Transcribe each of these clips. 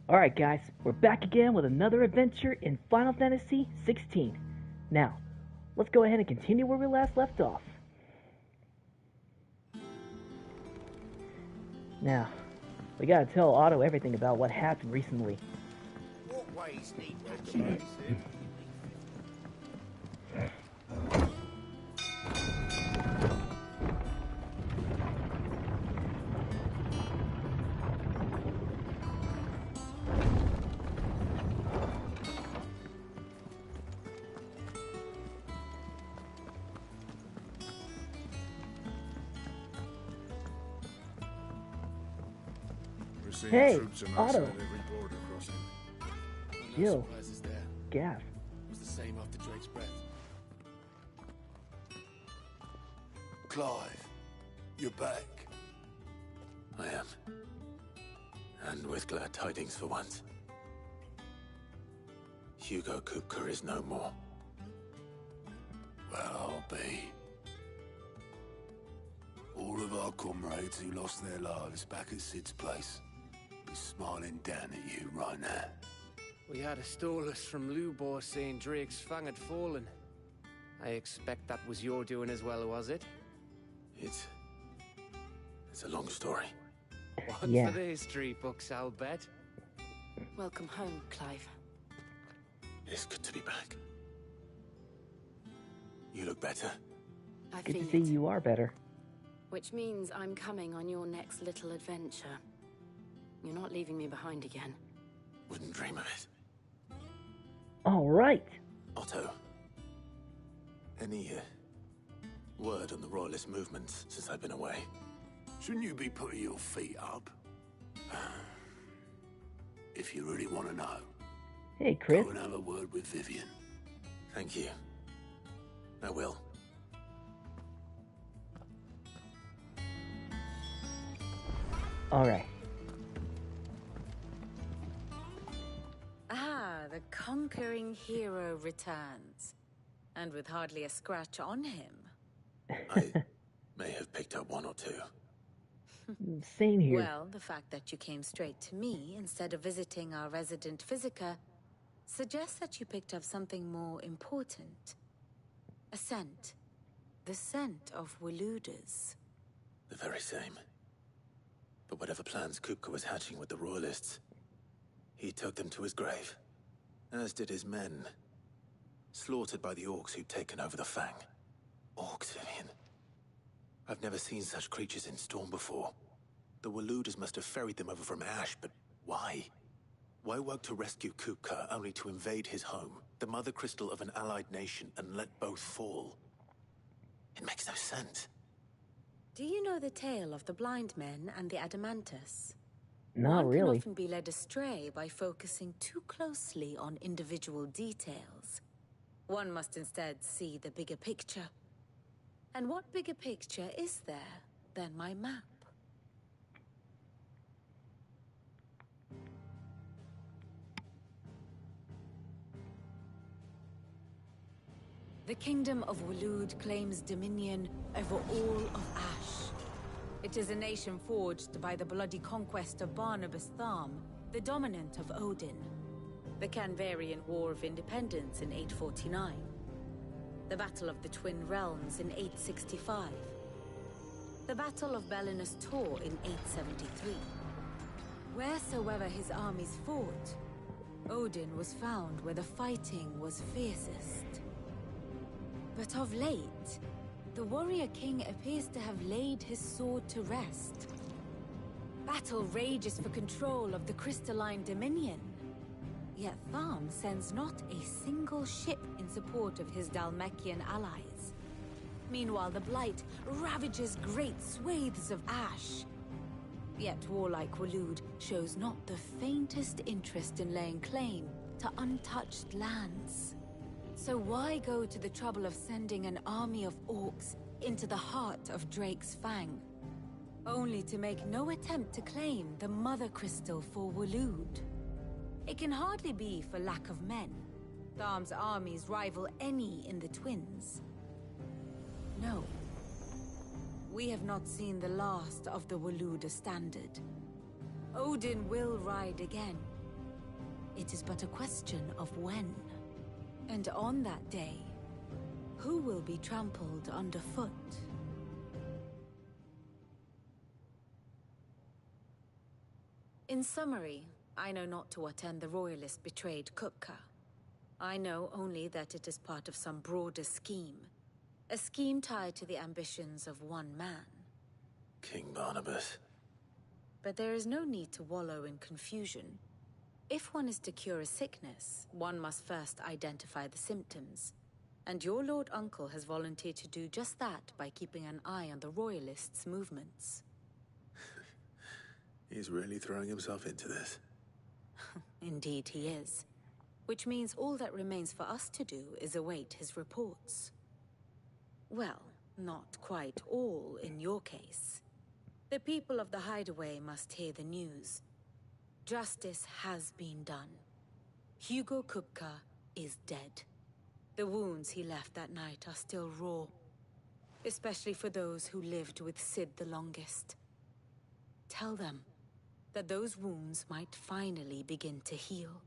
Alright guys, we're back again with another adventure in Final Fantasy XVI. Now, let's go ahead and continue where we last left off. Now, we gotta tell Otto everything about what happened recently. What ways need to change it? Hey, Otto. Jill. Gav. Was the same after Drake's breath. Clive, you're back. I am. And with glad tidings for once. Hugo Kupka is no more. Well, I'll be. All of our comrades who lost their lives back at Sid's place be smiling down at you right now. We had a stolus from Lubor saying Drake's fang had fallen. I expect that was your doing as well, was it? It's a long story. One Yeah. for the history books, I'll bet. Welcome home, Clive. It's good to be back. You look better. I Good feel to see it. you are better. Which means I'm coming on your next little adventure. You're not leaving me behind again. Wouldn't dream of it. Alright. Otto, any word on the Royalist movements since I've been away? Shouldn't you be putting your feet up? If you really want to know, Hey, Chris. go and have a word with Vivian. Thank you. I will. Alright. Ah, the conquering hero returns. And with hardly a scratch on him. I may have picked up one or two. Same here. Well, the fact that you came straight to me instead of visiting our resident Physica suggests that you picked up something more important. A scent. The scent of Waludas. The very same. But whatever plans Kupka was hatching with the Royalists, he took them to his grave. As did his men. Slaughtered by the orcs who'd taken over the Fang. Orcs, Vivian. I've never seen such creatures in Storm before. The Waludas must have ferried them over from Ash, but why? Why work to rescue Kupka only to invade his home, the mother crystal of an allied nation, and let both fall? It makes no sense. Do you know the tale of the blind men and the Adamantus? Not One really. can often be led astray by focusing too closely on individual details. One must instead see the bigger picture. And what bigger picture is there than my map? The Kingdom of Waloed claims dominion over all of Ash. It is a nation forged by the bloody conquest of Barnabas Tharm, the dominant of Odin. The Canvarian War of Independence in 849. The Battle of the Twin Realms in 865. The Battle of Belinus Tor in 873. Wheresoever his armies fought, Odin was found where the fighting was fiercest. But of late, the warrior king appears to have laid his sword to rest. Battle rages for control of the crystalline dominion. Yet Tharm sends not a single ship in support of his Dhalmekian allies. Meanwhile, the Blight ravages great swathes of Ash. Yet warlike Waloed shows not the faintest interest in laying claim to untouched lands. So why go to the trouble of sending an army of orcs into the heart of Drake's Fang, only to make no attempt to claim the Mother Crystal for Waloed? It can hardly be for lack of men. Tharm's armies rival any in the Twins. No. We have not seen the last of the Waluda standard. Odin will ride again, it is but a question of when. And on that day, who will be trampled underfoot? In summary, I know not to what end the Royalists betrayed Kupka. I know only that it is part of some broader scheme. A scheme tied to the ambitions of one man. King Barnabas. But there is no need to wallow in confusion. If one is to cure a sickness, one must first identify the symptoms. And your Lord Uncle has volunteered to do just that by keeping an eye on the Royalists' movements. He's really throwing himself into this. Indeed he is. Which means all that remains for us to do is await his reports. Well, not quite all in your case. The people of the Hideaway must hear the news. Justice has been done. Hugo Kupka is dead. The wounds he left that night are still raw. Especially for those who lived with Sid the longest. Tell them that those wounds might finally begin to heal.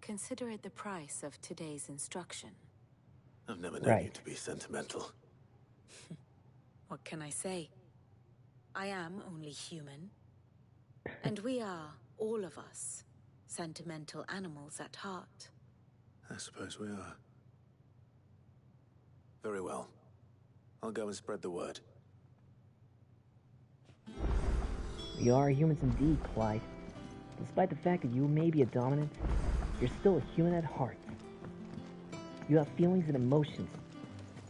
Consider it the price of today's instruction. I've never known you to be sentimental. What can I say? I am only human. And we are, all of us, sentimental animals at heart. I suppose we are. Very well. I'll go and spread the word. We are humans indeed, Clyde. Despite the fact that you may be a dominant, you're still a human at heart. You have feelings and emotions,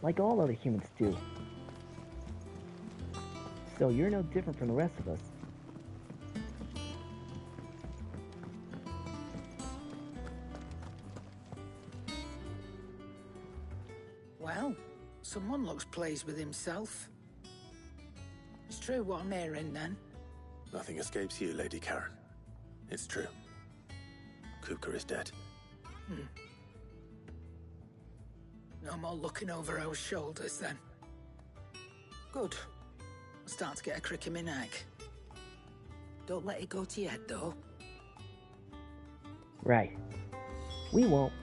like all other humans do. So you're no different from the rest of us. Well, someone looks pleased with himself. It's true what I'm hearing, then. Nothing escapes you, Lady Karen. It's true. Kupka is dead. No more looking over our shoulders, then. Good. I'm starting to get a crick in my neck. Don't let it go to your head, though. Right. We won't.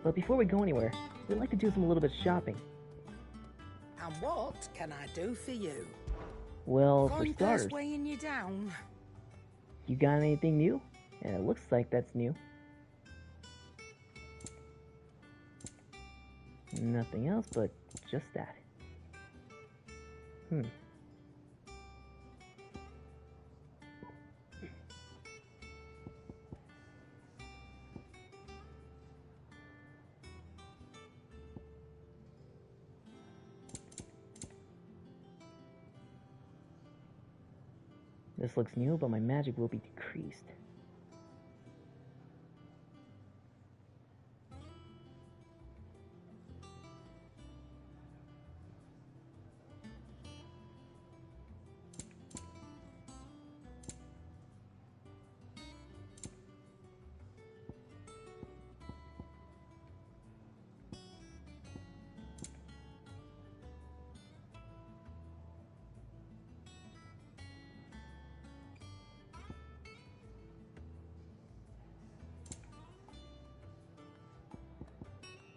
But before we go anywhere, we'd like to do a little bit of shopping. And what can I do for you? Well, for Going starters, past weighing you down. you got anything new? And it looks like that's new. Nothing else but just that. This looks new, but my magic will be decreased.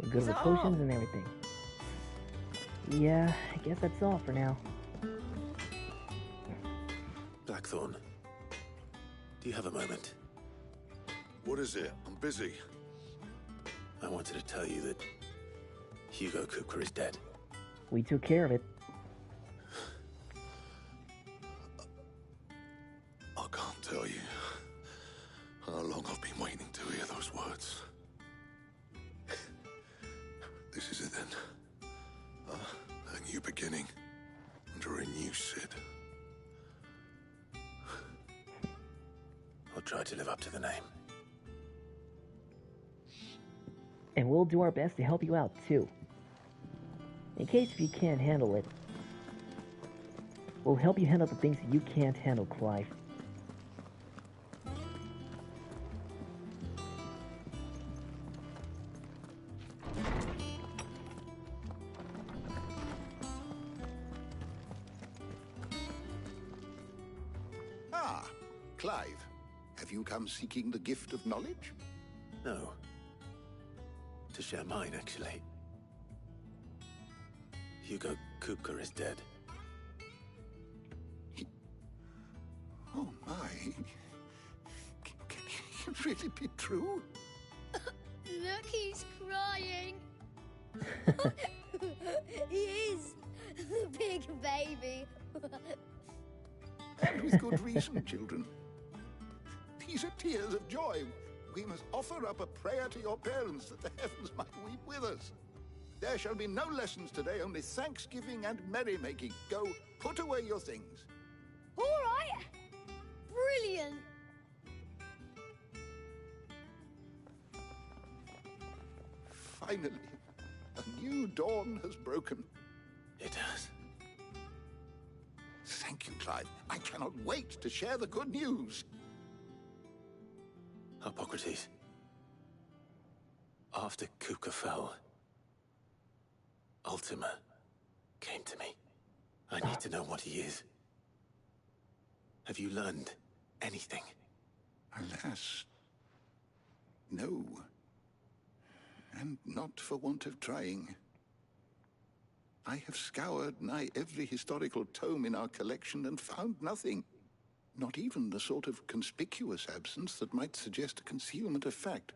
We're good with potions and everything. Yeah, I guess that's all for now. Blackthorn, do you have a moment? What is it? I'm busy. I wanted to tell you that Hugo Kupka is dead. We took care of it. I can't tell you how long I've been waiting to hear those words. This is it then. A new beginning under a new Sid. I'll try to live up to the name. And we'll do our best to help you out, too. In case if you can't handle it, we'll help you handle the things that you can't handle, Clive. Ah, Clive. Have you come seeking the gift of knowledge? No. To share mine, actually. Hugo Kupka is dead. Oh my. Can it really be true? Look, he's crying. He is. The big baby. And with good reason, children. These are tears of joy. We must offer up a prayer to your parents that the heavens might weep with us. There shall be no lessons today, only thanksgiving and merrymaking. Go, put away your things. All right. Brilliant. Finally, a new dawn has broken. It has. Thank you, Clive. I cannot wait to share the good news. Hippocrates. After Kupka fell, Ultima came to me. I need to know what he is. Have you learned anything? Alas, no. And not for want of trying. I have scoured nigh every historical tome in our collection and found nothing. Not even the sort of conspicuous absence that might suggest a concealment of fact.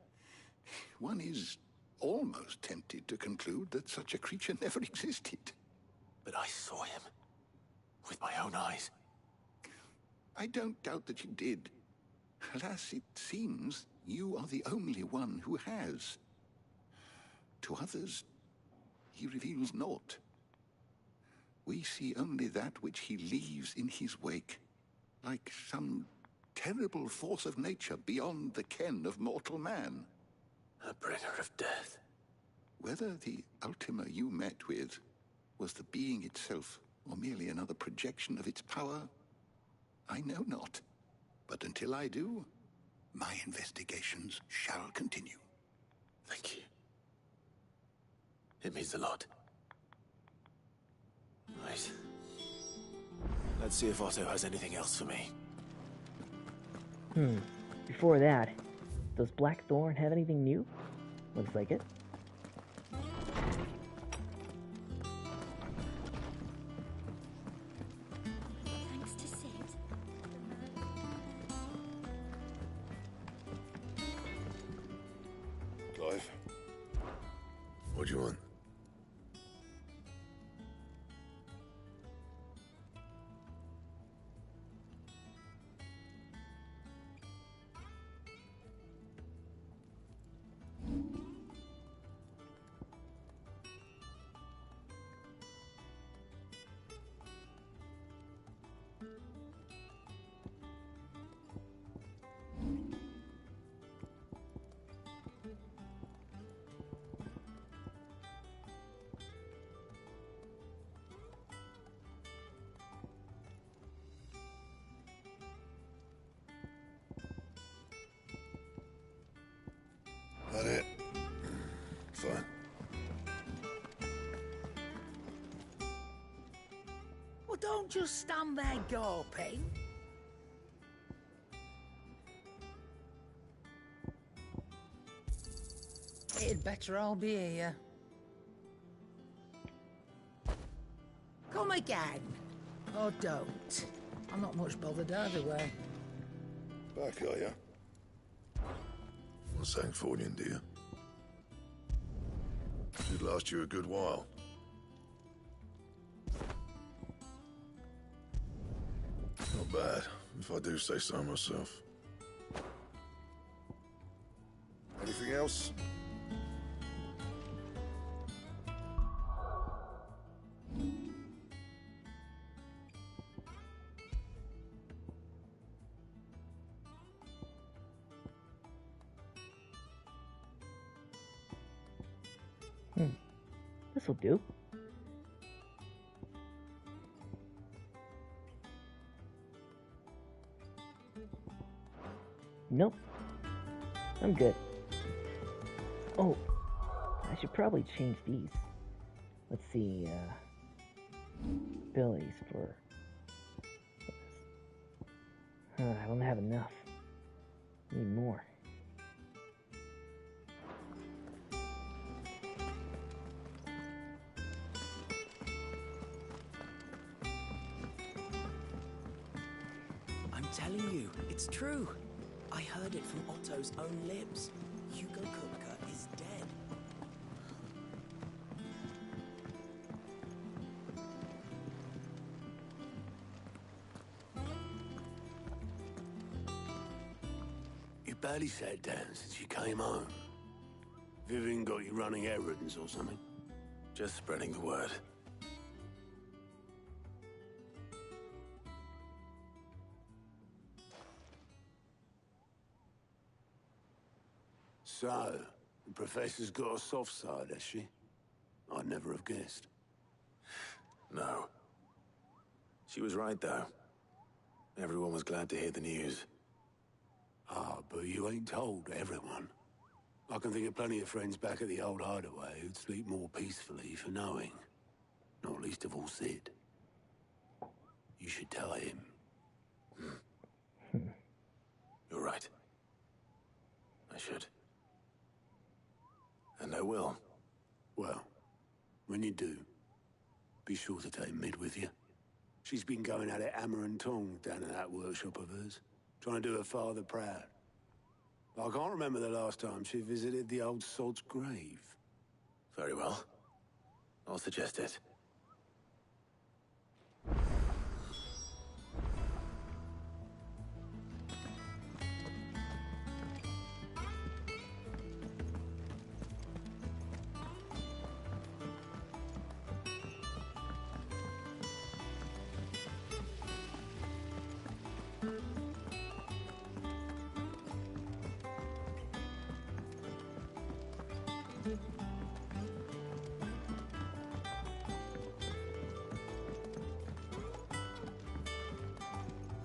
One is almost tempted to conclude that such a creature never existed. But I saw him. With my own eyes. I don't doubt that you did. Alas, it seems you are the only one who has. To others, he reveals naught. We see only that which he leaves in his wake, like some terrible force of nature beyond the ken of mortal man. A bringer of death. Whether the Ultima you met with was the being itself, or merely another projection of its power, I know not. But until I do, my investigations shall continue. Thank you. It means a lot. Right. Let's see if Otto has anything else for me. Before that, does Blackthorn have anything new? Looks like it. Thanks to Sid. Clive, What do you want? That it? Fine. Well, don't just stand there gawping. It'd better all be here. Come again. Or don't. I'm not much bothered either way. Back, are ya? Well, Sancfordian, dear. Should last you a good while. Not bad, if I do say so myself. Anything else? This'll do. Nope. I'm good. Oh, I should probably change these. Let's see, Billy's for... I don't have enough. Need more. telling you, it's true. I heard it from Otto's own lips. Hugo Kupka is dead. You barely sat down since you came home. Vivian got you running errands or something? Just spreading the word. So, the Professor's got a soft side, has she? I'd never have guessed. No. She was right, though. Everyone was glad to hear the news. Ah, but you ain't told everyone. I can think of plenty of friends back at the old hideaway who'd sleep more peacefully for knowing. Not least of all Sid. You should tell him. You're right. I should. And I will. Well, when you do, be sure to take Mid with you. She's been going at it hammer and tongs down in that workshop of hers, trying to do her father proud. I can't remember the last time she visited the old sod's grave. Very well. I'll suggest it.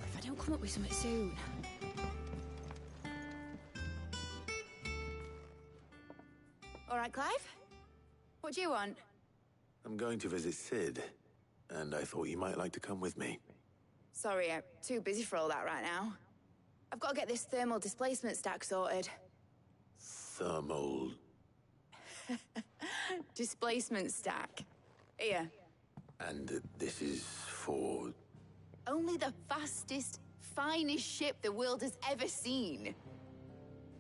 If I don't come up with something soon. All right, Clive? What do you want? I'm going to visit Sid, and I thought you might like to come with me. Sorry, I'm too busy for all that right now. I've got to get this thermal displacement stack sorted. Thermal... Displacement stack. Here. And this is for... Only the fastest, finest ship the world has ever seen.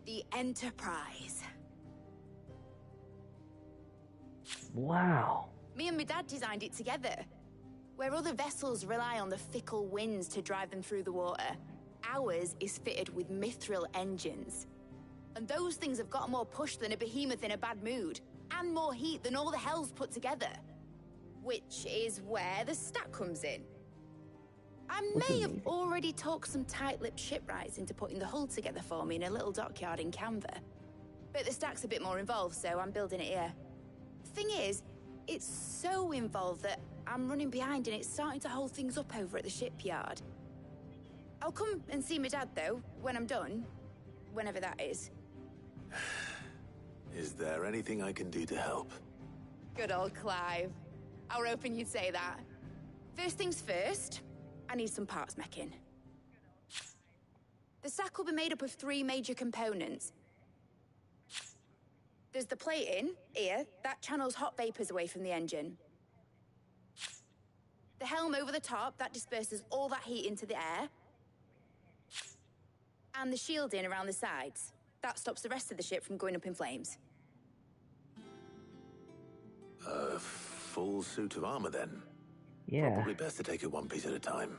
The Enterprise. Wow. Me and my dad designed it together. Where other vessels rely on the fickle winds to drive them through the water, ours is fitted with mithril engines. And those things have got more push than a behemoth in a bad mood, and more heat than all the hells put together. Which is where the stack comes in. I may have already talked some tight-lipped shipwrights into putting the hull together for me in a little dockyard in Canva. But the stack's a bit more involved, so I'm building it here. Thing is, it's so involved that I'm running behind and it's starting to hold things up over at the shipyard. I'll come and see my dad, though, when I'm done. Whenever that is. Is there anything I can do to help? Good old Clive. I were hoping you'd say that. First things first, I need some parts meching. The stack will be made up of 3 major components. There's the plating, here, that channels hot vapors away from the engine. The helm over the top, that disperses all that heat into the air. And the shielding around the sides. That stops the rest of the ship from going up in flames. A full suit of armor, then? Yeah. Probably best to take it one piece at a time.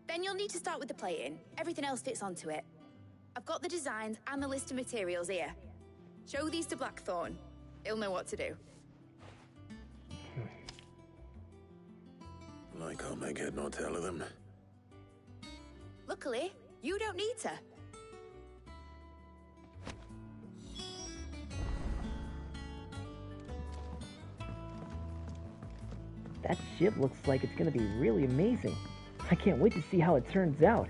Then you'll need to start with the plating. Everything else fits onto it. I've got the designs and the list of materials here. Show these to Blackthorn. He'll know what to do. I can't make head nor tail of them. Luckily, you don't need to. That ship looks like it's gonna be really amazing. I can't wait to see how it turns out.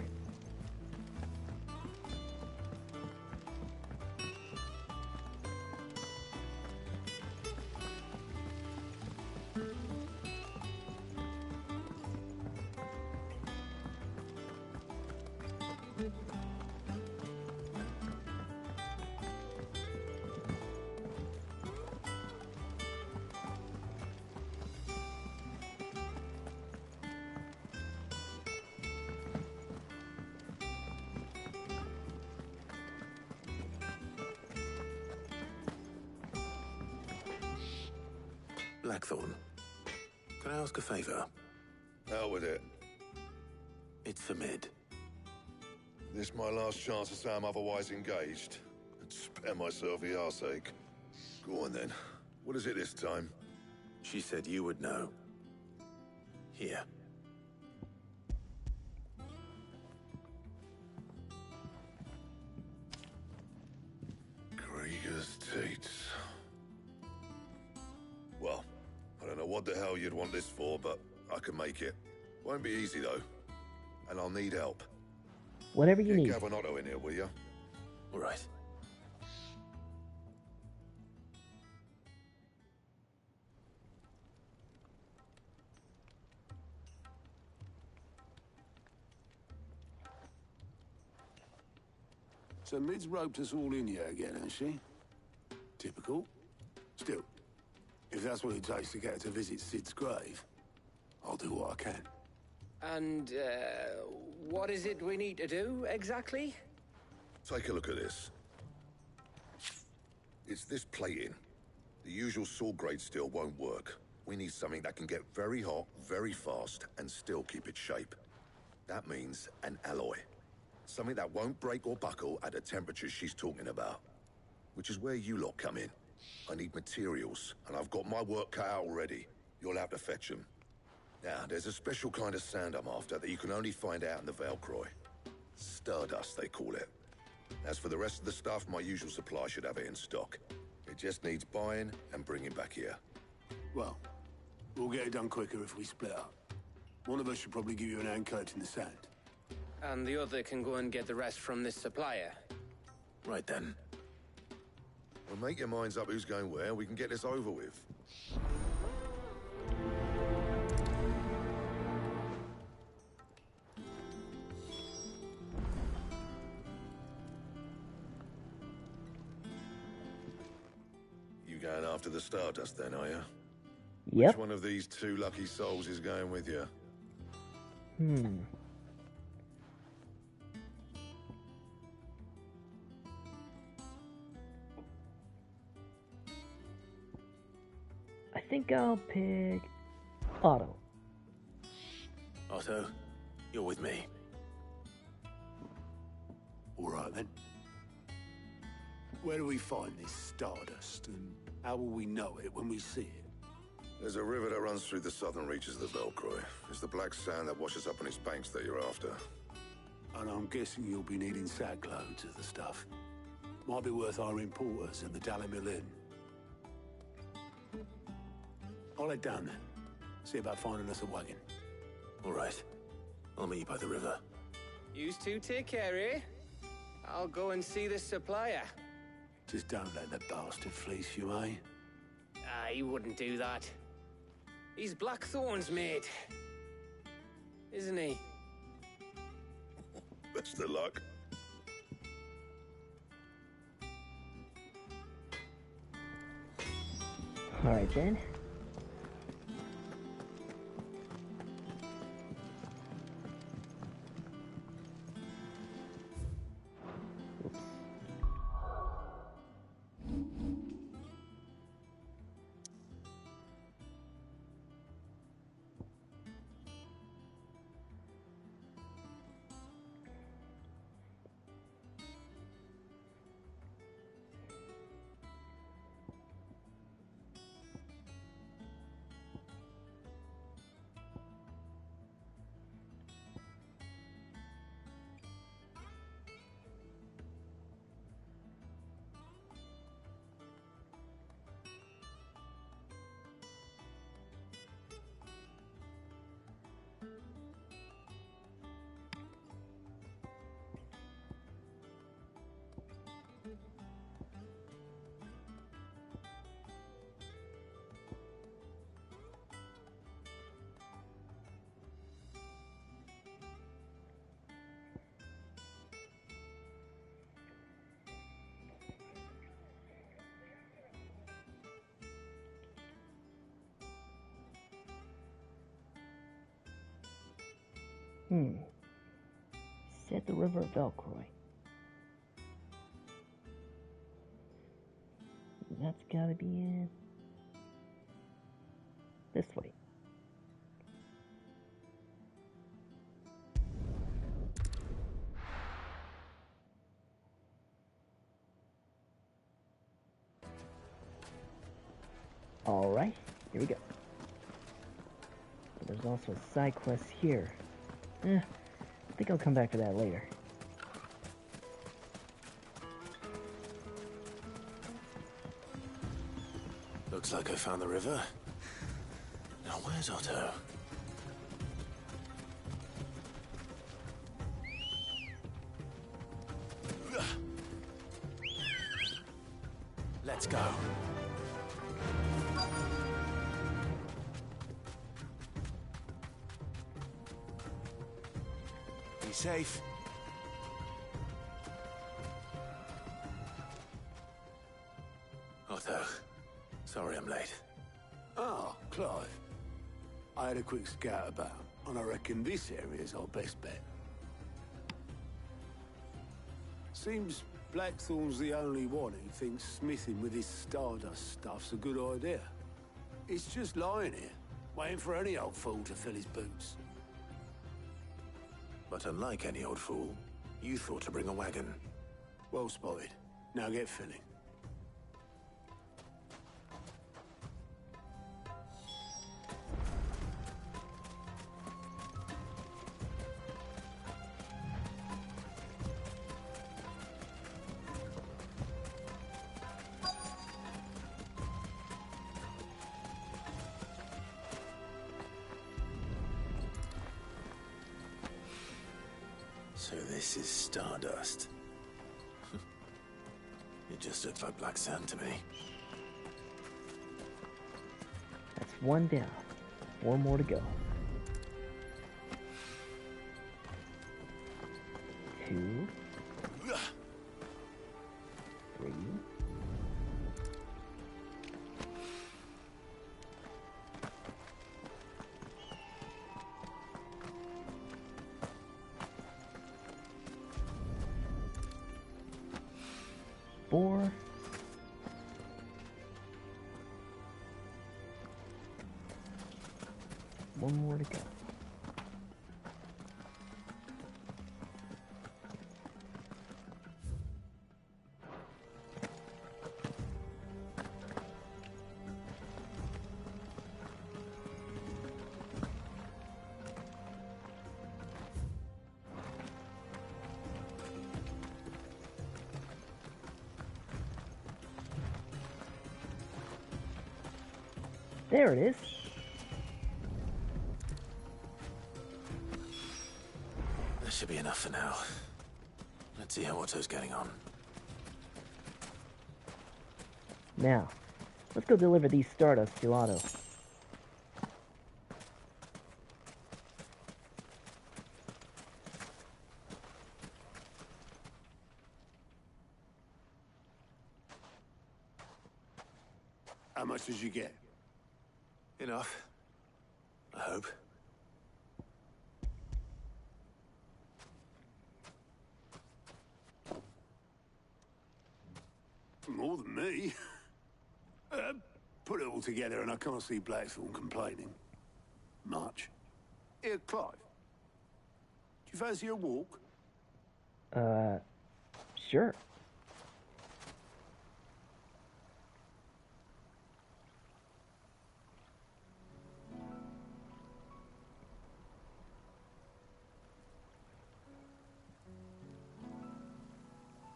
Blackthorn, can I ask a favor? Out with it. It's for Mid. This my last chance to say I'm otherwise engaged. And spare myself the arseache. Go on then. What is it this time? She said you would know. Here. Krieger's Teats. Well, I don't know what the hell you'd want this for, but I can make it. Won't be easy though. And I'll need help. Whatever you need. Get Gavin in here, will you? All right. So Mid's roped us all in here again, has she? Typical. Still, if that's what it takes to get her to visit Sid's grave, I'll do what I can. And, what is it we need to do, exactly? Take a look at this. It's this plating. The usual sword grade steel won't work. We need something that can get very hot, very fast, and still keep its shape. That means an alloy. Something that won't break or buckle at the temperatures she's talking about. Which is where you lot come in. I need materials, and I've got my work cut out already. You'll have to fetch them. Now, there's a special kind of sand I'm after that you can only find out in the Velcroy. Stardust, they call it. As for the rest of the stuff, my usual supply should have it in stock. It just needs buying and bringing back here. Well, we'll get it done quicker if we split up. One of us should probably give you an hand coat in the sand. And the other can go and get the rest from this supplier. Right then. Well, make your minds up who's going where, we can get this over with. You going after the Stardust then, are you? Yep. Which one of these two lucky souls is going with you? I think I'll pick Otto. Otto, you're with me. All right then. Where do we find this Stardust, and how will we know it when we see it? There's a river that runs through the southern reaches of the Velcroy. It's the black sand that washes up on its banks that you're after. And I'm guessing you'll be needing sackloads of the stuff. Might be worth our importers at the Dalimil Inn. I'll head down there. See about finding us a wagon. All right. I'll meet you by the river. Yous two take care, eh? I'll go and see this supplier. Just don't let the bastard fleece you, eh? He wouldn't do that. He's Blackthorn's mate. Isn't he? Best of luck. Alright then. Set the river of Velcroy. That's gotta be it. Alright, here we go. But there's also a side quest here. I think I'll come back to that later. Looks like I found the river. Now where's Otto? Let's go. Be safe. Otto, sorry I'm late. Ah, Clive. I had a quick scout about, and I reckon this area's our best bet. Seems Blackthorn's the only one who thinks smithing with his Stardust stuff's a good idea. It's just lying here, waiting for any old fool to fill his boots. But unlike any old fool, you thought to bring a wagon. Well spotted. Now get filling. So this is Stardust. It just looks like black sand to me. That's one down. 4 more to go. 2. 3. 4. 1 more to go. There it is. That should be enough for now. Let's see how Otto's getting on. Now, let's go deliver these Stardust to Otto. How much did you get? Enough. I hope. More than me. Put it all together and I can't see Blackthorn complaining. Much. Here, Clive. Do you fancy a walk? Sure.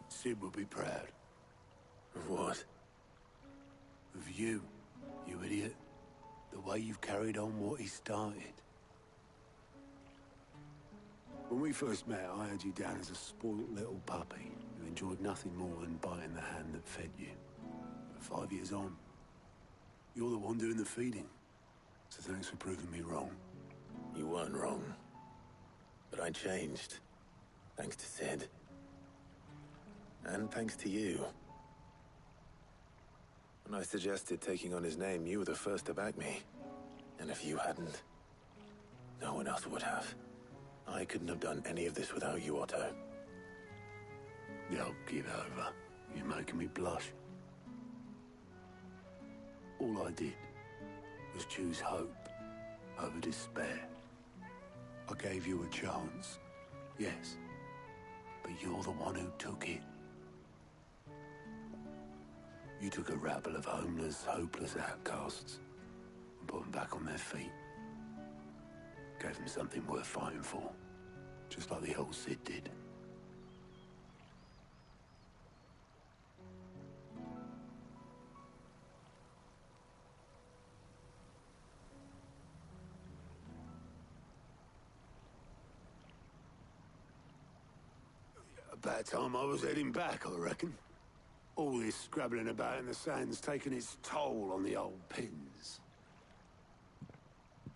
Sid will be proud. Of what? Of you, you idiot. The way you've carried on what he started. When we first met, I had you down as a spoilt little puppy who enjoyed nothing more than biting the hand that fed you. But 5 years on, you're the one doing the feeding. So thanks for proving me wrong. You weren't wrong. But I changed. Thanks to Sid. And thanks to you. When I suggested taking on his name, you were the first to back me. And if you hadn't, no one else would have. I couldn't have done any of this without you, Otto. Yo, give over. You're making me blush. All I did was choose hope over despair. I gave you a chance, yes, but you're the one who took it. You took a rabble of homeless, hopeless outcasts and put them back on their feet. Gave them something worth fighting for, just like the old Cid did. About time I was heading back, I reckon. All this scrabbling about in the sand's taken its toll on the old pins.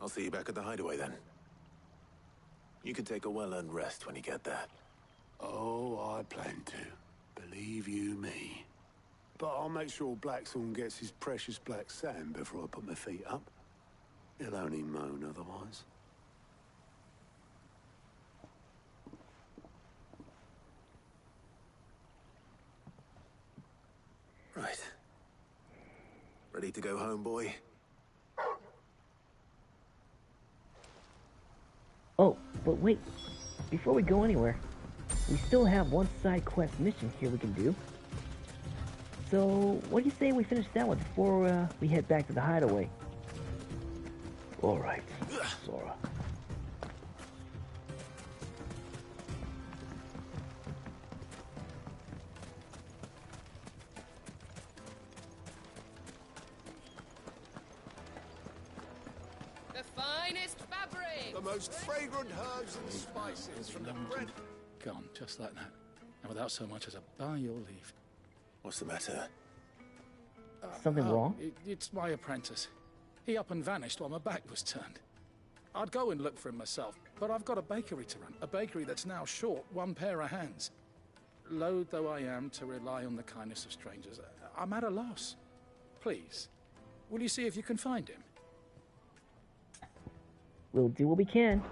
I'll see you back at the hideaway then. You can take a well-earned rest when you get there. Oh, I plan to. Believe you me. But I'll make sure Blackthorn gets his precious black sand before I put my feet up. He'll only moan otherwise. Right. Ready to go home, boy? Oh, but wait. Before we go anywhere, we still have one side quest mission here we can do. So, what do you say we finish that one before we head back to the hideaway? Alright, Sora. The finest fabric! The most fragrant herbs and spices from the bread. Gone, just like that. And without so much as a by your leave. What's the matter? Something wrong? It's my apprentice. He up and vanished while my back was turned. I'd go and look for him myself, but I've got a bakery to run. A bakery that's now short one pair of hands. Loath though I am to rely on the kindness of strangers, I'm at a loss. Please, will you see if you can find him? We'll do what we can.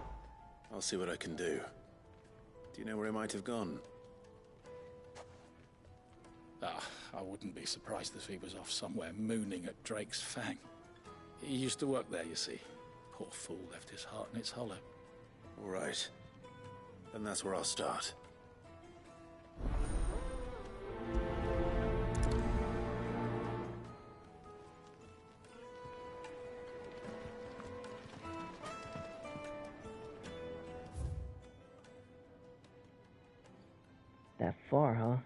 I'll see what I can do. Do you know where he might have gone? I wouldn't be surprised if he was off somewhere mooning at Drake's Fang. He used to work there, you see. Poor fool left his heart in its hollow. All right. Then that's where I'll start. That far, huh?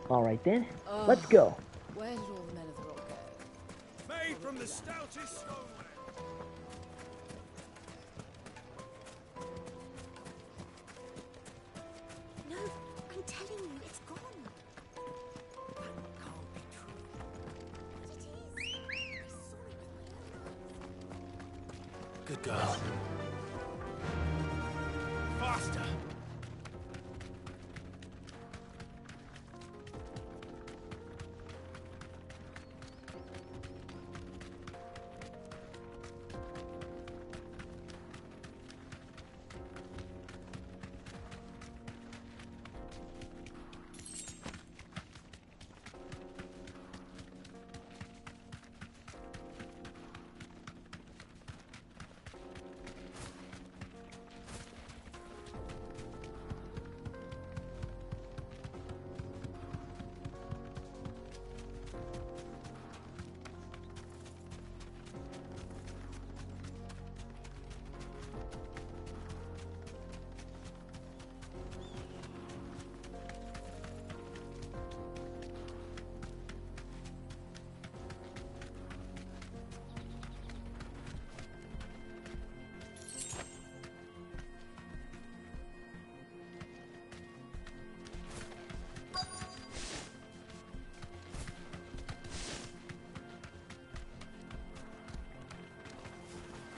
Alright then, let's go. Where did all the men of the rock go? Made from the stoutest stoneware. No, I'm telling you, it's gone. That can't be true. But it is. I saw it with my own eyes. Good girl. Faster.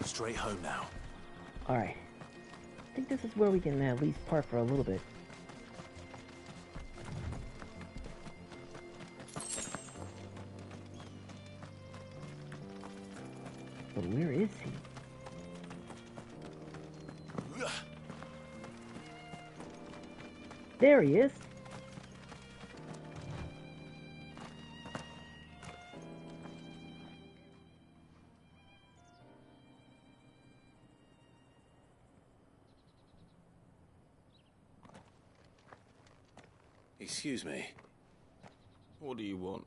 Straight home now. Alright. I think this is where we can at least park for a little bit. But where is he? There he is! Excuse me. What do you want?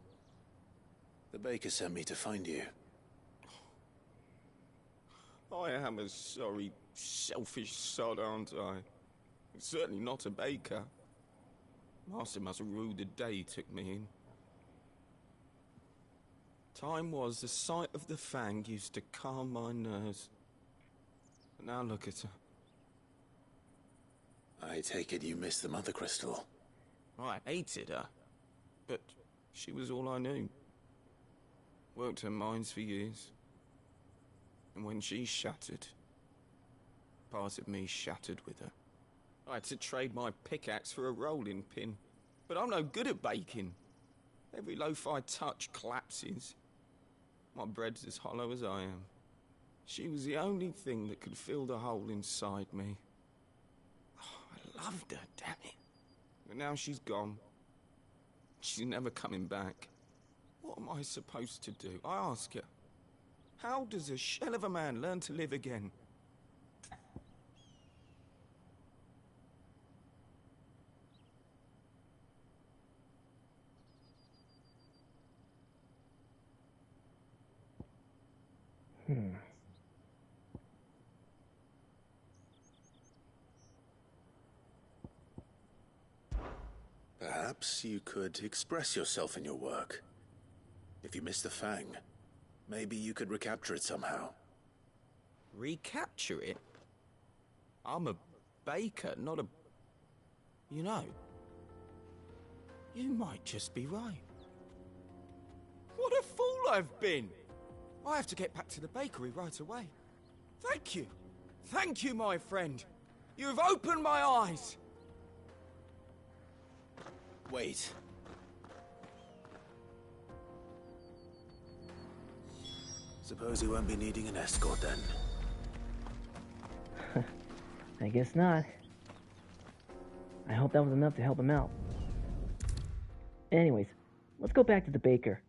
The baker sent me to find you. I am a sorry, selfish sod, aren't I? Certainly not a baker. Master must have ruled the day he took me in. Time was the sight of the Fang used to calm my nerves. But now look at her. I take it you missed the Mother Crystal. I hated her, but she was all I knew. Worked her mines for years. And when she shattered, part of me shattered with her. I had to trade my pickaxe for a rolling pin. But I'm no good at baking. Every loaf I touch collapses. My bread's as hollow as I am. She was the only thing that could fill the hole inside me. Oh, I loved her, damn it. But now she's gone. She's never coming back. What am I supposed to do? I ask her. How does a shell of a man learn to live again? Perhaps you could express yourself in your work. If you miss the Fang, maybe you could recapture it somehow. Recapture it? I'm a baker, not a... You know, you might just be right. What a fool I've been! I have to get back to the bakery right away. Thank you. Thank you, my friend. You've opened my eyes. Wait. Suppose you won't be needing an escort then. I guess not. I hope that was enough to help him out. Anyways, let's go back to the baker.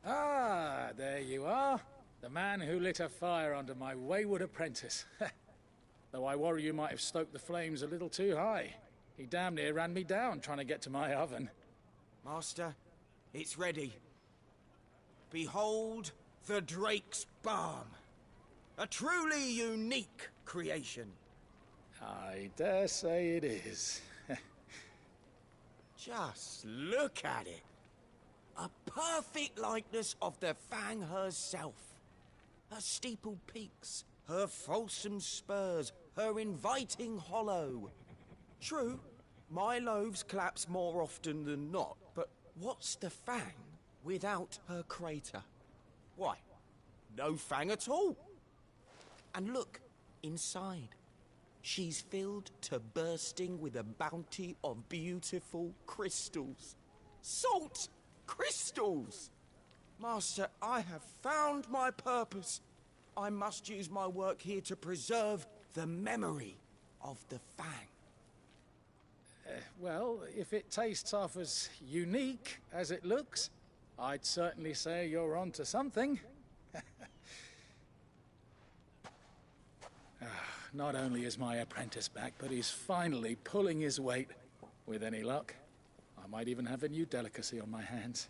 Ah, there you are. The man who lit a fire under my wayward apprentice. Though I worry you might have stoked the flames a little too high. He damn near ran me down trying to get to my oven. Master, it's ready. Behold the Drake's Balm. A truly unique creation. I dare say it is. Just look at it. A perfect likeness of the Fang herself. Her steepled peaks, her fulsome spurs, her inviting hollow. True, my loaves collapse more often than not, but what's the Fang without her crater? Why, no Fang at all. And look, inside. She's filled to bursting with a bounty of beautiful crystals. Salt crystals! Master, I have found my purpose. I must use my work here to preserve the memory of the Fang. Well, if it tastes half as unique as it looks, I'd certainly say you're onto something. Not only is my apprentice back, but he's finally pulling his weight. With any luck, I might even have a new delicacy on my hands.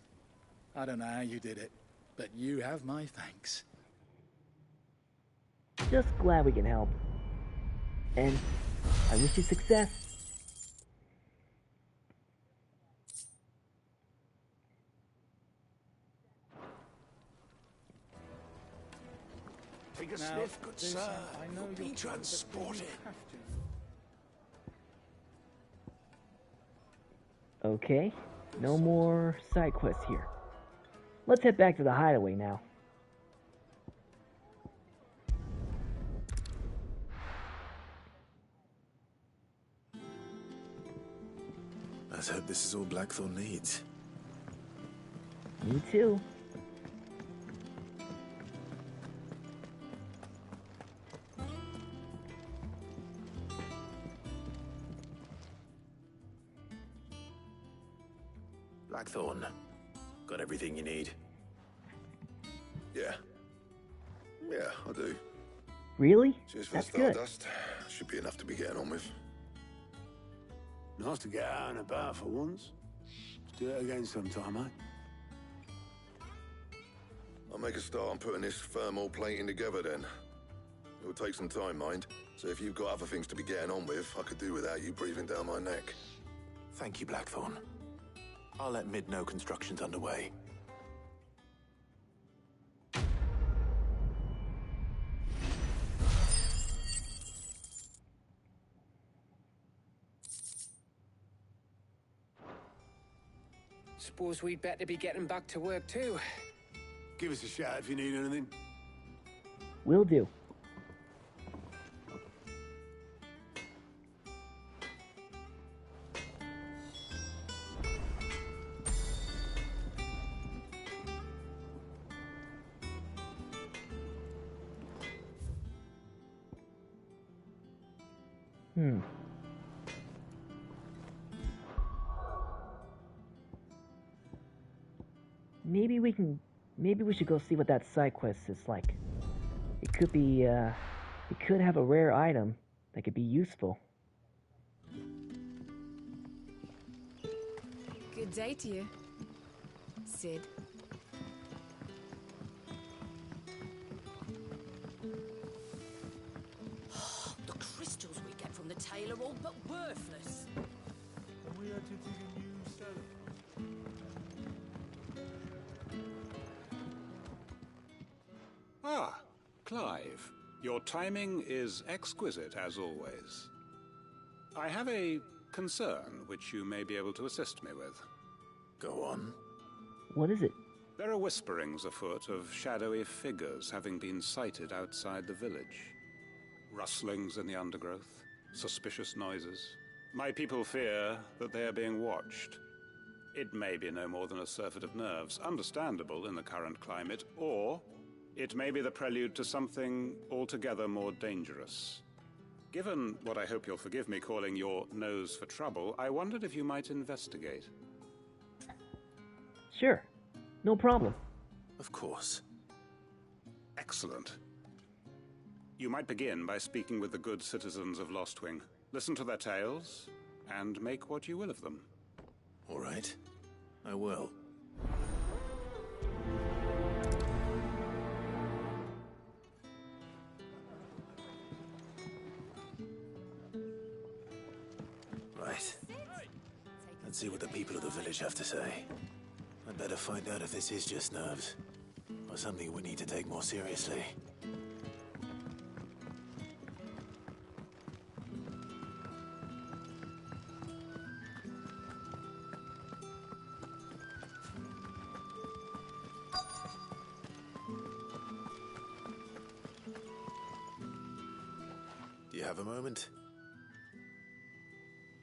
I don't know how you did it, but you have my thanks. Just glad we can help. And I wish you success. Take a Now, sniff, good this, sir. I know You'll be you're transported. Okay, no more side quests here. Let's head back to the hideaway now. Let's hope this is all Blackthorn needs. Me too. Blackthorn, got everything you need? Yeah. Yeah, I do. Really? Cheers for That's the good. stardust. Should be enough to be getting on with. Nice to get out and about for once. Let's do it again sometime, eh? I'll make a start on putting this thermal plating together then. It'll take some time, mind. So if you've got other things to be getting on with, I could do without you breathing down my neck. Thank you, Blackthorn. I'll let Mid know construction's underway. Suppose we'd better be getting back to work too. Give us a shout if you need anything. Will do. Maybe we should go see what that side quest is like. It could be, it could have a rare item that could be useful. Good day to you, Sid. The crystals we get from the tail are all but worthless. We had to dig a new cellar. Ah, Clive. Your timing is exquisite, as always. I have a concern which you may be able to assist me with. Go on. What is it? There are whisperings afoot of shadowy figures having been sighted outside the village. Rustlings in the undergrowth, suspicious noises. My people fear that they are being watched. It may be no more than a surfeit of nerves, understandable in the current climate, or it may be the prelude to something altogether more dangerous. Given what I hope you'll forgive me calling your nose for trouble, I wondered if you might investigate. Sure. No problem. Of course. Excellent. You might begin by speaking with the good citizens of Lostwing. Listen to their tales, and make what you will of them. All right. I will. Right. Let's see what the people of the village have to say. I'd better find out if this is just nerves, or something we need to take more seriously. Do you have a moment?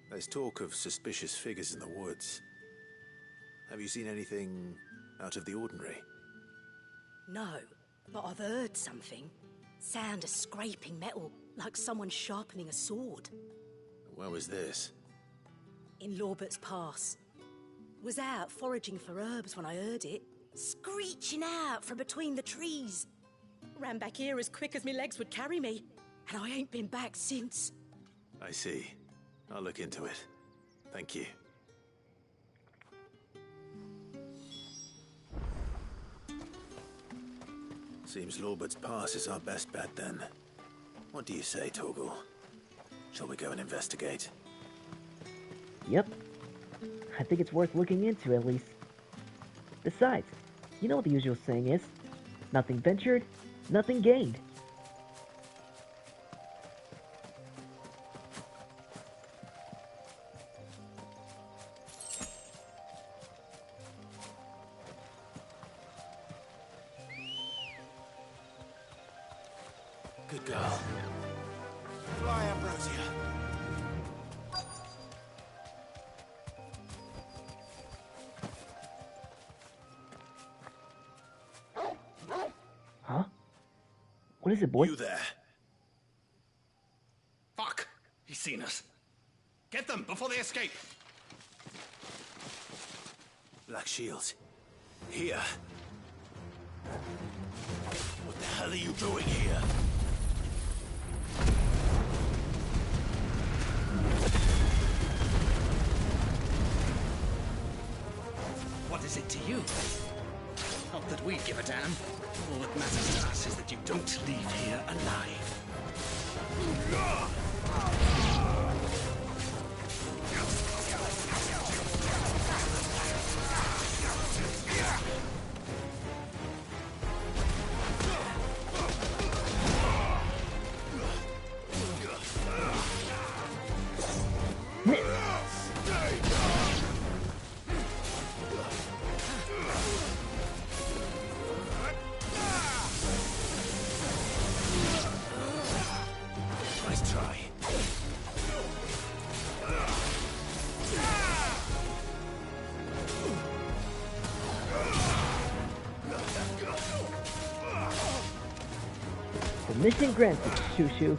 There's talk of suspicious figures in the woods. Have you seen anything out of the ordinary? No, but I've heard something. Sound of scraping metal, like someone sharpening a sword. Where was this? In Lorbert's Pass. Was out foraging for herbs when I heard it, screeching out from between the trees. Ran back here as quick as my legs would carry me, and I ain't been back since. I see. I'll look into it. Thank you. Seems Lorbert's Pass is our best bet then. What do you say, Torgal? Shall we go and investigate? Yep. I think it's worth looking into at least. Besides, you know what the usual saying is. Nothing ventured, nothing gained. Good girl. Fly, Ambrosia. Huh? What is it, boy? You there? Fuck! He's seen us. Get them before they escape. Black Shields. Here. What the hell are you doing here? is it to you? Not that we give a damn. All that matters to us is that you don't leave here alive. Nice try. Mission granted, Shushu.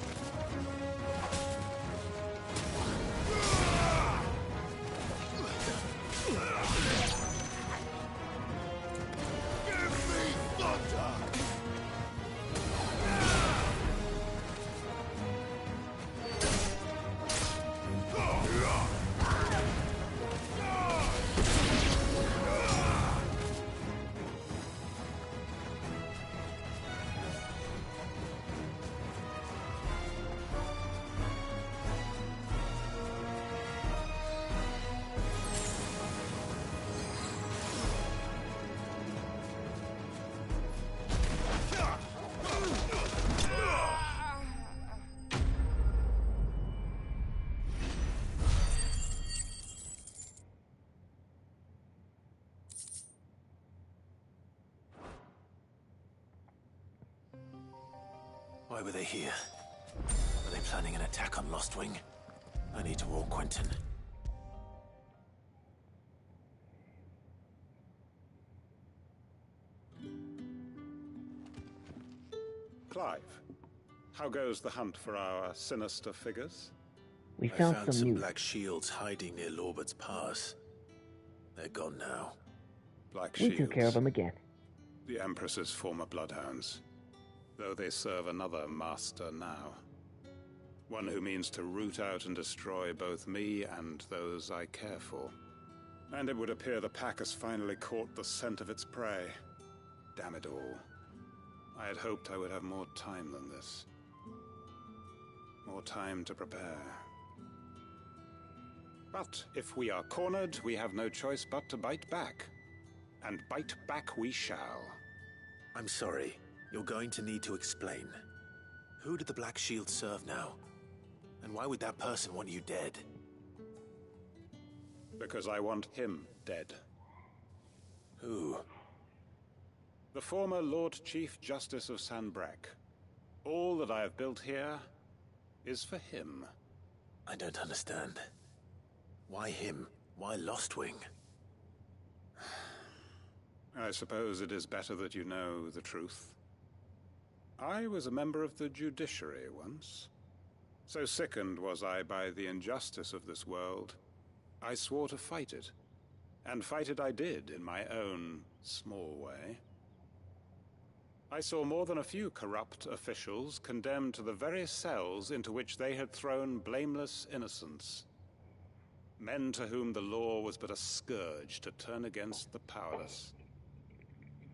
Why were they here? Were they planning an attack on Lostwing? I need to warn Quentin. Clive, how goes the hunt for our sinister figures? We I found found some some news. black shields hiding near Lorbert's Pass. They're gone now. Black We shields. took care of them again. The Empress's former bloodhounds, though they serve another master now. One who means to root out and destroy both me and those I care for. And it would appear the pack has finally caught the scent of its prey. Damn it all. I had hoped I would have more time than this. More time to prepare. But if we are cornered, we have no choice but to bite back. And bite back we shall. I'm sorry. You're going to need to explain. Who did the Black Shield serve now? And why would that person want you dead? Because I want him dead. Who? The former Lord Chief Justice of Sanbreque. All that I have built here is for him. I don't understand. Why him? Why Lostwing? I suppose it is better that you know the truth. I was a member of the judiciary once. So sickened was I by the injustice of this world, I swore to fight it. And fight it I did in my own small way. I saw more than a few corrupt officials condemned to the very cells into which they had thrown blameless innocents. Men to whom the law was but a scourge to turn against the powerless.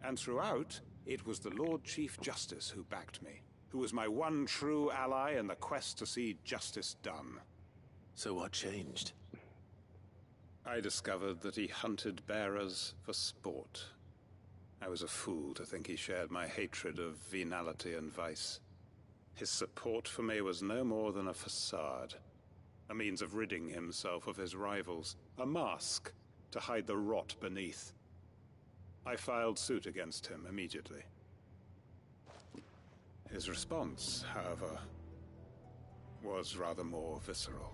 And throughout, it was the Lord Chief Justice who backed me, who was my one true ally in the quest to see justice done. So what changed? I discovered that he hunted bearers for sport. I was a fool to think he shared my hatred of venality and vice. His support for me was no more than a facade, a means of ridding himself of his rivals, a mask to hide the rot beneath. I filed suit against him immediately. His response, however, was rather more visceral.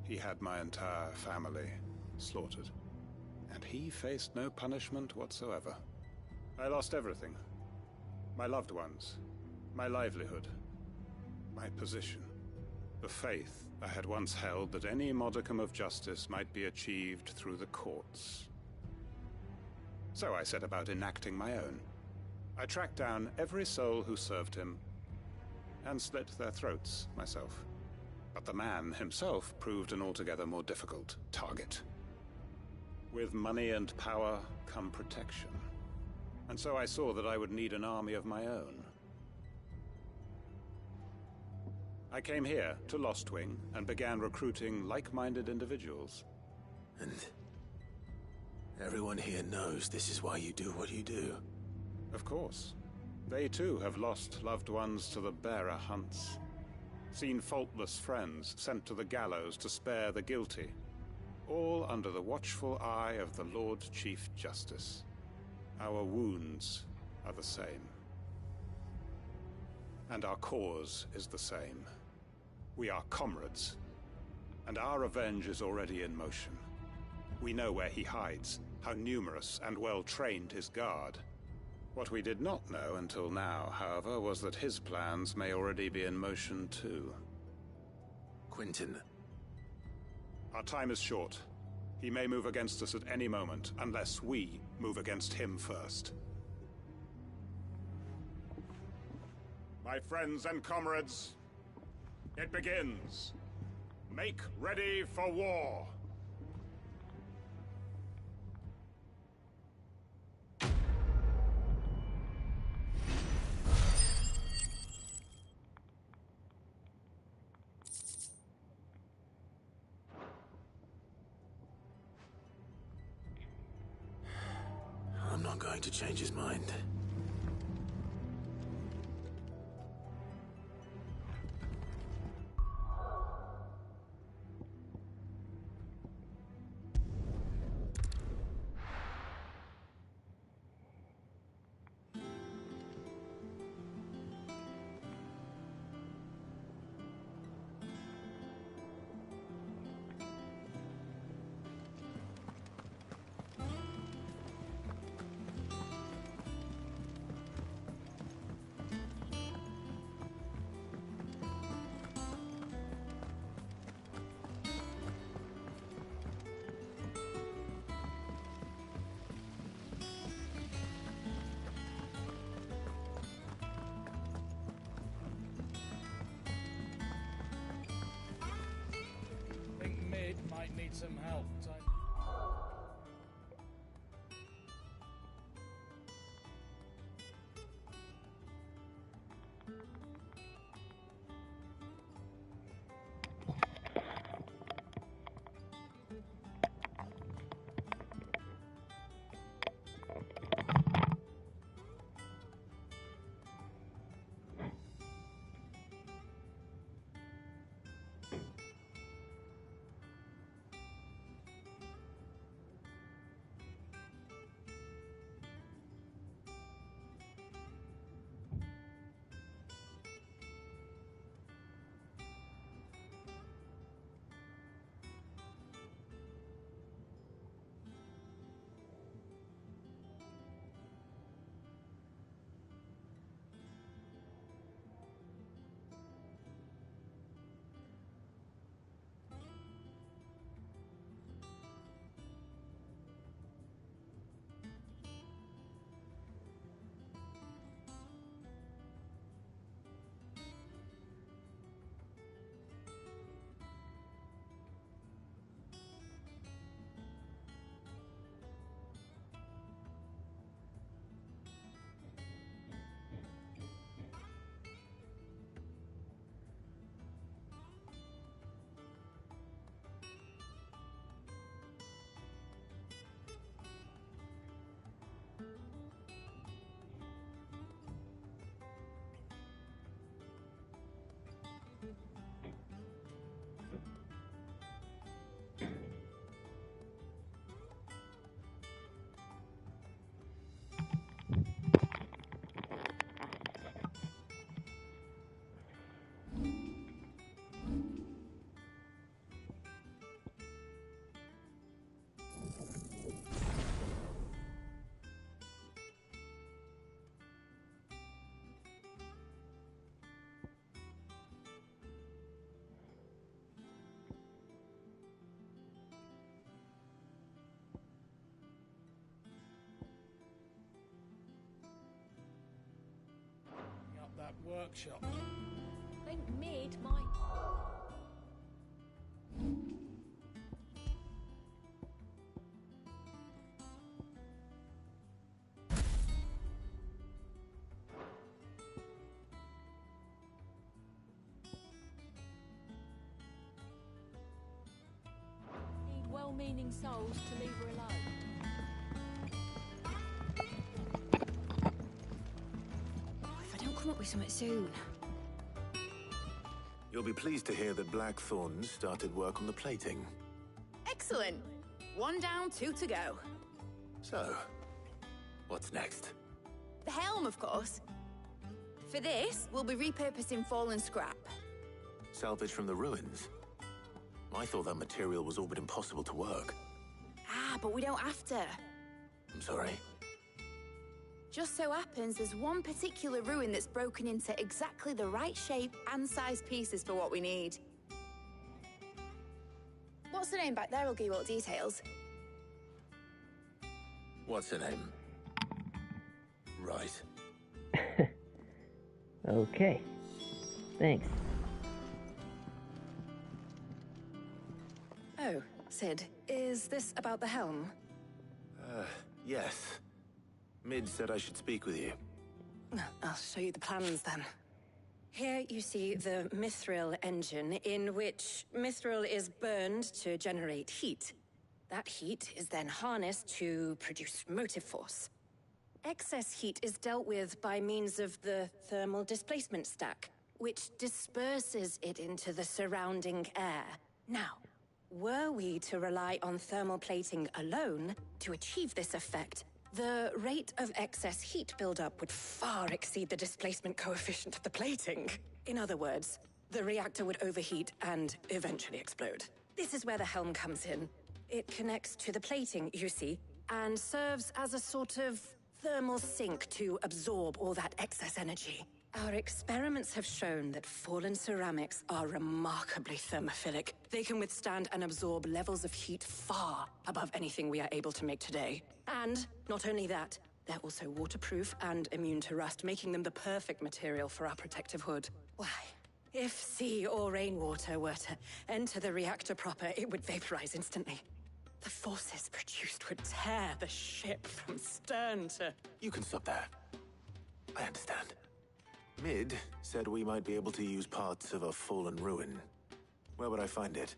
He had my entire family slaughtered, and he faced no punishment whatsoever. I lost everything. My loved ones, my livelihood, my position, the faith I had once held that any modicum of justice might be achieved through the courts. So I set about enacting my own. I tracked down every soul who served him, and slit their throats myself. But the man himself proved an altogether more difficult target. With money and power come protection. And so I saw that I would need an army of my own. I came here to Lostwing and began recruiting like-minded individuals. And everyone here knows this is why you do what you do. Of course. They too have lost loved ones to the bearer hunts. Seen faultless friends sent to the gallows to spare the guilty. All under the watchful eye of the Lord Chief Justice. Our wounds are the same. And our cause is the same. We are comrades. And our revenge is already in motion. We know where he hides, how numerous and well-trained his guard. What we did not know until now, however, was that his plans may already be in motion too. Quentin. Our time is short. He may move against us at any moment, unless we move against him first. My friends and comrades, it begins. Make ready for war. I'm not going to change his mind. Might need some help. That workshop. Think Mid might... well-meaning souls to leave her alone. If I don't come up with something soon. You'll be pleased to hear that Blackthorn started work on the plating. Excellent. 1 down, 2 to go. So, what's next? The helm, of course. For this, we'll be repurposing fallen scrap. Salvage from the ruins? I thought that material was all but impossible to work. Ah, but we don't have to. I'm sorry. Just so happens there's one particular ruin that's broken into exactly the right shape and size pieces for what we need. What's the name back there? I'll give you all the details. What's her name? Right. Okay. Thanks. Oh, Sid, is this about the helm? Yes. Mid said I should speak with you. I'll show you the plans then. Here you see the mithril engine, in which mithril is burned to generate heat. That heat is then harnessed to produce motive force. Excess heat is dealt with by means of the thermal displacement stack, which disperses it into the surrounding air. Now, were we to rely on thermal plating alone to achieve this effect, the rate of excess heat buildup would far exceed the displacement coefficient of the plating. In other words, the reactor would overheat and eventually explode. This is where the helm comes in. It connects to the plating, you see, and serves as a sort of thermal sink to absorb all that excess energy. Our experiments have shown that fallen ceramics are remarkably thermophilic. They can withstand and absorb levels of heat far above anything we are able to make today. And not only that, they're also waterproof and immune to rust, making them the perfect material for our protective hood. Why, if sea or rainwater were to enter the reactor proper, it would vaporize instantly. The forces produced would tear the ship from stern to... You can stop there. I understand. Mid said we might be able to use parts of a fallen ruin. Where would I find it?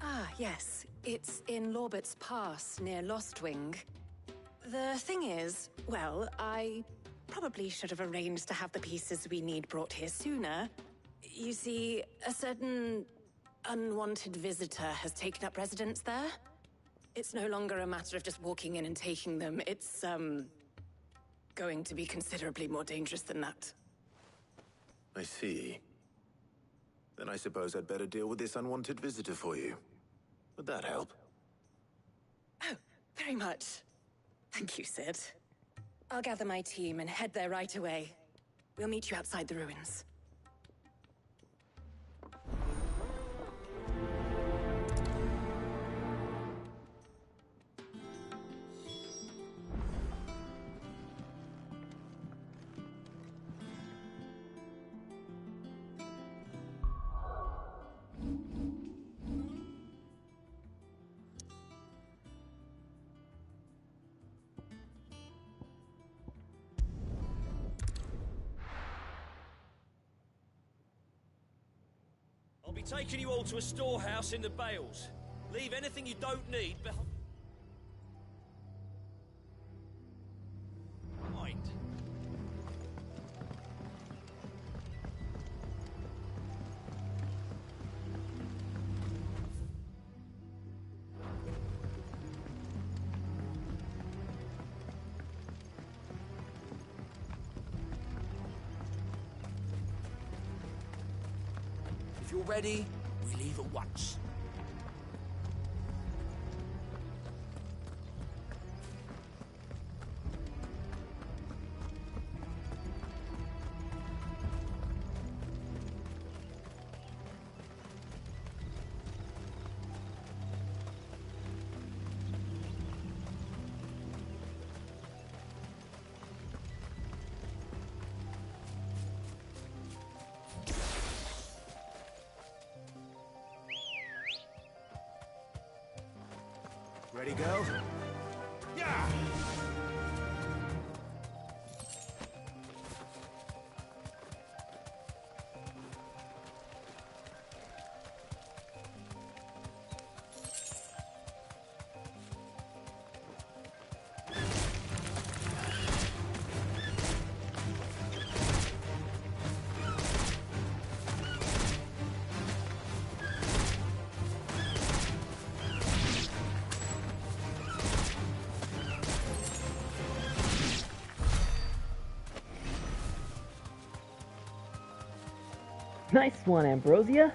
Ah, yes. It's in Lorbert's Pass, near Lostwing. The thing is, well, I probably should have arranged to have the pieces we need brought here sooner. You see, a certain unwanted visitor has taken up residence there. It's no longer a matter of just walking in and taking them. It's, going to be considerably more dangerous than that. I see. Then I suppose I'd better deal with this unwanted visitor for you. Would that help? Oh, very much. Thank you, Sid. I'll gather my team and head there right away. We'll meet you outside the ruins. I'll be taking you all to a storehouse in the Bales. Leave anything you don't need behind. If you're ready, we leave at once. Ready, girl? Yeah! Nice one, Ambrosia.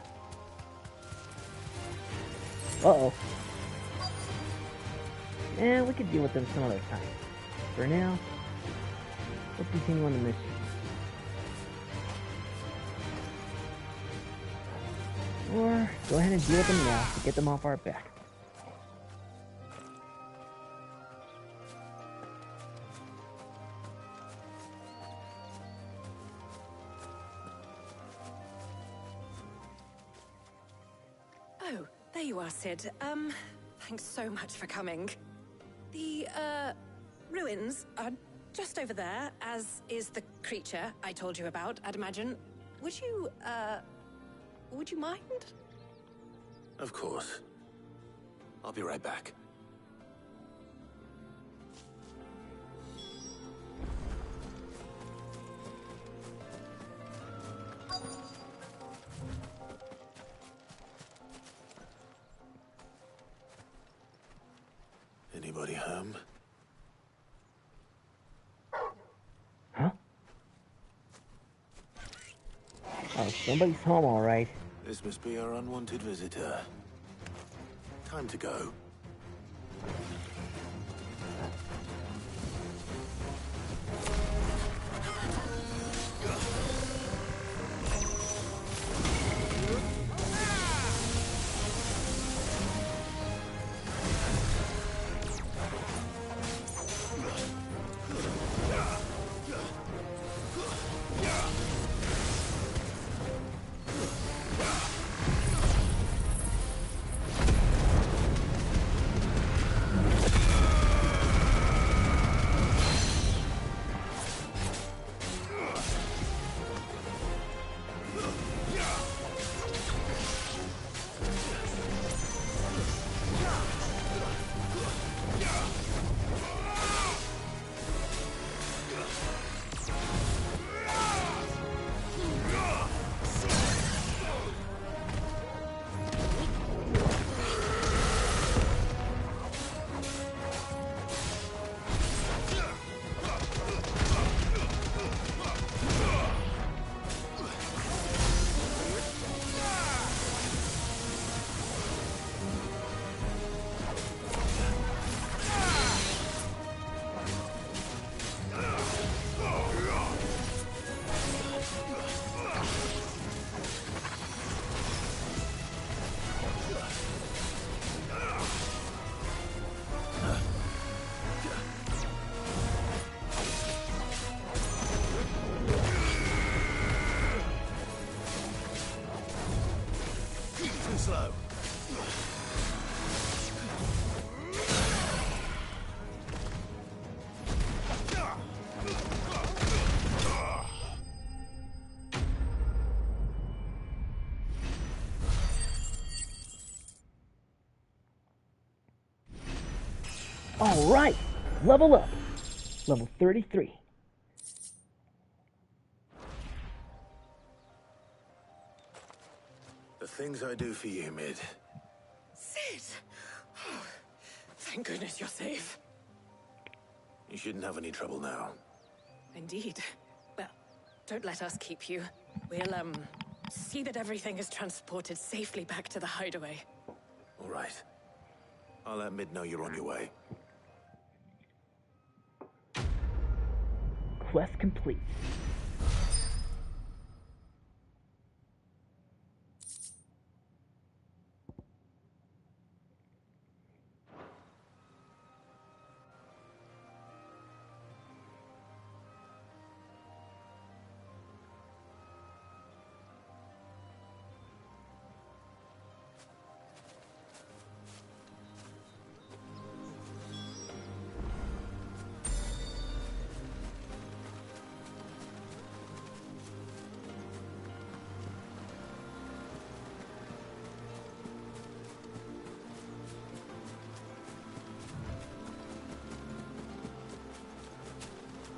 Uh-oh. And we could deal with them some other time. For now, let's continue on the mission. Or go ahead and deal with them now to get them off our back. Oh, there you are, Sid. Thanks so much for coming. The, ruins are just over there, as is the creature I told you about, I'd imagine. Would you mind? Of course. I'll be right back. Anybody home? Huh? Oh, somebody's home, all right. This must be our unwanted visitor. Time to go. Slow. All right, level up. Level 33. The things I do for you, Mid. Sid! Oh, thank goodness you're safe. You shouldn't have any trouble now. Indeed. Well, don't let us keep you. We'll, see that everything is transported safely back to the hideaway. All right. I'll let Mid know you're on your way. Quest complete.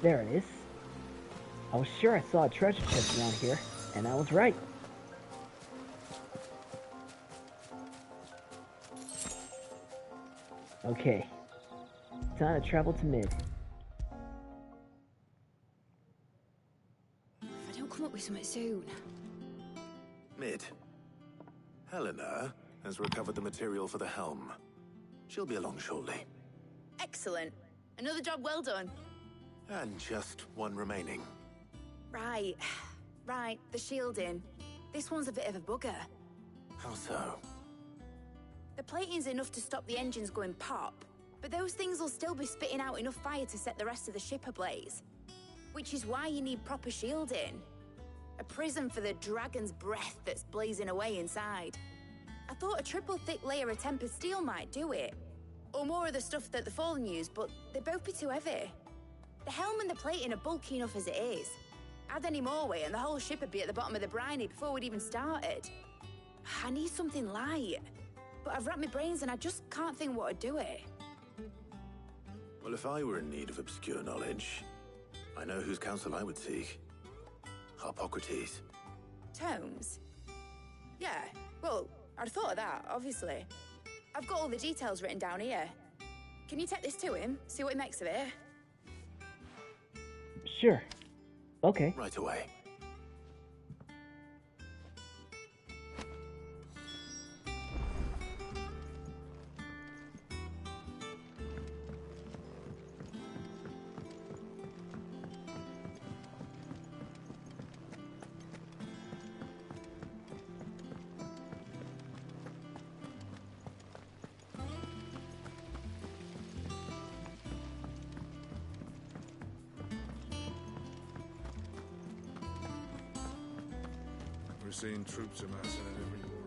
There it is. I was sure I saw a treasure chest around here, and I was right. Okay. Time to travel to Mid. If I don't come up with something soon. Mid. Helena has recovered the material for the helm. She'll be along shortly. Excellent. Another job well done. And just one remaining. Right. Right, the shielding. This one's a bit of a bugger. How so? The plating's enough to stop the engines going pop, but those things will still be spitting out enough fire to set the rest of the ship ablaze. Which is why you need proper shielding. A prison for the dragon's breath that's blazing away inside. I thought a triple thick layer of tempered steel might do it. Or more of the stuff that the Fallen use, but they'd both be too heavy. The helm and the plating are bulky enough as it is. Add any more weight and the whole ship would be at the bottom of the briny before we'd even started. I need something light. But I've wrapped my brains and I just can't think what would do it. Well, if I were in need of obscure knowledge, I know whose counsel I would seek. Harpocrates. Tomes? Yeah, well, I'd thought of that, obviously. I've got all the details written down here. Can you take this to him, see what he makes of it? Sure. Okay. Right away. We're seeing troops amassing at every border.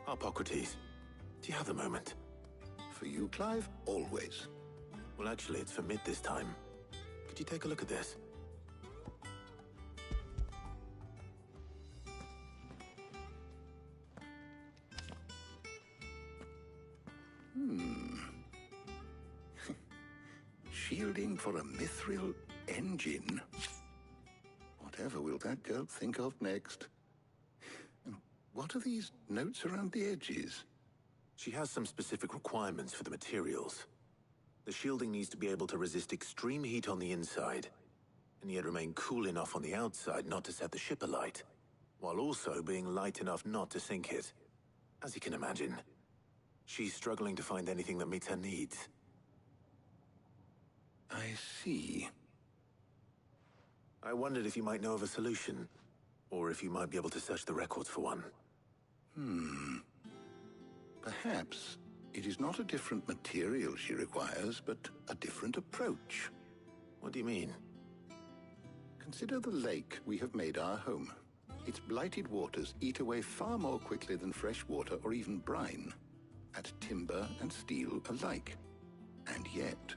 Harpocrates, do you have a moment? For you, Clive? Always. Well, actually, it's for Mid this time. Could you take a look at this? Shielding for a mithril engine. Whatever will that girl think of next? What are these notes around the edges? She has some specific requirements for the materials. The shielding needs to be able to resist extreme heat on the inside, and yet remain cool enough on the outside not to set the ship alight, while also being light enough not to sink it. As you can imagine, she's struggling to find anything that meets her needs. I see. I wondered if you might know of a solution, or if you might be able to search the records for one. Perhaps it is not a different material she requires, but a different approach. What do you mean? Consider the lake we have made our home. Its blighted waters eat away far more quickly than fresh water or even brine, at timber and steel alike. And yet,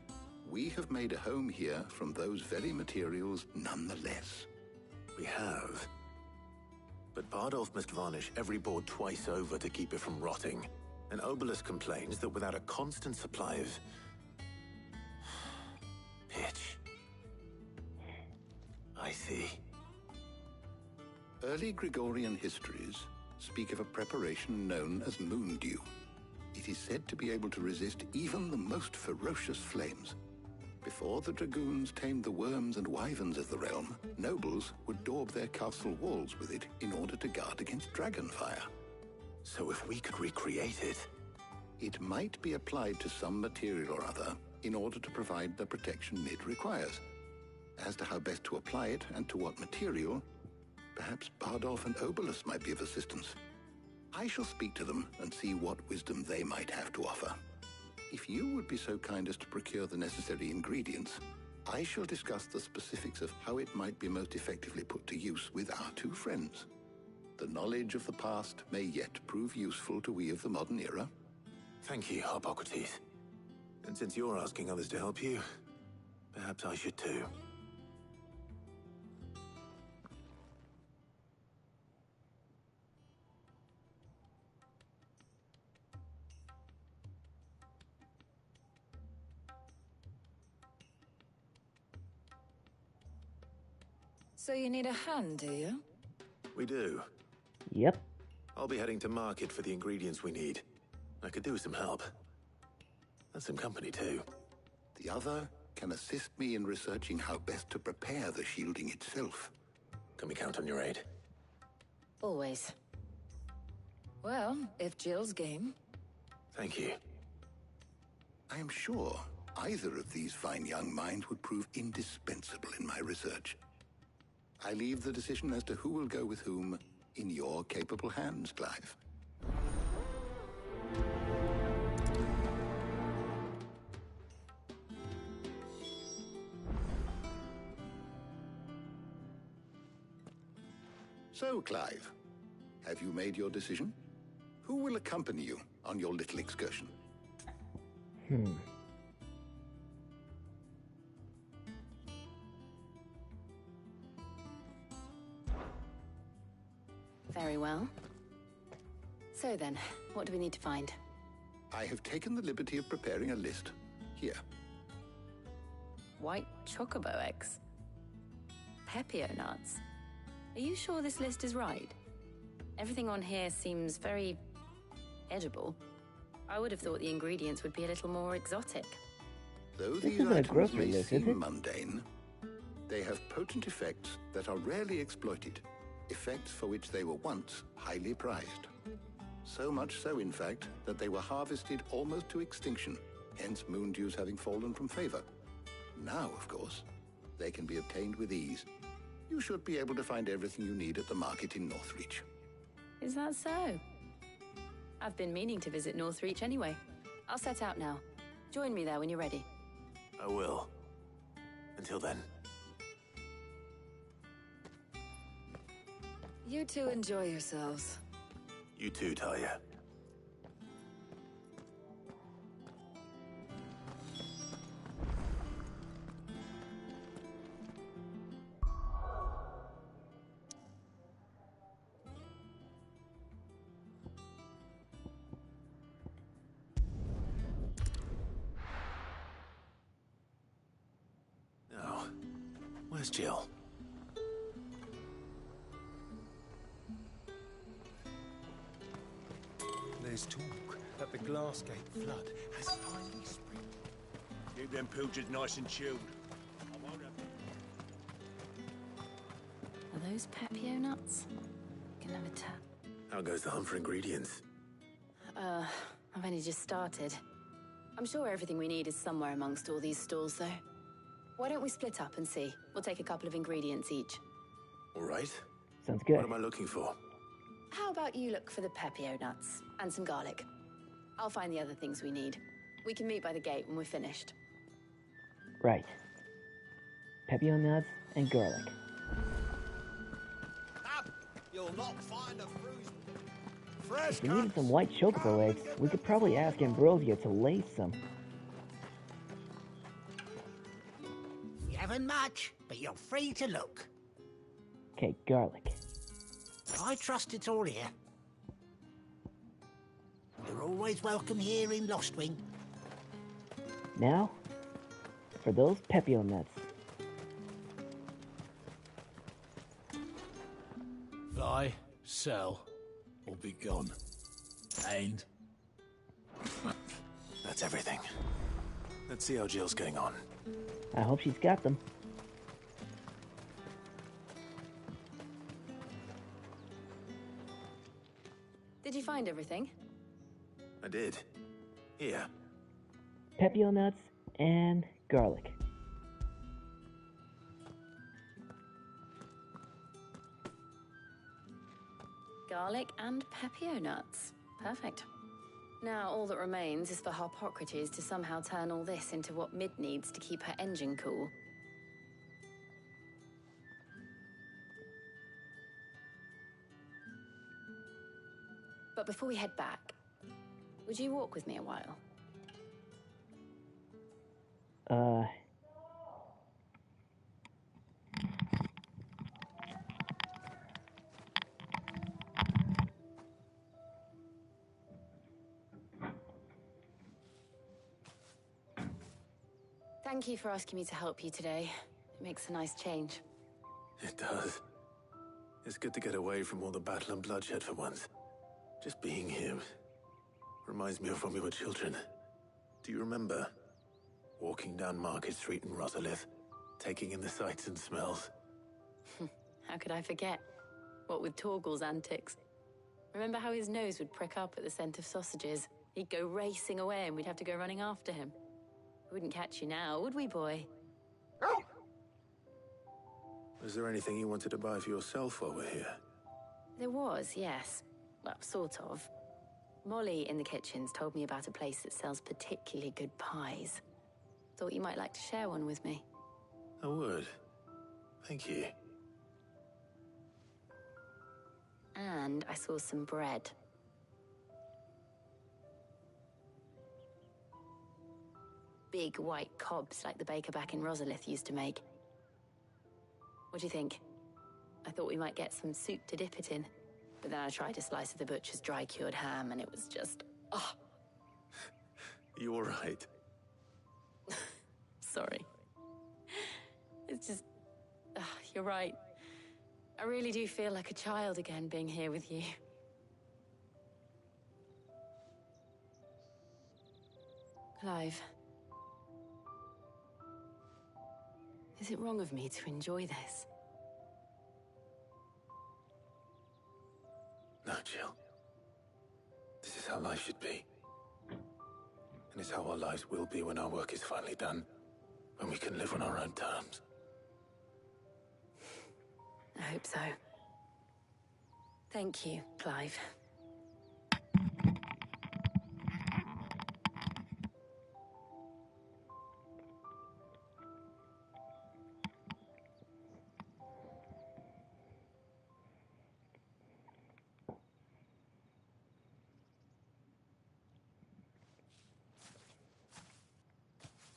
we have made a home here from those very materials nonetheless. We have. But Bardolph must varnish every board twice over to keep it from rotting. And Obelus complains that without a constant supply of pitch. I see. Early Gregorian histories speak of a preparation known as moon dew. It is said to be able to resist even the most ferocious flames. Before the dragoons tamed the worms and wyverns of the realm, nobles would daub their castle walls with it in order to guard against dragon fire. So if we could recreate it... It might be applied to some material or other in order to provide the protection Mid requires. As to how best to apply it and to what material, perhaps Bardolph and Obelus might be of assistance. I shall speak to them and see what wisdom they might have to offer. If you would be so kind as to procure the necessary ingredients, I shall discuss the specifics of how it might be most effectively put to use with our two friends. The knowledge of the past may yet prove useful to we of the modern era. Thank you, Harpocrates. And since you're asking others to help you, perhaps I should too. So you need a hand, do you? We do. Yep. I'll be heading to market for the ingredients we need. I could do with some help. And some company, too. The other can assist me in researching how best to prepare the shielding itself. Can we count on your aid? Always. Well, if Jill's game. Thank you. I am sure either of these fine young minds would prove indispensable in my research. I leave the decision as to who will go with whom in your capable hands, Clive. So, Clive, have you made your decision? Who will accompany you on your little excursion? Very well. So then, what do we need to find? I have taken the liberty of preparing a list. Here. White chocobo eggs. Pepio nuts. Are you sure this list is right? Everything on here seems very edible. I would have thought the ingredients would be a little more exotic. Though This these isn't a items grocery may list, is seem it? mundane, they have potent effects that are rarely exploited, effects for which they were once highly prized. So much so, in fact, that they were harvested almost to extinction, hence moon dews having fallen from favor. Now, of course, they can be obtained with ease. You should be able to find everything you need at the market in Northreach. Is that so? I've been meaning to visit Northreach anyway. I'll set out now. Join me there when you're ready. I will. Until then. You two enjoy yourselves. You too, Talia. Now, where's Jill? There's talk that the Glassgate flood has finally spread. Keep them pilchards nice and chilled. I won't have Are those Pepio nuts? Can never tell. How goes the hunt for ingredients? I've only just started. I'm sure everything we need is somewhere amongst all these stalls, though. Why don't we split up and see? We'll take a couple of ingredients each. All right. Sounds good. What am I looking for? How about you look for the Pepio nuts and some garlic? I'll find the other things we need. We can meet by the gate when we're finished. Right. Pepio nuts and garlic. You'll not find a fruit. If we needed some white chocobo eggs, we could probably ask Ambrosia to lay some. You haven't much, but you're free to look. Okay, garlic. I trust it's all here. You're always welcome here in Lostwing. Now, for those Pepio nuts. Buy, sell, or be gone. And That's everything. Let's see how Jill's getting on. I hope she's got them. Did you find everything? I did. Here. Pepio nuts and garlic. Garlic and Pepio nuts. Perfect. Now all that remains is for Harpocrates to somehow turn all this into what Mid needs to keep her engine cool. But before we head back, would you walk with me a while? Thank you for asking me to help you today. It makes a nice change. It does. It's good to get away from all the battle and bloodshed for once. Just being here reminds me of when we were children. Do you remember? Walking down Market Street in Rosalith, taking in the sights and smells. How could I forget? What with Torgal's antics. Remember how his nose would prick up at the scent of sausages? He'd go racing away and we'd have to go running after him. We wouldn't catch you now, would we, boy? Was there anything you wanted to buy for yourself while we're here? There was, yes. Well, sort of. Molly in the kitchens told me about a place that sells particularly good pies. Thought you might like to share one with me. I would. Thank you. And I saw some bread. Big white cobs like the baker back in Rosalith used to make. What do you think? I thought we might get some soup to dip it in. But then I tried a slice of the butcher's dry-cured ham and it was just... oh. You all right? Sorry. It's just... you're right. I really do feel like a child again being here with you. Clive. Is it wrong of me to enjoy this? No, Jill. This is how life should be. And it's how our lives will be when our work is finally done. When we can live on our own terms. I hope so. Thank you, Clive.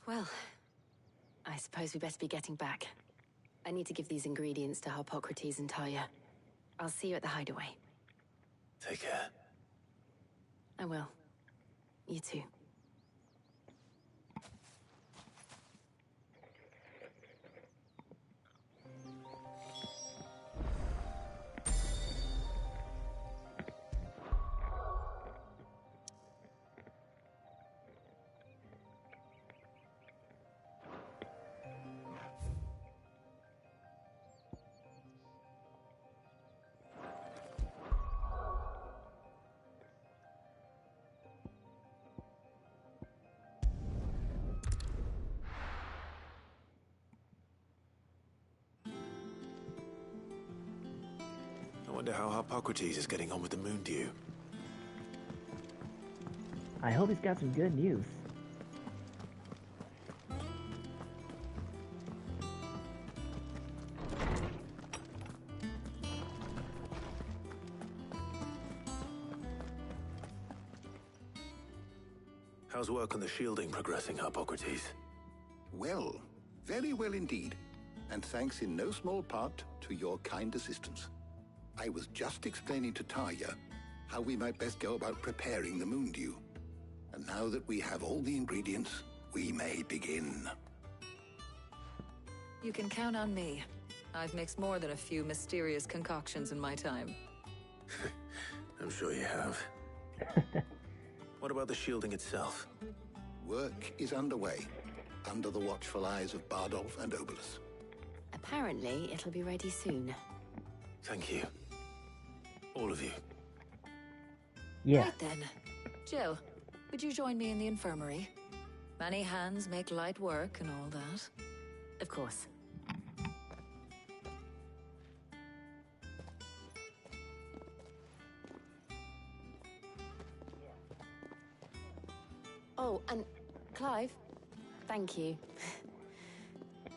Well, I suppose we best be getting back. I need to give these ingredients to Harpocrates and Tarja. I'll see you at the hideaway. Take care. I will. You too. I wonder how Harpocrates is getting on with the moon dew. I hope he's got some good news. How's work on the shielding progressing, Harpocrates? Well, very well indeed. And thanks in no small part to your kind assistance. I was just explaining to Tarja how we might best go about preparing the moon dew. And now that we have all the ingredients, we may begin. You can count on me. I've mixed more than a few mysterious concoctions in my time. I'm sure you have. What about the shielding itself? Work is underway, under the watchful eyes of Bardolph and Obolus. Apparently, it'll be ready soon. Thank you. All of you. Yeah. Right then. Jill, would you join me in the infirmary? Many hands make light work and all that. Of course. Oh, and Clive, thank you.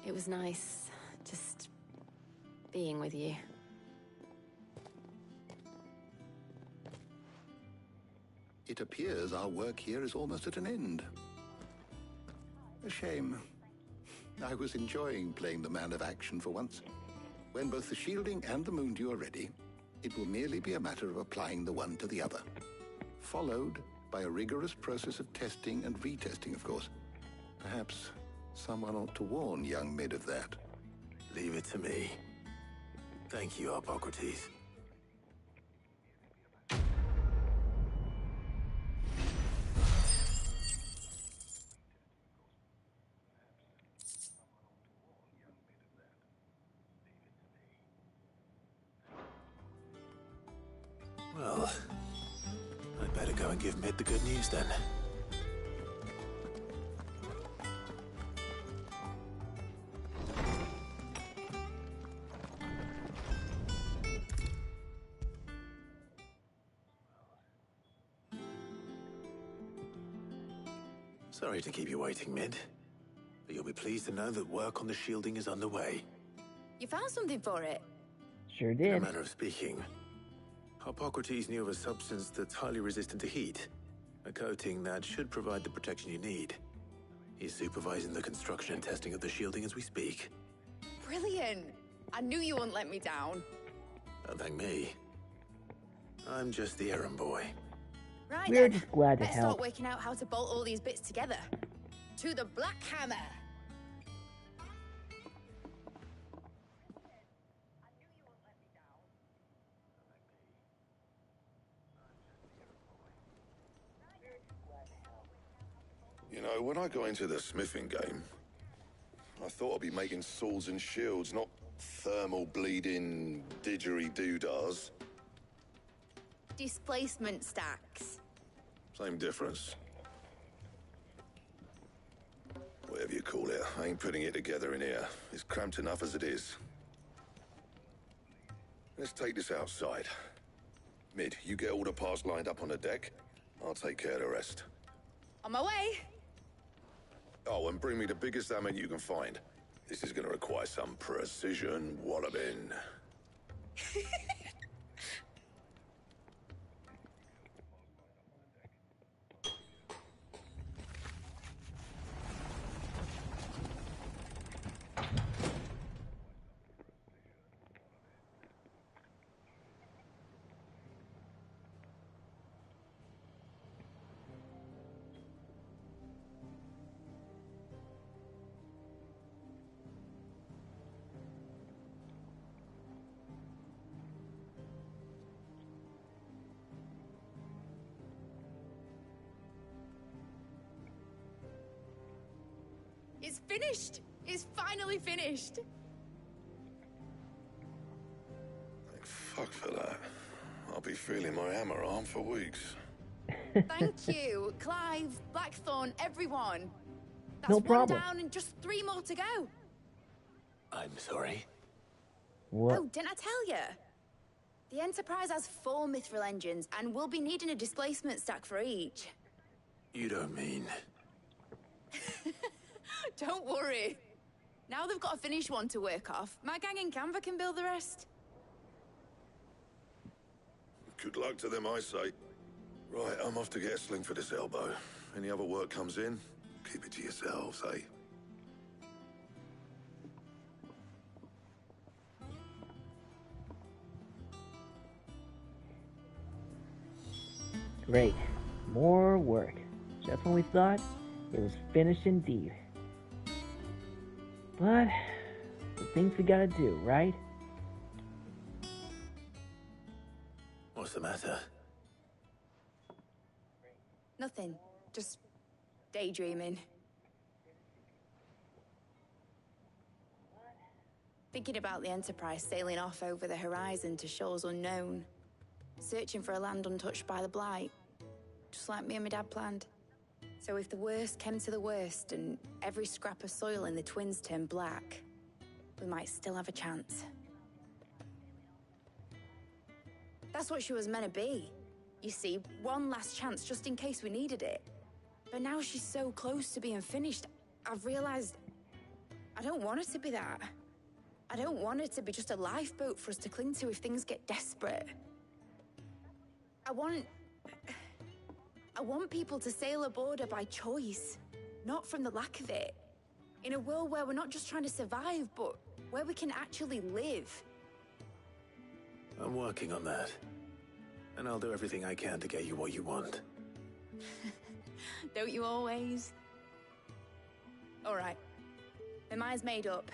It was nice just being with you. It appears our work here is almost at an end. A shame. I was enjoying playing the man of action for once. When both the shielding and the moon dew are ready, it will merely be a matter of applying the one to the other. Followed by a rigorous process of testing and retesting, of course. Perhaps someone ought to warn young Mid of that. Leave it to me. Thank you, Hippocrates. Well, I'd better go and give Mid the good news then. Sorry to keep you waiting, Mid, but you'll be pleased to know that work on the shielding is underway. You found something for it? Sure In did. a manner of speaking, Hippocrates knew of a substance that's highly resistant to heat, a coating that should provide the protection you need. He's supervising the construction and testing of the shielding as we speak. Brilliant! I knew you wouldn't let me down. Don't thank me. I'm just the errand boy. Right We're then, just glad to let's help. start working out how to bolt all these bits together. To the Black Hammer! You know, when I got into the smithing game, I thought I'd be making swords and shields, not thermal bleeding didgeridoo-dahs. Displacement stacks. Same difference. Whatever you call it, I ain't putting it together in here. It's cramped enough as it is. Let's take this outside. Mid, you get all the parts lined up on the deck. I'll take care of the rest. On my way! Oh, and bring me the biggest hammer you can find. This is gonna require some precision walloping. It's finished! It's finally finished! Thank fuck for that. I'll be feeling my hammer arm for weeks. Thank you, Clive, Blackthorn, everyone. That's No problem. one down and just 3 more to go. I'm sorry. What? Oh, didn't I tell you? The Enterprise has 4 mithril engines, and we'll be needing a displacement stack for each. You don't mean... Don't worry. Now they've got a finished one to work off, my gang in Canva can build the rest. Good luck to them, I say. Right, I'm off to get a sling for this elbow. Any other work comes in, keep it to yourselves, eh? Great. More work. Just when we thought it was finished indeed. But the things we gotta do, right? What's the matter? Nothing. Just daydreaming. Thinking about the Enterprise sailing off over the horizon to shores unknown. Searching for a land untouched by the Blight. Just like me and my dad planned. So if the worst came to the worst and every scrap of soil in the Twins turned black, we might still have a chance. That's what she was meant to be. You see, one last chance just in case we needed it. But now she's so close to being finished, I've realized I don't want it to be that. I don't want it to be just a lifeboat for us to cling to if things get desperate. I want people to sail aboard her by choice, not from the lack of it. In a world where we're not just trying to survive, but where we can actually live. I'm working on that. And I'll do everything I can to get you what you want. Don't you always? All right. My mind's made up.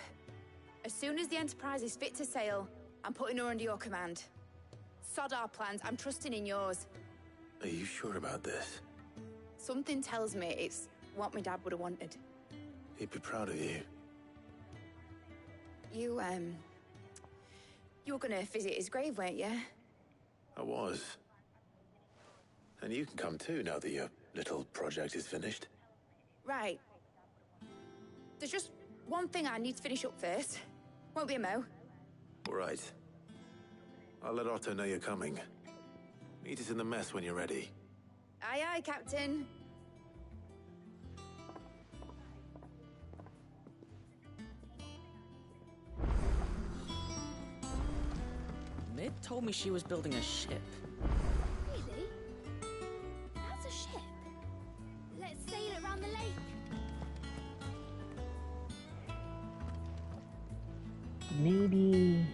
As soon as the Enterprise is fit to sail, I'm putting her under your command. Sod our plans, I'm trusting in yours. Are you sure about this? Something tells me it's what my dad would have wanted. He'd be proud of you. You were gonna visit his grave, weren't you? I was. And you can come too, now that your little project is finished. Right. There's just one thing I need to finish up first. Won't be a mo. All right. I'll let Otto know you're coming. Meet us in the mess when you're ready. Aye, aye, Captain. Mid told me she was building a ship. Really? That's a ship. Let's sail it around the lake. Maybe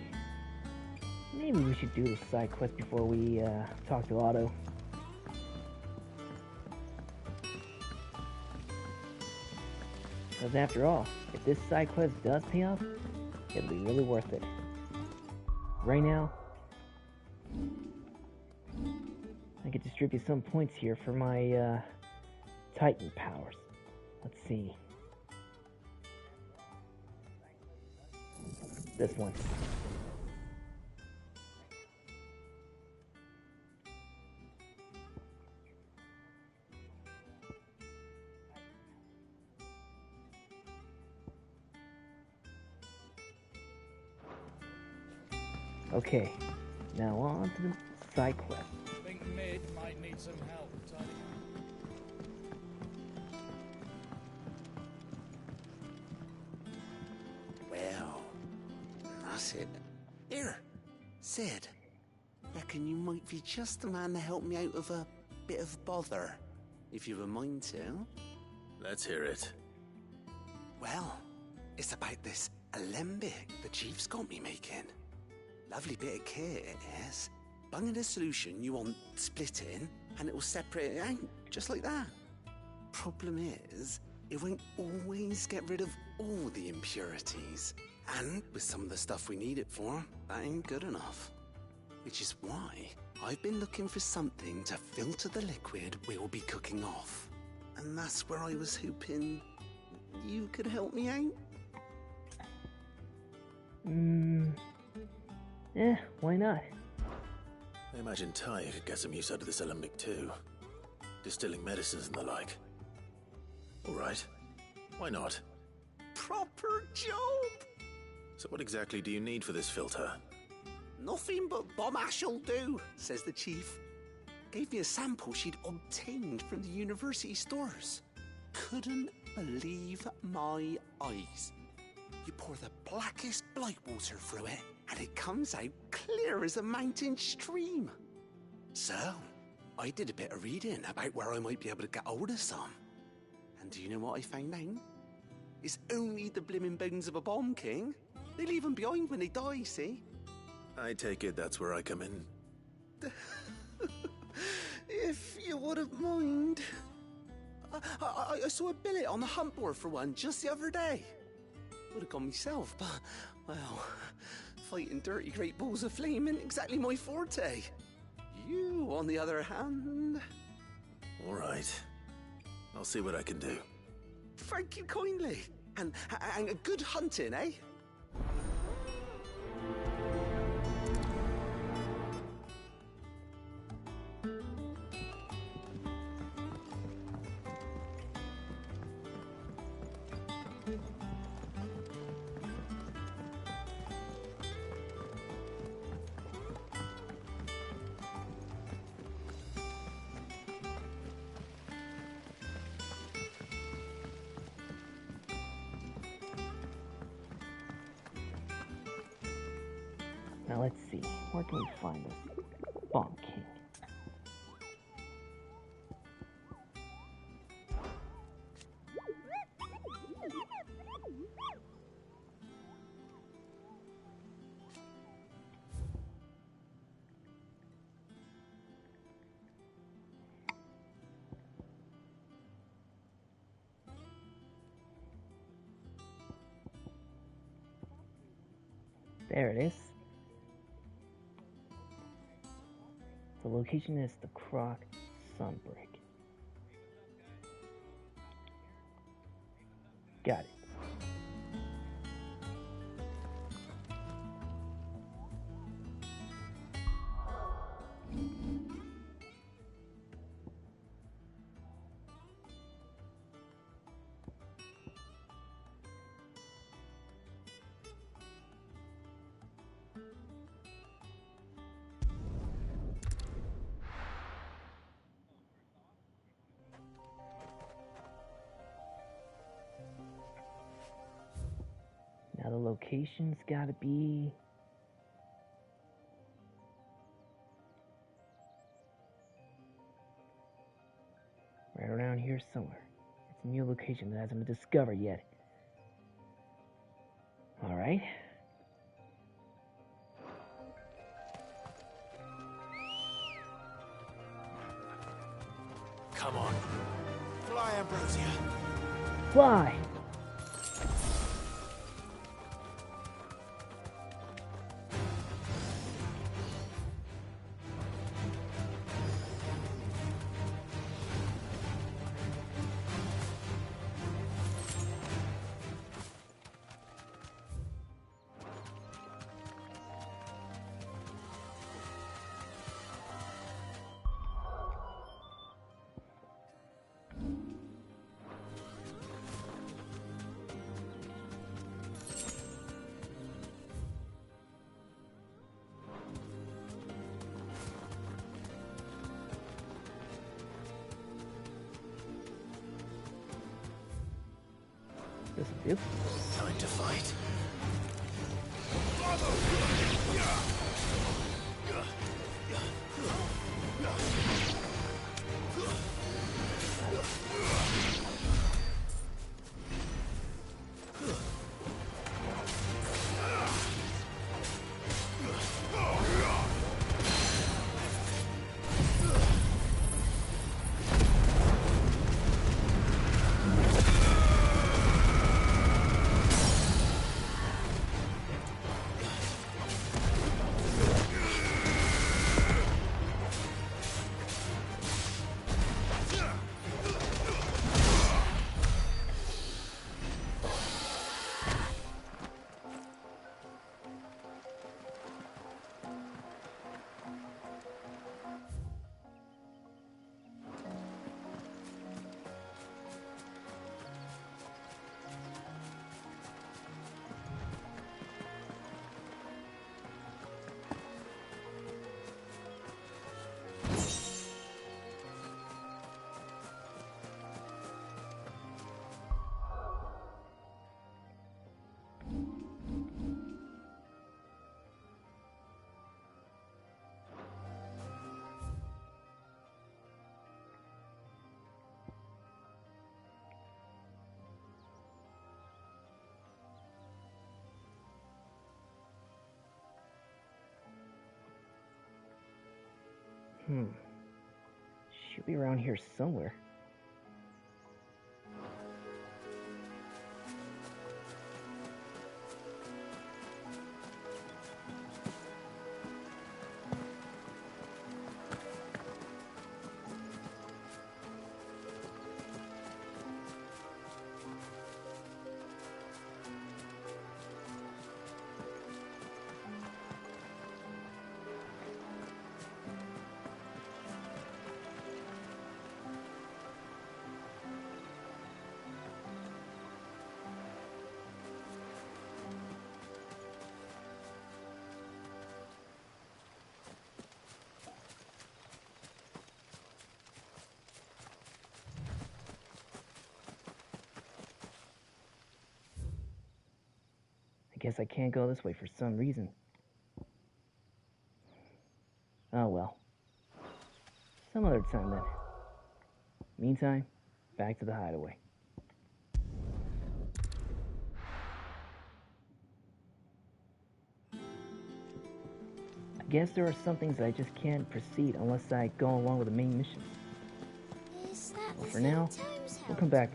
we should do the side quest before we talk to Otto. Because after all, if this side quest does pay off, it'll be really worth it. Right now, I could distribute some points here for my Titan powers. Let's see. This one. Okay, now on to the side quest. I think Mid might need some help tidying Well, that's it. Here, Sid. Reckon you might be just the man to help me out of a bit of bother, if you've a mind to. Let's hear it. Well, it's about this alembic the chief's got me making. Lovely bit of kit, it is. Bung in a solution you want splitting, and it will separate it out, just like that. Problem is, it won't always get rid of all the impurities. And with some of the stuff we need it for, that ain't good enough. Which is why I've been looking for something to filter the liquid we'll be cooking off. And that's where I was hoping you could help me out. Why not? I imagine Ty could get some use out of this alembic too. Distilling medicines and the like. All right. Why not? Proper job! So what exactly do you need for this filter? Nothing but bomb ash'll do, says the chief. Gave me a sample she'd obtained from the university stores. Couldn't believe my eyes. You pour the blackest blight water through it, and it comes out clear as a mountain stream. So, I did a bit of reading about where I might be able to get hold of some. And do you know what I found out? It's only the blimmin' bones of a bomb king. They leave them behind when they die, see? I take it that's where I come in. If you wouldn't mind. I saw a billet on the hunt board for one just the other day. Would have gone myself, but, well, fighting dirty great balls of flame isn't exactly my forte. You, on the other hand... All right. I'll see what I can do. Thank you kindly. And good hunting, eh? Now let's see, where can we find this Bomb King? There it is. The location is the Croc Sunbreak. Got it. Now the location's gotta be... right around here somewhere. It's a new location that hasn't been discovered yet. Alright. Come on. Fly, Ambrosia. Fly! This'll do. Time to fight. Should be around here somewhere. I guess I can't go this way for some reason. Oh well. Some other time then. Meantime, back to the hideaway. I guess there are some things that I just can't proceed unless I go along with the main mission. Well, for now, we'll come back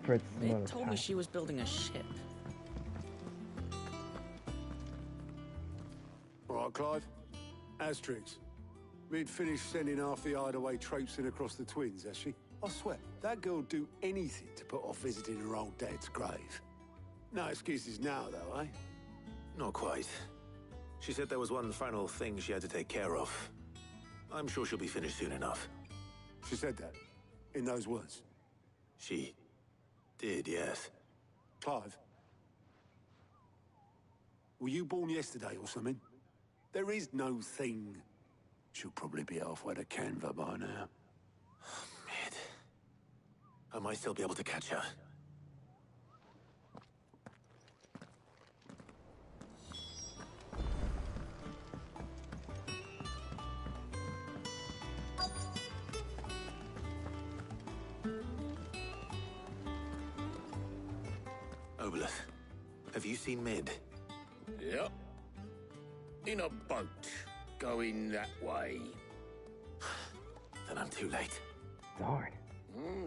for it some other They told time. me she was building a ship. All right, Clive. Asterix. Mid finished sending half the hideaway traipsing across the twins, has she? I swear, that girl'd do anything to put off visiting her old dad's grave. No excuses now, though, eh? Not quite. She said there was one final thing she had to take care of. I'm sure she'll be finished soon enough. She said that? In those words? She did, yes. Clive? Were you born yesterday or something? There is no thing. She'll probably be halfway to Canva by now. Mid. I might still be able to catch her. Obelith, have you seen Mid? Yep. In a boat, going that way. Then I'm too late. Darn.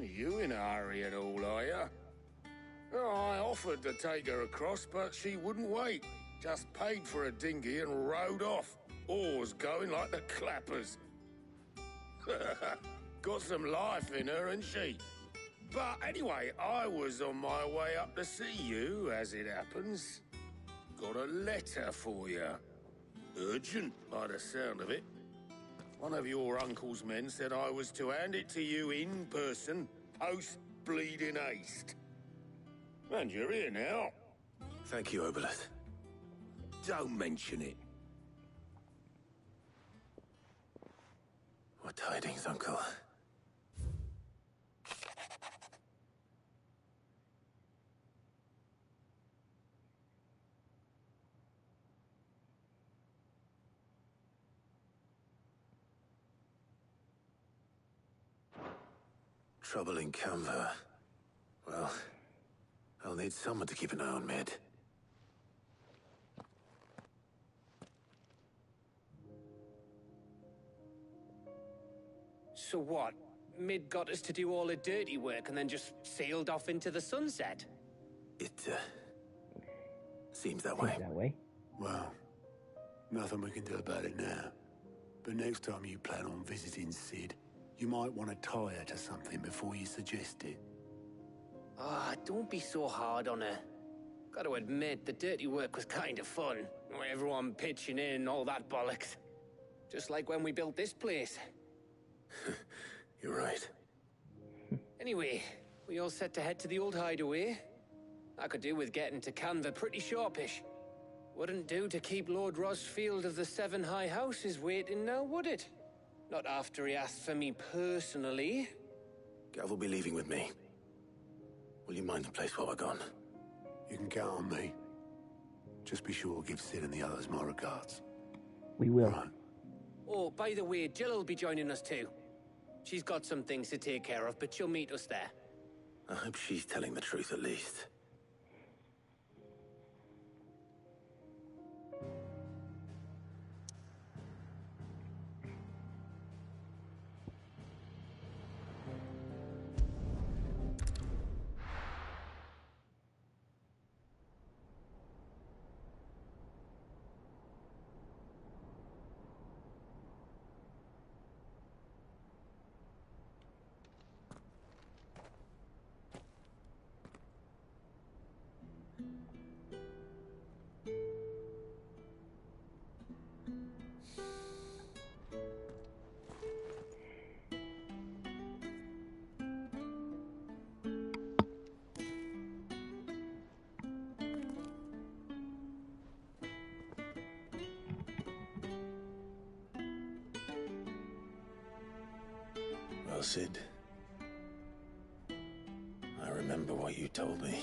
You in a hurry at all, are you? I offered to take her across, but she wouldn't wait. Just paid for a dinghy and rowed off. Oars going like the clappers. Got some life in her, ain't she? But anyway, I was on my way up to see you, as it happens. Got a letter for you. Urgent, by the sound of it. One of your uncle's men said I was to hand it to you in person, post-bleeding haste. And you're here now. Thank you, Obelith. Don't mention it. What tidings, Uncle? Trouble in Canva. Well, I'll need someone to keep an eye on Mid. So what? Mid got us to do all the dirty work and then just sailed off into the sunset? It, seems that way. Well, nothing we can do about it now. But next time you plan on visiting Sid, you might want to tie her to something before you suggest it. Ah, don't be so hard on her. Got to admit, the dirty work was kind of fun. Everyone pitching in and all that bollocks. Just like when we built this place. You're right. Anyway, we all set to head to the old hideaway. I could do with getting to Canva pretty sharpish. Wouldn't do to keep Lord Rosfield of the Seven High Houses waiting now, would it? Not after he asked for me personally. Gav will be leaving with me. Will you mind the place while we're gone? You can count on me. Just be sure to give Sid and the others my regards. We will. Right. Oh, by the way, Jill will be joining us too. She's got some things to take care of, but she'll meet us there. I hope she's telling the truth at least. Well, Sid, I remember what you told me.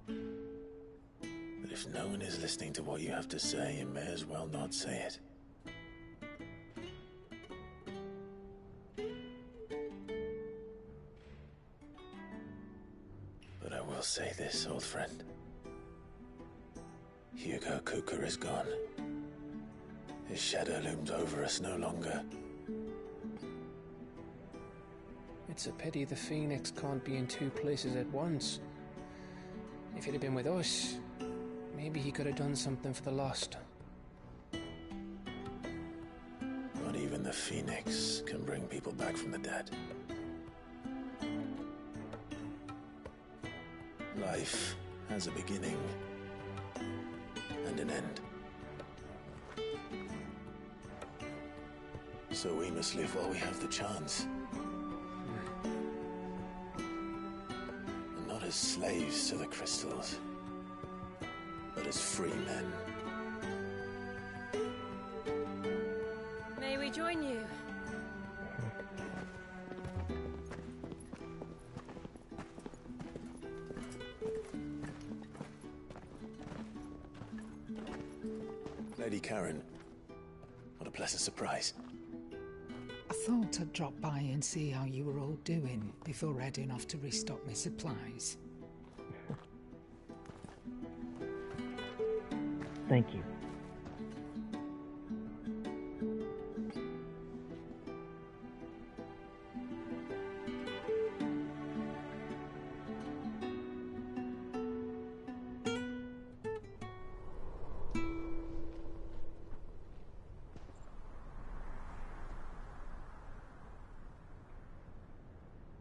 That if no one is listening to what you have to say, you may as well not say it. But I will say this, old friend. Hugo Kuka is gone. His shadow looms over us no longer. It's a pity the Phoenix can't be in two places at once. If he'd have been with us, maybe he could have done something for the lost. Not even the Phoenix can bring people back from the dead. Life has a beginning and an end. So we must live while we have the chance. And not as slaves to the crystals, but as free men. May we join you? Lady Karen, what a pleasant surprise. I thought I'd drop by and see how you were all doing before heading off to restock my supplies. Thank you.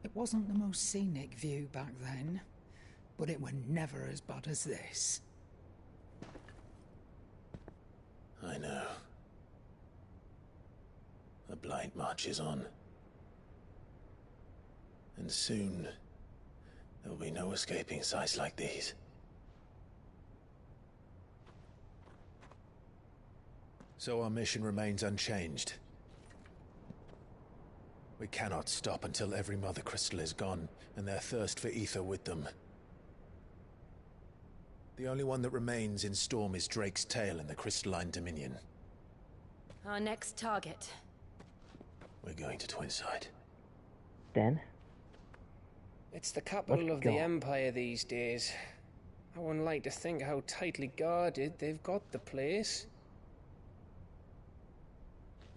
It wasn't the most scenic view back then, but it were never as bad as this. I know. The blight marches on. And soon, there will be no escaping sights like these. So our mission remains unchanged. We cannot stop until every Mother Crystal is gone, and their thirst for ether with them. The only one that remains in Storm is Drake's tail in the Crystalline Dominion. Our next target. We're going to Twinside. Then? It's the capital Let's of go. the Empire these days. I wouldn't like to think how tightly guarded they've got the place.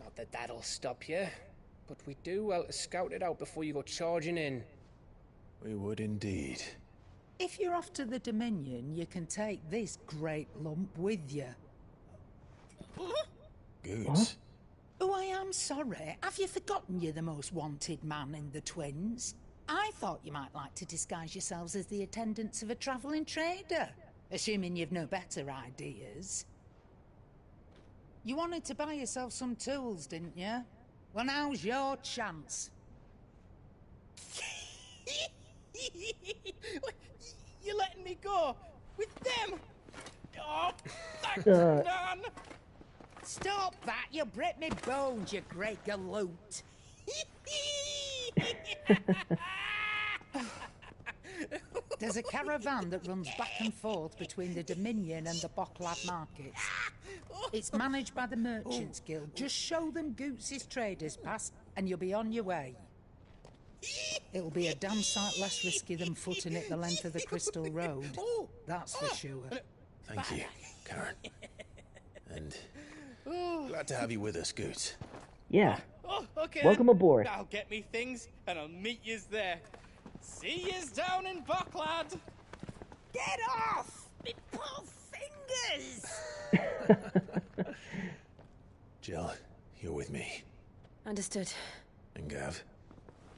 Not that that'll stop you, but we do well to scout it out before you go charging in. We would indeed. If you're off to the Dominion, you can take this great lump with you. Goods. Oh, I am sorry. Have you forgotten you're the most wanted man in the Twins? I thought you might like to disguise yourselves as the attendants of a travelling trader, assuming you've no better ideas. You wanted to buy yourself some tools, didn't you? Well, now's your chance. You're letting me go with them? Oh, thanks, Uh. Nan. Stop that! You'll break me bones, you great galoot! There's a caravan that runs back and forth between the Dominion and the Bocklad markets. It's managed by the Merchants Guild. Just show them Goots' traders pass and you'll be on your way. It'll be a damn sight less risky than footing it the length of the Crystal Road. That's for sure. Thank you, Karen. And glad to have you with us, Goots. Yeah. Oh, okay. Welcome aboard. I'll get me things and I'll meet yous there. See yous down in Bocklad. Get off! Me poor fingers! Jill, you're with me. Understood. And Gav,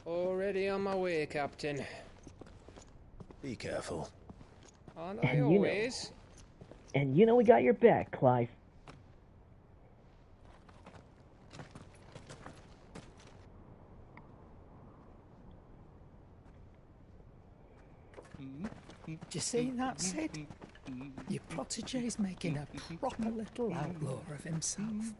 Already on my way, Captain. be careful. Aren't I And always? And you know we got your back, Clive. Do you see that, Sid? Your protege's making a proper little outlaw of himself.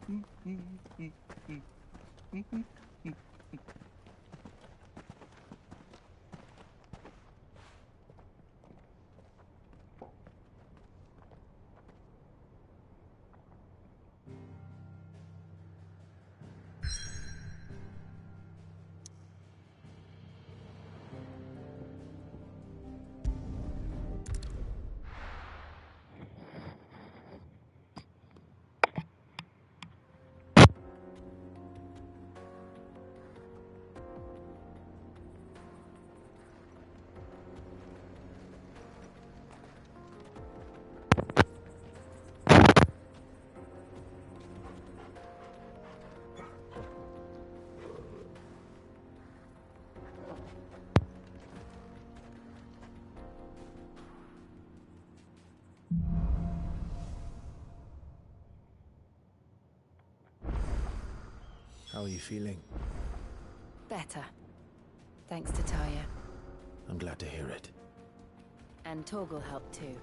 How are you feeling? Better. Thanks to Taya. I'm glad to hear it. And Torgal helped too.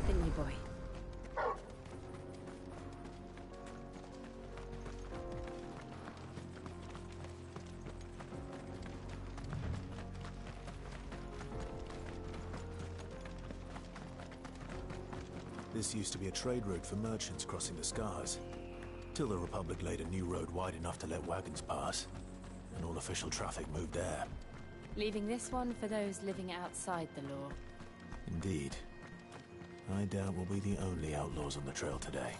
Didn't you, boy? This used to be a trade route for merchants crossing the Scars, till the Republic laid a new road wide enough to let wagons pass, and all official traffic moved there. Leaving this one for those living outside the law. Indeed. I doubt we'll be the only outlaws on the trail today.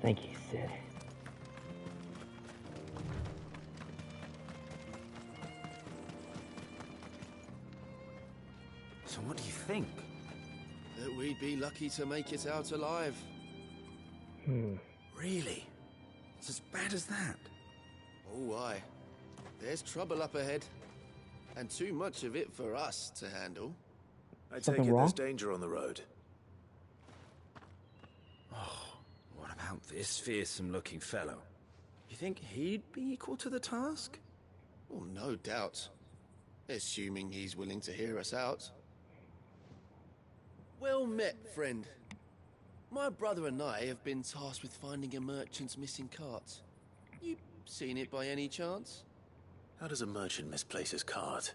Thank you, Sid. So what do you think? That we'd be lucky to make it out alive. Really? It's as bad as that? Oh, aye. There's trouble up ahead. And too much of it for us to handle. I take it there's danger on the road. What about this fearsome-looking fellow? You think he'd be equal to the task? Well, no doubt. Assuming he's willing to hear us out. Well met, friend. My brother and I have been tasked with finding a merchant's missing cart. You seen it by any chance? How does a merchant misplace his cart?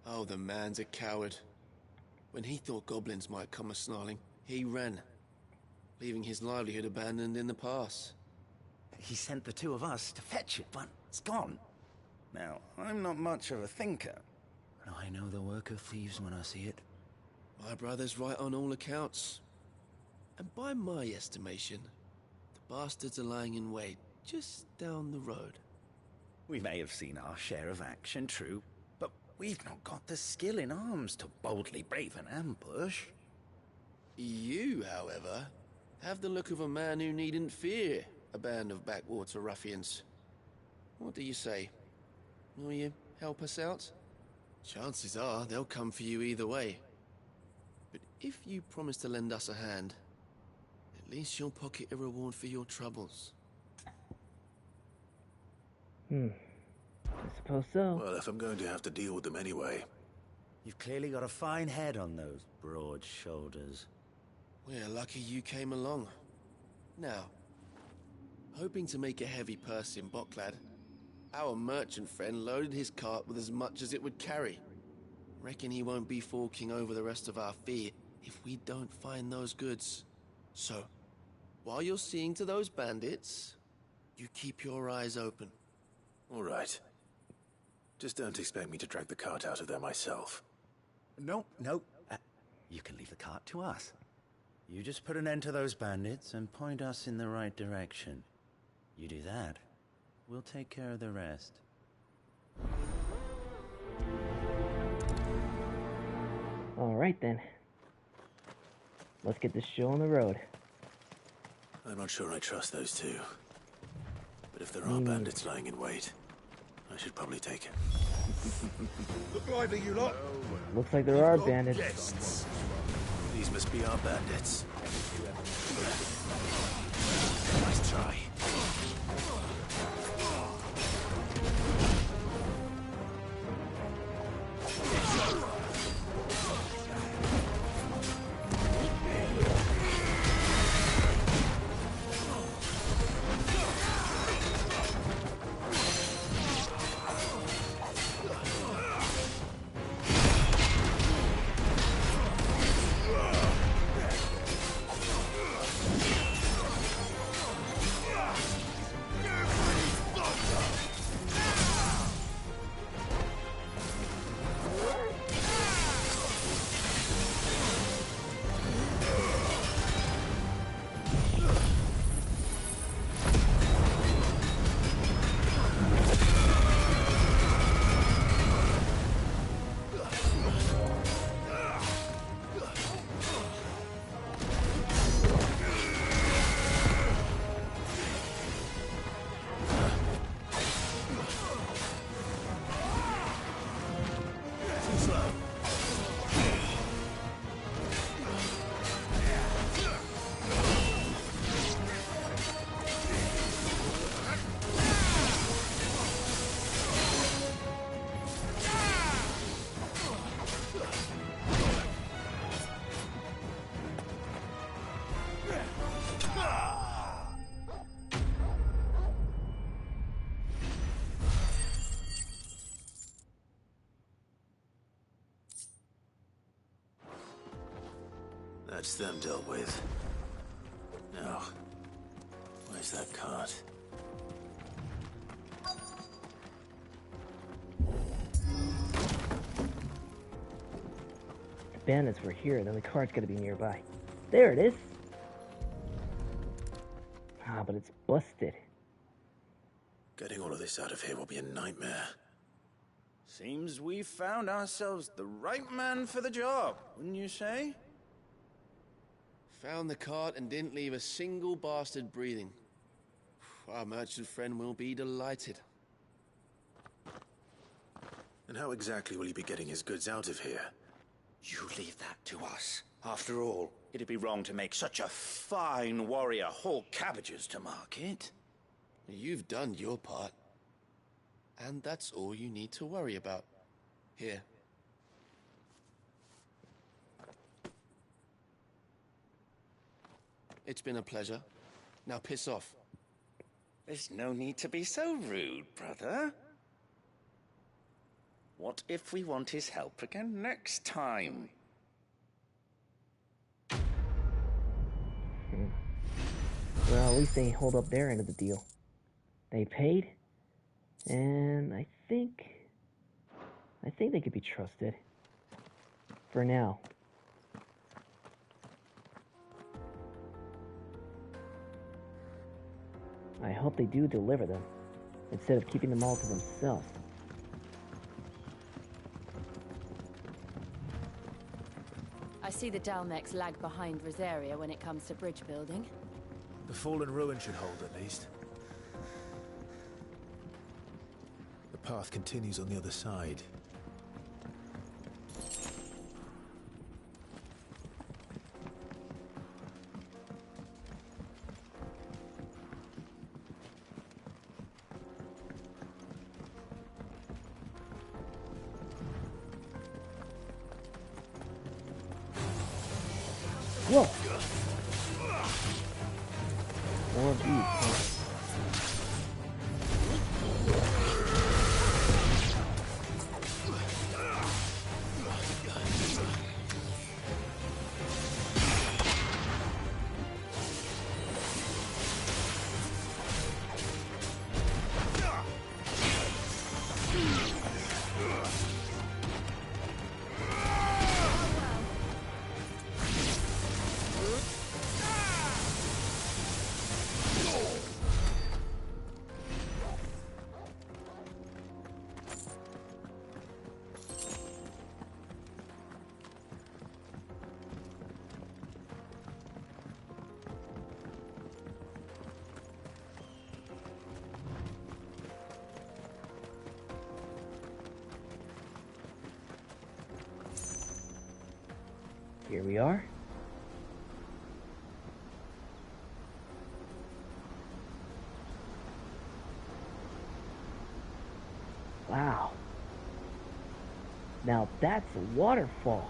Oh, the man's a coward. When he thought goblins might come a-snarling, he ran, leaving his livelihood abandoned in the pass. He sent the two of us to fetch it, but it's gone. Now, I'm not much of a thinker, but I know the work of thieves when I see it. My brother's right on all accounts. And by my estimation, the bastards are lying in wait just down the road. We may have seen our share of action, true, but we've not got the skill in arms to boldly brave an ambush. You, however, have the look of a man who needn't fear a band of backwater ruffians. What do you say? Will you help us out? Chances are they'll come for you either way. But if you promise to lend us a hand, at least you'll pocket a reward for your troubles. I suppose so. Well, if I'm going to have to deal with them anyway. You've clearly got a fine head on those broad shoulders. We're lucky you came along. Now, hoping to make a heavy purse in Boklad, our merchant friend loaded his cart with as much as it would carry. Reckon he won't be forking over the rest of our fee if we don't find those goods. So, while you're seeing to those bandits, you keep your eyes open. All right. Just don't expect me to drag the cart out of there myself. No. You can leave the cart to us. You just put an end to those bandits and point us in the right direction. You do that, we'll take care of the rest. Alright then. Let's get this show on the road. I'm not sure I trust those two. But if there are bandits lying in wait, I should probably take it. Look lively, you lot. Looks like there are bandits. Guests. These must be our bandits. Nice try. That's them dealt with. Now, where's that cart? If the bandits were here, then the cart's gotta be nearby. There it is! Ah, but it's busted. Getting all of this out of here will be a nightmare. Seems we found ourselves the right man for the job, wouldn't you say? Found the cart and didn't leave a single bastard breathing. Our merchant friend will be delighted. And how exactly will he be getting his goods out of here? You leave that to us. After all, it'd be wrong to make such a fine warrior haul cabbages to market. You've done your part. And that's all you need to worry about. Here. It's been a pleasure. Now piss off. There's no need to be so rude, brother. What if we want his help again next time? Well, at least they hold up their end of the deal. They paid, and I think they could be trusted. For now. I hope they do deliver them, instead of keeping them all to themselves. I see the Dalmex lag behind Rosaria when it comes to bridge building. The fallen ruin should hold, at least. The path continues on the other side. Whoa! More of these, huh? Here we are. Wow. Now that's a waterfall.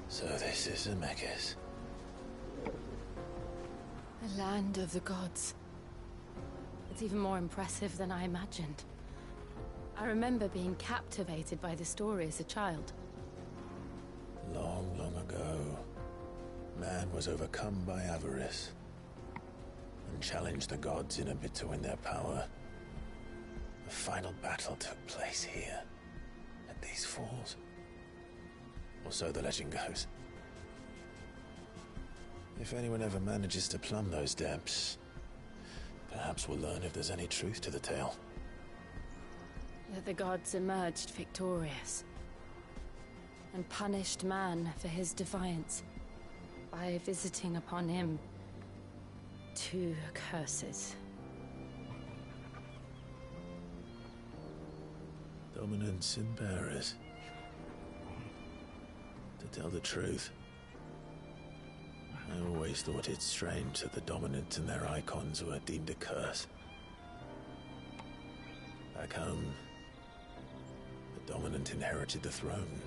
So this is Zemeckis. The land of the gods. It's even more impressive than I imagined. I remember being captivated by the story as a child. Long, long ago, man was overcome by avarice and challenged the gods in a bid to win their power. The final battle took place here, at these falls. Or so the legend goes. If anyone ever manages to plumb those depths, perhaps we'll learn if there's any truth to the tale. That the gods emerged victorious and punished man for his defiance by visiting upon him 2 curses. Dominance and bearers. To tell the truth, I always thought it strange that the dominant and their icons were deemed a curse. Back home, the dominant inherited the throne.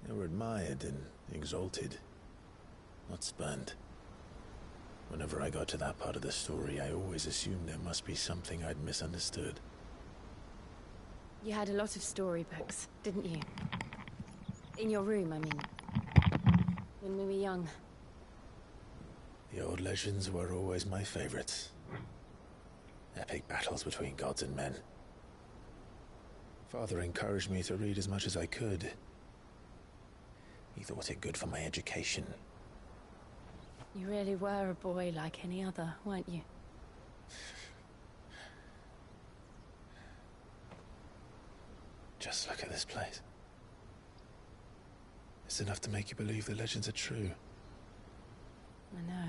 They were admired and exalted, not spurned. Whenever I got to that part of the story, I always assumed there must be something I'd misunderstood. You had a lot of storybooks, didn't you? In your room, I mean. When we were young. The old legends were always my favorites. Epic battles between gods and men. Father encouraged me to read as much as I could. He thought it good for my education. You really were a boy like any other, weren't you? Just look at this place. It's enough to make you believe the legends are true. I know.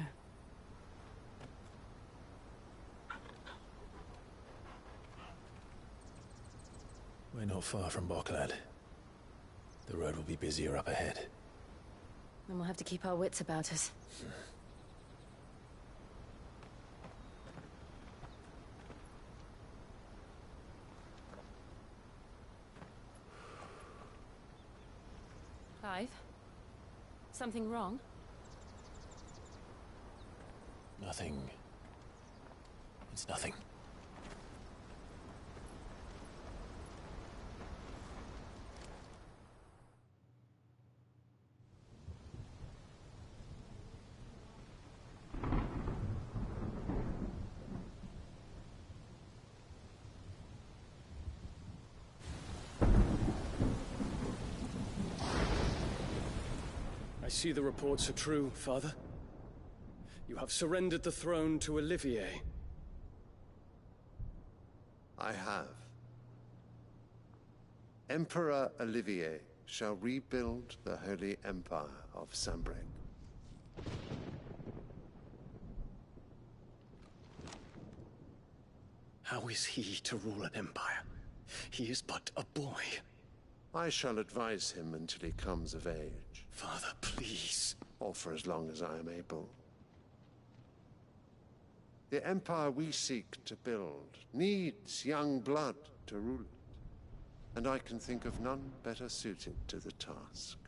We're not far from Boklad. The road will be busier up ahead. Then we'll have to keep our wits about us. Clive? Something wrong? Nothing. It's nothing. I see the reports are true, Father. You have surrendered the throne to Olivier. I have. Emperor Olivier shall rebuild the Holy Empire of Sanbreque. How is he to rule an empire? He is but a boy. I shall advise him until he comes of age. Father, please. Or for as long as I am able. The empire we seek to build needs young blood to rule it. And I can think of none better suited to the task.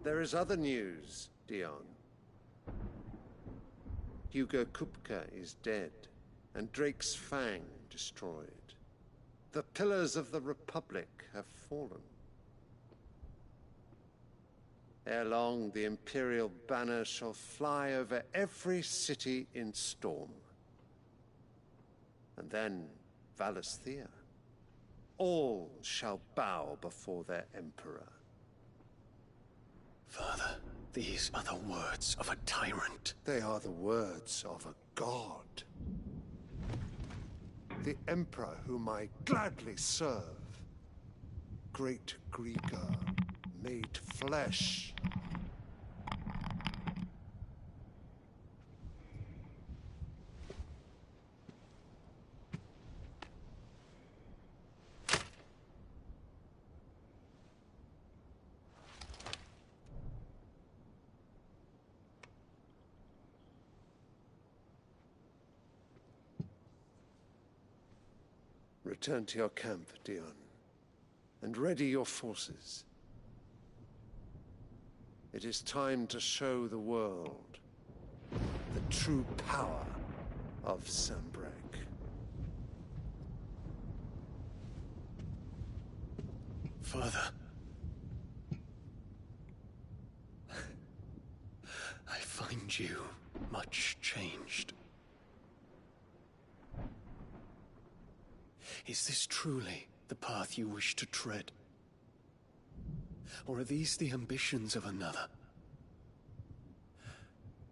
There is other news, Dion. Hugo Kupka is dead, and Drake's Fang destroyed. The pillars of the Republic have fallen. Ere long, the Imperial banner shall fly over every city in Storm. And then, Valisthea. All shall bow before their Emperor. Father, these are the words of a tyrant. They are the words of a god. The Emperor whom I gladly serve. Great Grieger, made flesh. Return to your camp, Dion, and ready your forces. It is time to show the world the true power of Sanbreque. Father. I find you much changed. Is this truly the path you wish to tread? Or are these the ambitions of another?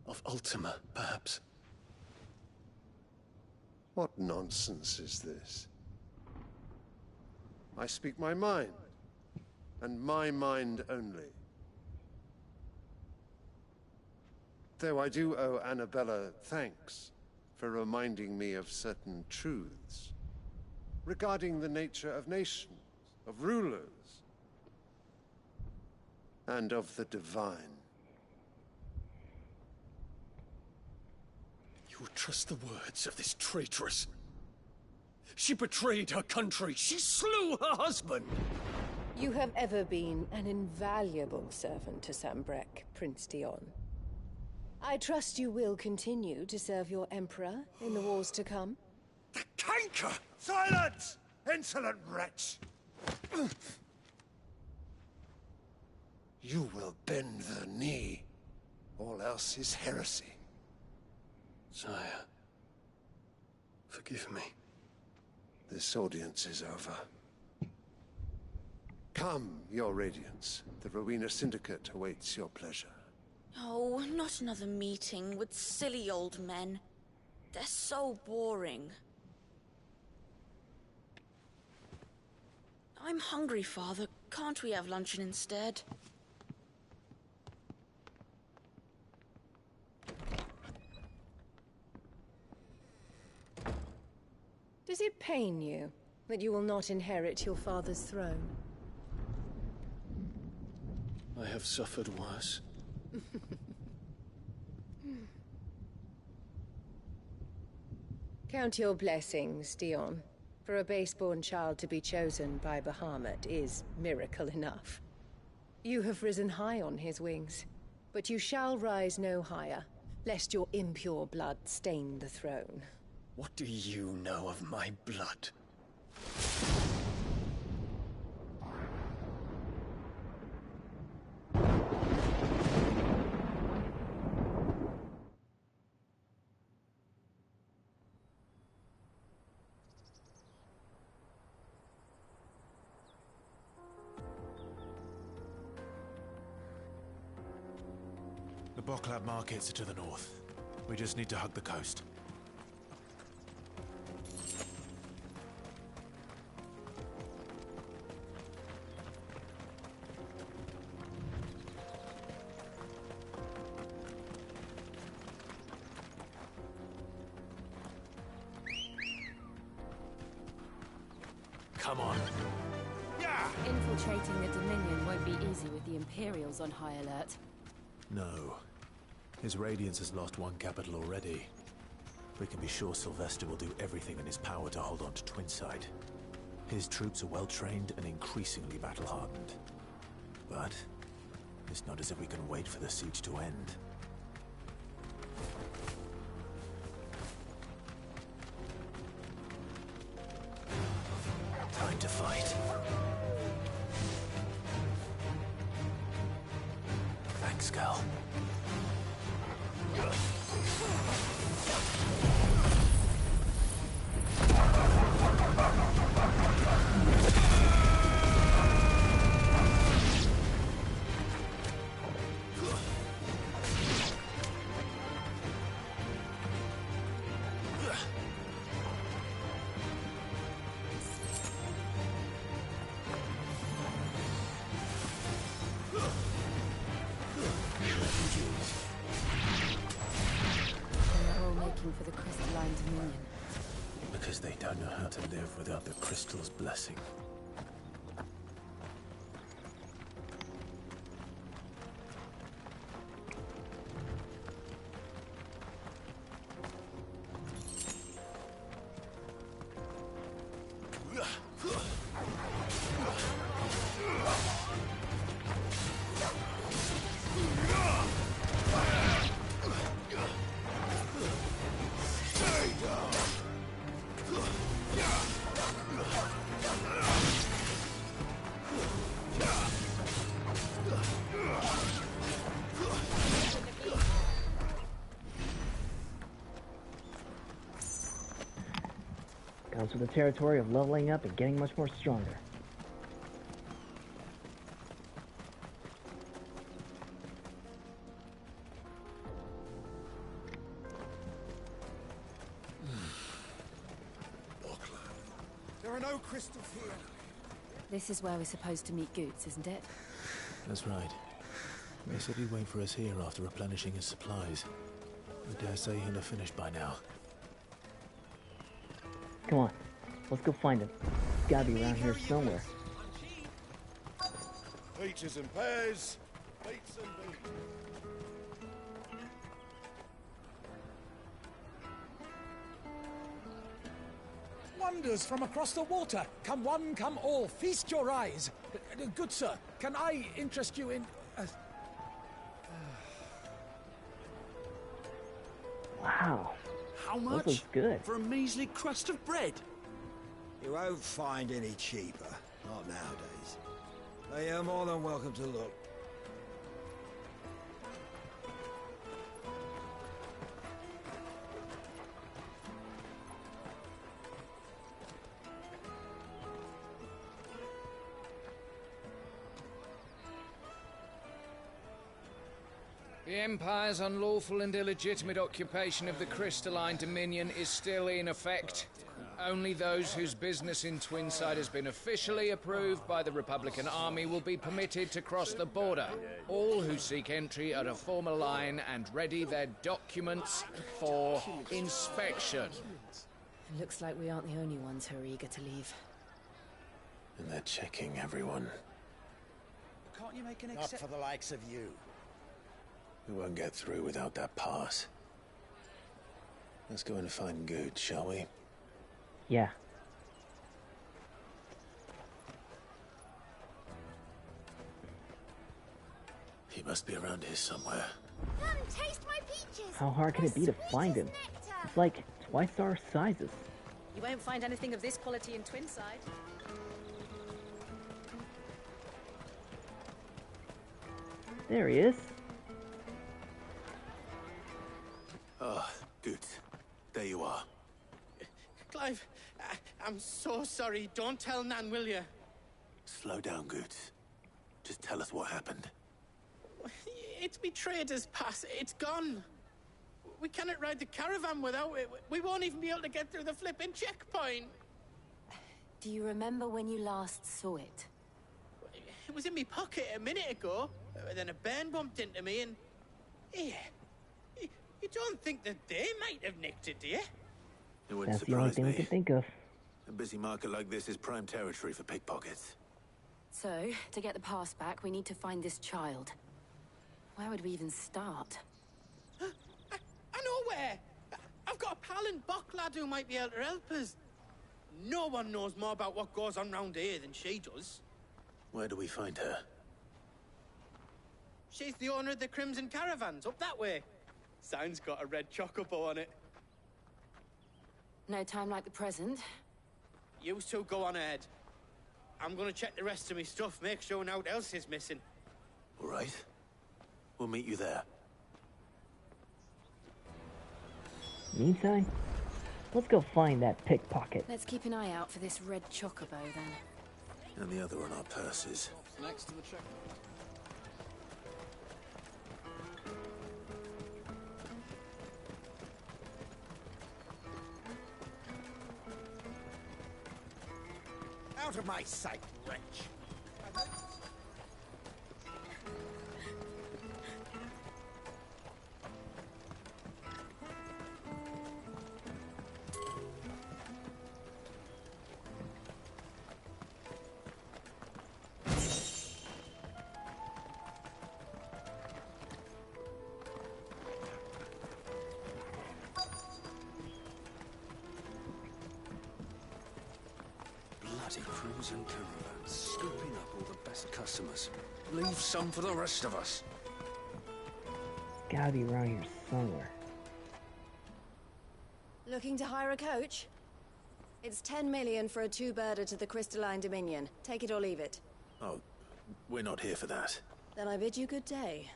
Of Ultima, perhaps? What nonsense is this? I speak my mind, and my mind only. Though I do owe Annabella thanks for reminding me of certain truths regarding the nature of nations, of rulers, and of the divine. You would trust the words of this traitress? She betrayed her country. She slew her husband. You have ever been an invaluable servant to Sanbreque, Prince Dion. I trust you will continue to serve your Emperor in the wars to come. The canker! Silence! Insolent wretch! You will bend the knee. All else is heresy. Sire, forgive me. This audience is over. Come, Your Radiance. The Rowena Syndicate awaits your pleasure. Oh, not another meeting with silly old men. They're so boring. I'm hungry, Father. Can't we have luncheon instead? Does it pain you that you will not inherit your father's throne? I have suffered worse. Count your blessings, Dion. For a base-born child to be chosen by Bahamut is miracle enough. You have risen high on his wings, but you shall rise no higher, lest your impure blood stain the throne. What do you know of my blood? The Boklab markets are to the north. We just need to hug the coast. Come on. Infiltrating the Dominion won't be easy with the Imperials on high alert. No. His Radiance has lost one capital already. We can be sure Sylvester will do everything in his power to hold on to Twinside. His troops are well-trained and increasingly battle-hardened. But it's not as if we can wait for the siege to end. Time to fight. Thanks, Cal. For the crystalline Dominion. Because they don't know how to live without the crystal's blessing. Comes with the territory of leveling up and getting much more stronger. There are no crystals here. This is where we're supposed to meet Goots, isn't it? That's right. They said he'd wait for us here after replenishing his supplies. I dare say he'll have finished by now. Come on, let's go find him. He's gotta be around here somewhere. Peaches and pears, beets and beans. Wonders from across the water. Come one, come all. Feast your eyes. Good sir, can I interest you in... Wow. How This much? looks good. For a measly crust of bread? You won't find any cheaper. Not nowadays. But you're more than welcome to look. The Empire's unlawful and illegitimate occupation of the Crystalline Dominion is still in effect. Only those whose business in Twinside has been officially approved by the Republican Army will be permitted to cross the border. All who seek entry are to form a line and ready their documents for inspection. Looks like we aren't the only ones who are eager to leave. And they're checking everyone. Can't you make an exception? Not for the likes of you. We won't get through without that pass. Let's go and find Good, shall we? Yeah. He must be around here somewhere. Come, taste my peaches. How hard can it be to find him? It's like twice our sizes. You won't find anything of this quality in Twinside. There he is. Ah, Good. There you are. Clive, I'm so sorry. Don't tell Nan, will you? Slow down, Good. Just tell us what happened. It's betrayed us, Pass. It's gone. We cannot ride the caravan without it. We won't even be able to get through the flipping checkpoint. Do you remember when you last saw it? It was in my pocket a minute ago. Then a band bumped into me and... Yeah. You don't think that they might have nicked it, do you? It wouldn't That's the only surprise thing we me. can think of. A busy market like this is prime territory for pickpockets. So, to get the pass back, we need to find this child. Where would we even start? I know where! I've got a pal in Bocklad who might be able to help us. No one knows more about what goes on round here than she does. Where do we find her? She's the owner of the Crimson Caravans, up that way. Sign's got a red chocobo on it. No time like the present. You two go on ahead. I'm gonna check the rest of my stuff, make sure nothing else is missing. All right. We'll meet you there. Meantime, let's go find that pickpocket. Let's keep an eye out for this red chocobo, then. And the other on our purses. Next to the checkpoint. Out of my sight, wretch! Bloody crimson caravans, scooping up all the best customers. Leave some for the rest of us. Gotta be around here somewhere. Looking to hire a coach? It's 10 million for a two-birder to the Crystalline Dominion. Take it or leave it. Oh, we're not here for that. Then I bid you good day.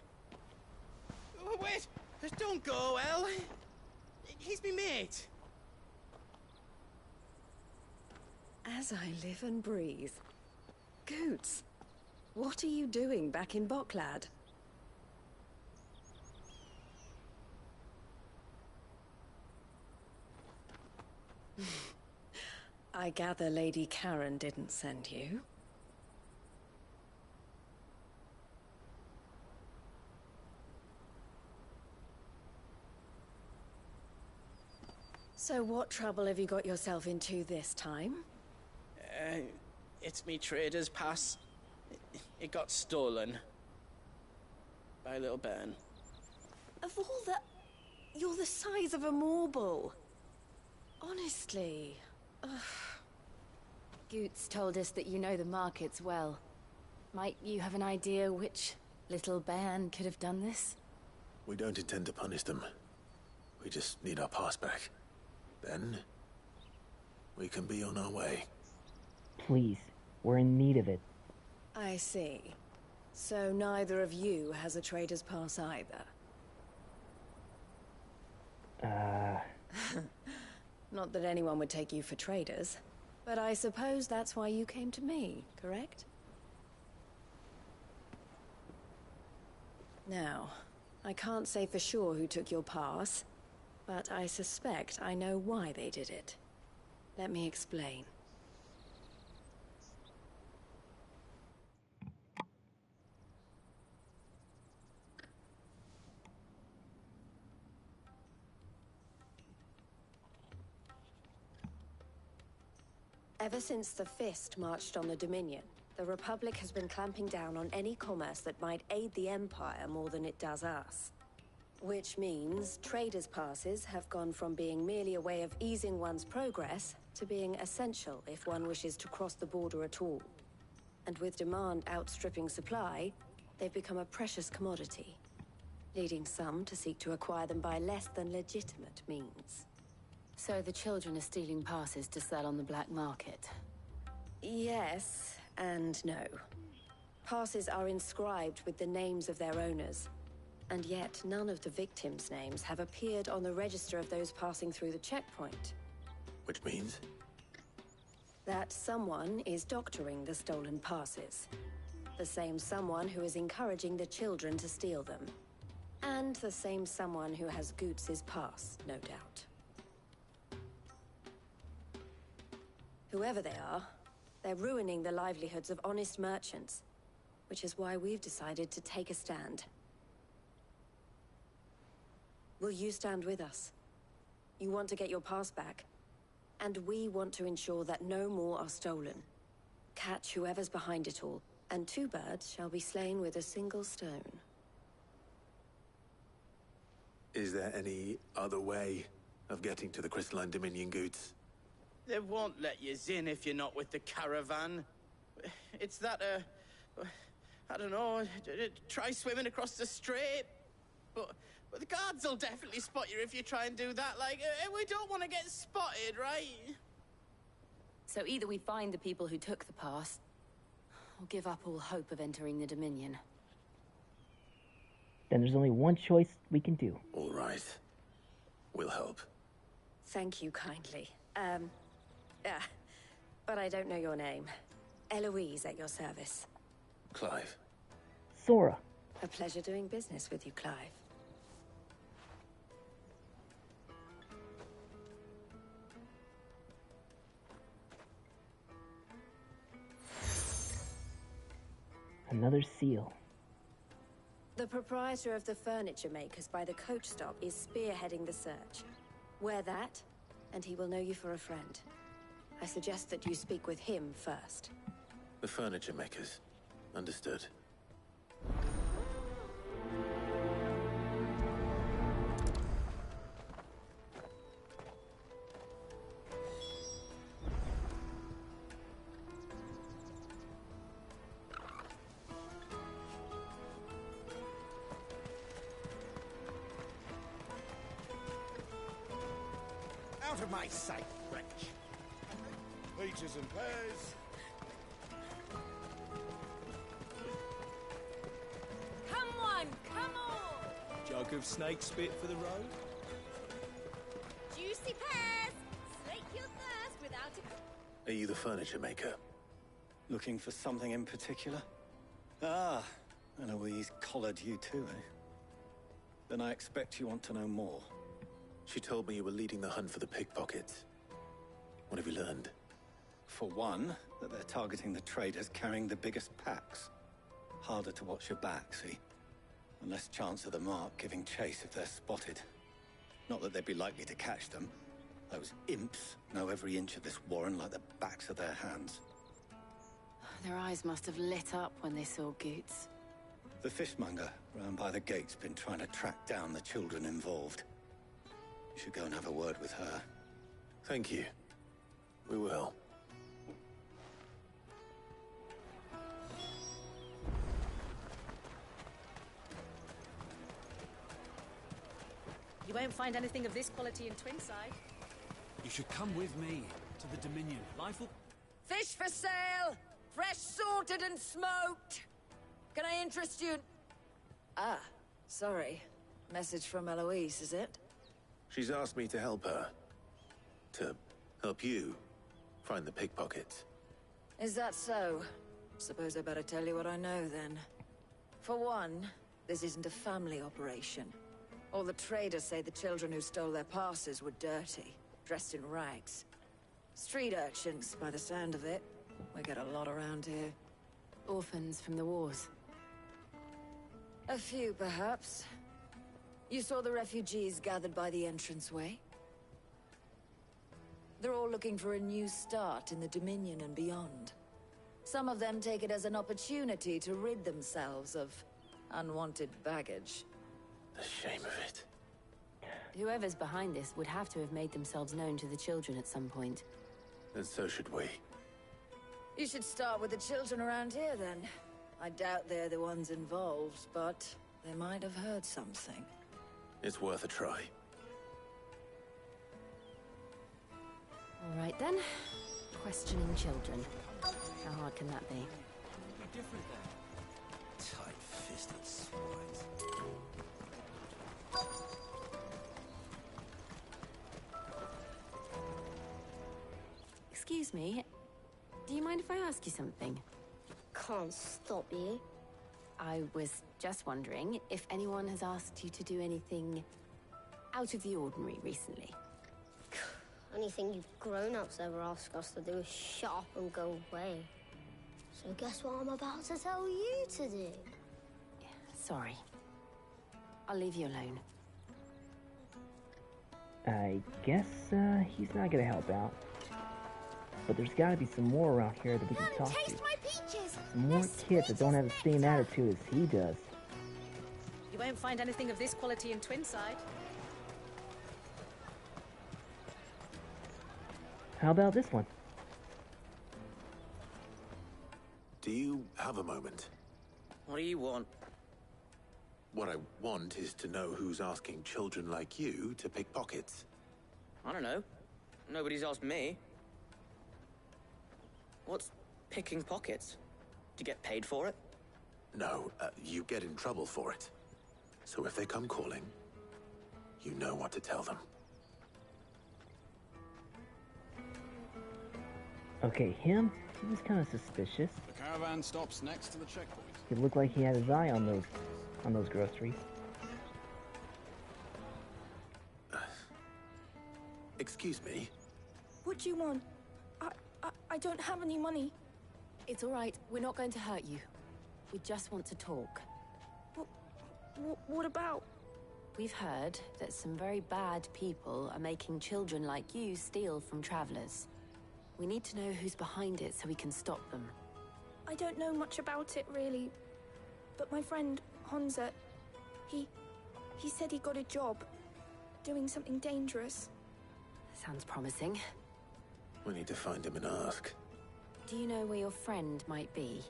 Oh, wait! Don't go, El. He's me mate. As I live and breathe. Goots, what are you doing back in Bocklad? I gather Lady Karen didn't send you. So what trouble have you got yourself into this time? It's me trader's pass. It got stolen. By a little bairn. Of all the... You're the size of a marble. Honestly. Ugh. Goots told us that you know the markets well. Might you have an idea which little bairn could have done this? We don't intend to punish them. We just need our pass back. Then, we can be on our way. Please, we're in need of it. I see. So neither of you has a trader's pass either? Not that anyone would take you for traders, but I suppose that's why you came to me, correct? Now, I can't say for sure who took your pass, but I suspect I know why they did it. Let me explain. Ever since the Fist marched on the Dominion, the Republic has been clamping down on any commerce that might aid the Empire more than it does us. Which means traders' passes have gone from being merely a way of easing one's progress to being essential if one wishes to cross the border at all. And with demand outstripping supply, they've become a precious commodity, leading some to seek to acquire them by less than legitimate means. So the children are stealing passes to sell on the black market? Yes, and no. Passes are inscribed with the names of their owners, and yet none of the victims' names have appeared on the register of those passing through the checkpoint. Which means? That someone is doctoring the stolen passes. The same someone who is encouraging the children to steal them. And the same someone who has Goots's pass, no doubt. Whoever they are, they're ruining the livelihoods of honest merchants, which is why we've decided to take a stand. Will you stand with us? You want to get your pass back, and we want to ensure that no more are stolen. Catch whoever's behind it all, and 2 birds shall be slain with a single stone. Is there any other way of getting to the Crystalline Dominion Goods? They won't let you in if you're not with the caravan. It's that, I don't know, try swimming across the strait. But the guards will definitely spot you if you try and do that. Like, we don't want to get spotted, right? So either we find the people who took the pass, or give up all hope of entering the Dominion. Then there's only one choice we can do. All right. We'll help. Thank you kindly. But I don't know your name. Eloise at your service. Clive. Sora. A pleasure doing business with you, Clive. Another seal. The proprietor of the furniture makers by the coach stop is spearheading the search. Wear that, and he will know you for a friend. I suggest that you speak with him first. The furniture makers. Understood. Out of my sight, wretch! Peaches and pears. Come on, come on! Jug of snake spit for the road? Juicy pears! Slake your thirst without a... Are you the furniture maker? Looking for something in particular? Ah, Eloise collared you too, eh? Then I expect you want to know more. She told me you were leading the hunt for the pickpockets. What have you learned? For one, that they're targeting the traders carrying the biggest packs. Harder to watch your back, see? And less chance of the mark giving chase if they're spotted. Not that they'd be likely to catch them. Those imps know every inch of this warren like the backs of their hands. Their eyes must have lit up when they saw Goots. The fishmonger round by the gate's been trying to track down the children involved. You should go and have a word with her. Thank you. We will. You won't find anything of this quality in Twinside. You should come with me. to the Dominion. Life will... Fish for sale! Fresh sorted and smoked! Can I interest you? Ah, sorry. Message from Eloise, is it? She's asked me to help her. To help you find the pickpockets. Is that so? Suppose I better tell you what I know, then. For one, this isn't a family operation. All the traders say the children who stole their passes were dirty, dressed in rags. Street urchins, by the sound of it. We get a lot around here. Orphans from the wars. A few, perhaps. You saw the refugees gathered by the entranceway? They're all looking for a new start in the Dominion and beyond. Some of them take it as an opportunity to rid themselves of unwanted baggage. The shame of it. Whoever's behind this would have to have made themselves known to the children at some point. And so should we. You should start with the children around here, then. I doubt they're the ones involved, but they might have heard something. It's worth a try. All right, then. Questioning children. How hard can that be? Different then. Tight-fisted swines. Excuse me. Do you mind if I ask you something? Can't stop you. I was just wondering if anyone has asked you to do anything out of the ordinary recently. Only thing you grown-ups ever ask us to do is shut up and go away. So guess what I'm about to tell you to do? Sorry. I'll leave you alone. I guess, he's not gonna help out. But there's gotta be some more around here that we can talk to. Taste my peaches! Some more kids that don't have the same attitude as he does. You won't find anything of this quality in Twinside. How about this one? Do you have a moment? What do you want? What I want is to know who's asking children like you to pick pockets. I don't know. Nobody's asked me. What's picking pockets? Do you get paid for it? No, you get in trouble for it. So if they come calling, you know what to tell them. Okay, him? He was kind of suspicious. The caravan stops next to the checkpoint. He looked like he had his eye on those groceries. Excuse me? What do you want? I don't have any money. It's all right. We're not going to hurt you. We just want to talk. What about? We've heard that some very bad people are making children like you steal from travelers. We need to know who's behind it so we can stop them. I don't know much about it, really. But my friend, Honza, he said he got a job. Doing something dangerous. Sounds promising. We need to find him and ask. Do you know where your friend might be?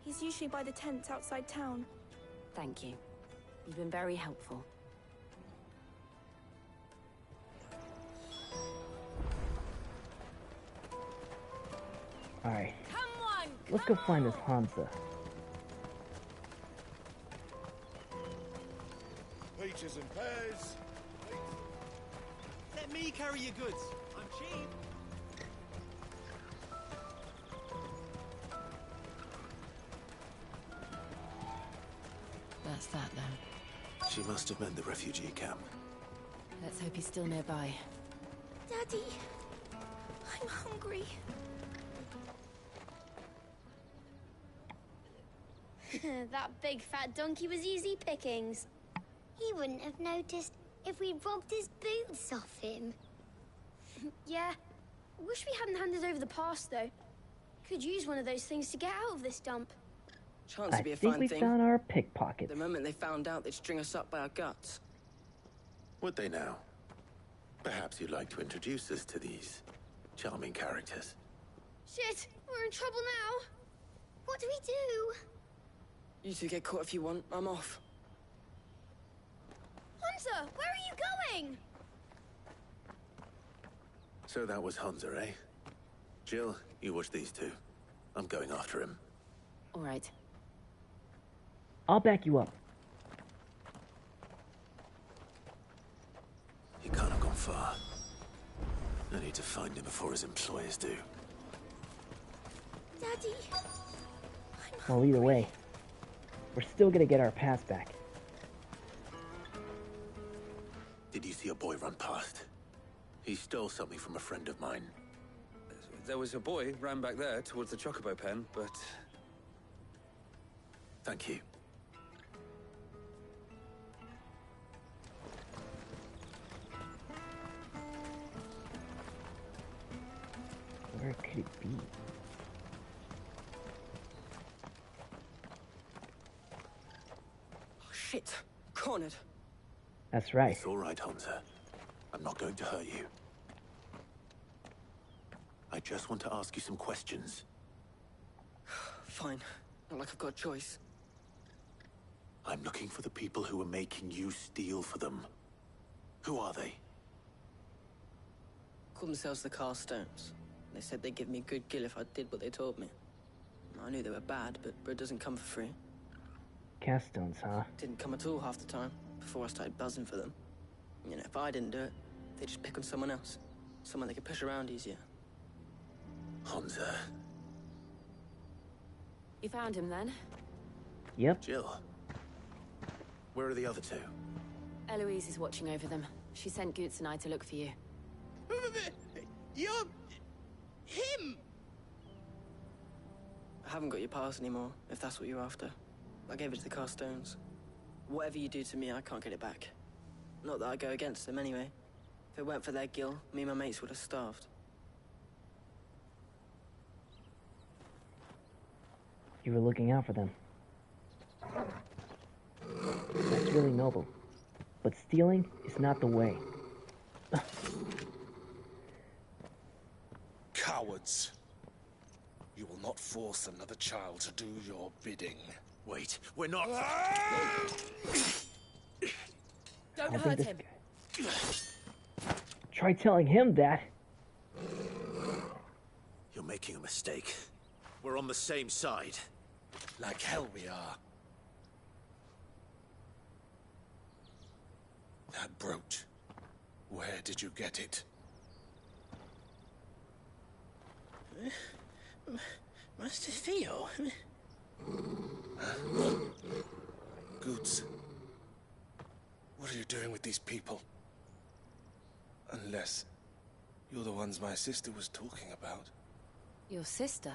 He's usually by the tents outside town. Thank you. You've been very helpful. Alright. Come on! Let's go find this Hansa. Peaches and pears. Let me carry your goods. I'm cheap. That's that, then. She must have meant the refugee camp. Let's hope he's still nearby. Daddy, I'm hungry. That big fat donkey was easy pickings. He wouldn't have noticed if we robbed his boots off him. Yeah. Wish we hadn't handed over the pass, though. Could use one of those things to get out of this dump. Chance to be I a think fine we thing. found our pickpocket. The moment they found out, they'd string us up by our guts. Would they now? Perhaps you'd like to introduce us to these charming characters. Shit, we're in trouble now. What do we do? You two get caught if you want. I'm off. Hunter, where are you going? So that was Hansa, eh? Jill, you watch these two. I'm going after him. All right. I'll back you up. He can't have gone far. I need to find him before his employers do. Daddy. Well, either way, we're still gonna get our pass back. Did you see a boy run past? He stole something from a friend of mine. There was a boy ran back there towards the Chocobo pen, but... Thank you. Where could it be? Oh, shit. Cornered. That's right. It's all right, Hansa. I'm not going to hurt you. I just want to ask you some questions. Fine. Not like I've got a choice. I'm looking for the people who are making you steal for them. Who are they? Call themselves the Carstones. They said they'd give me a good gill if I did what they told me. I knew they were bad, but bread doesn't come for free. Caststones, huh? Didn't come at all half the time, before I started buzzing for them. You know, if I didn't do it, they'd just pick on someone else. Someone they could push around easier. Hansa. You found him then? Yep. Jill. Where are the other two? Eloise is watching over them. She sent Goots and I to look for you. You're... him! I haven't got your pass anymore, if that's what you're after. I gave it to the Carstones. Whatever you do to me, I can't get it back. Not that I go against them anyway. If it weren't for their gill, me and my mates would have starved. You were looking out for them. That's really noble. But stealing is not the way. Cowards. You will not force another child to do your bidding. Wait, we're not... Don't hurt him. Try telling him that. You're making a mistake. We're on the same side. Like hell we are. That brooch. Where did you get it? Master Theo? Goots. What are you doing with these people? Unless you're the ones my sister was talking about. Your sister?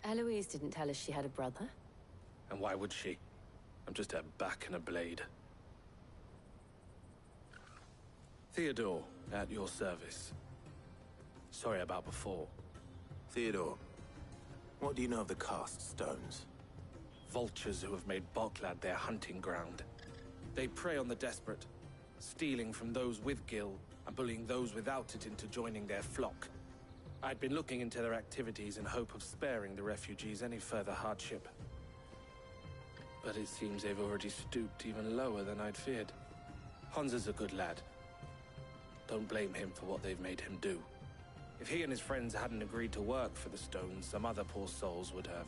Eloise didn't tell us she had a brother. And why would she? I'm just her back and a blade. Theodore, at your service. Sorry about before. Theodore, what do you know of the cast stones? Vultures who have made Boklad their hunting ground. They prey on the desperate, stealing from those with gil and bullying those without it into joining their flock. I'd been looking into their activities in hope of sparing the refugees any further hardship. But it seems they've already stooped even lower than I'd feared. Hansa's a good lad. Don't blame him for what they've made him do. If he and his friends hadn't agreed to work for the stones, some other poor souls would have.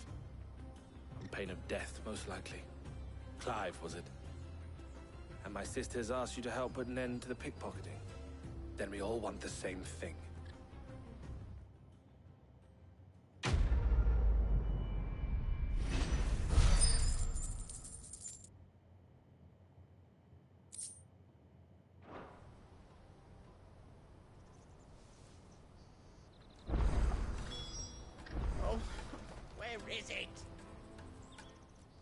On pain of death, most likely. Clive, was it? And my sisters asked you to help put an end to the pickpocketing. Then we all want the same thing. Is it?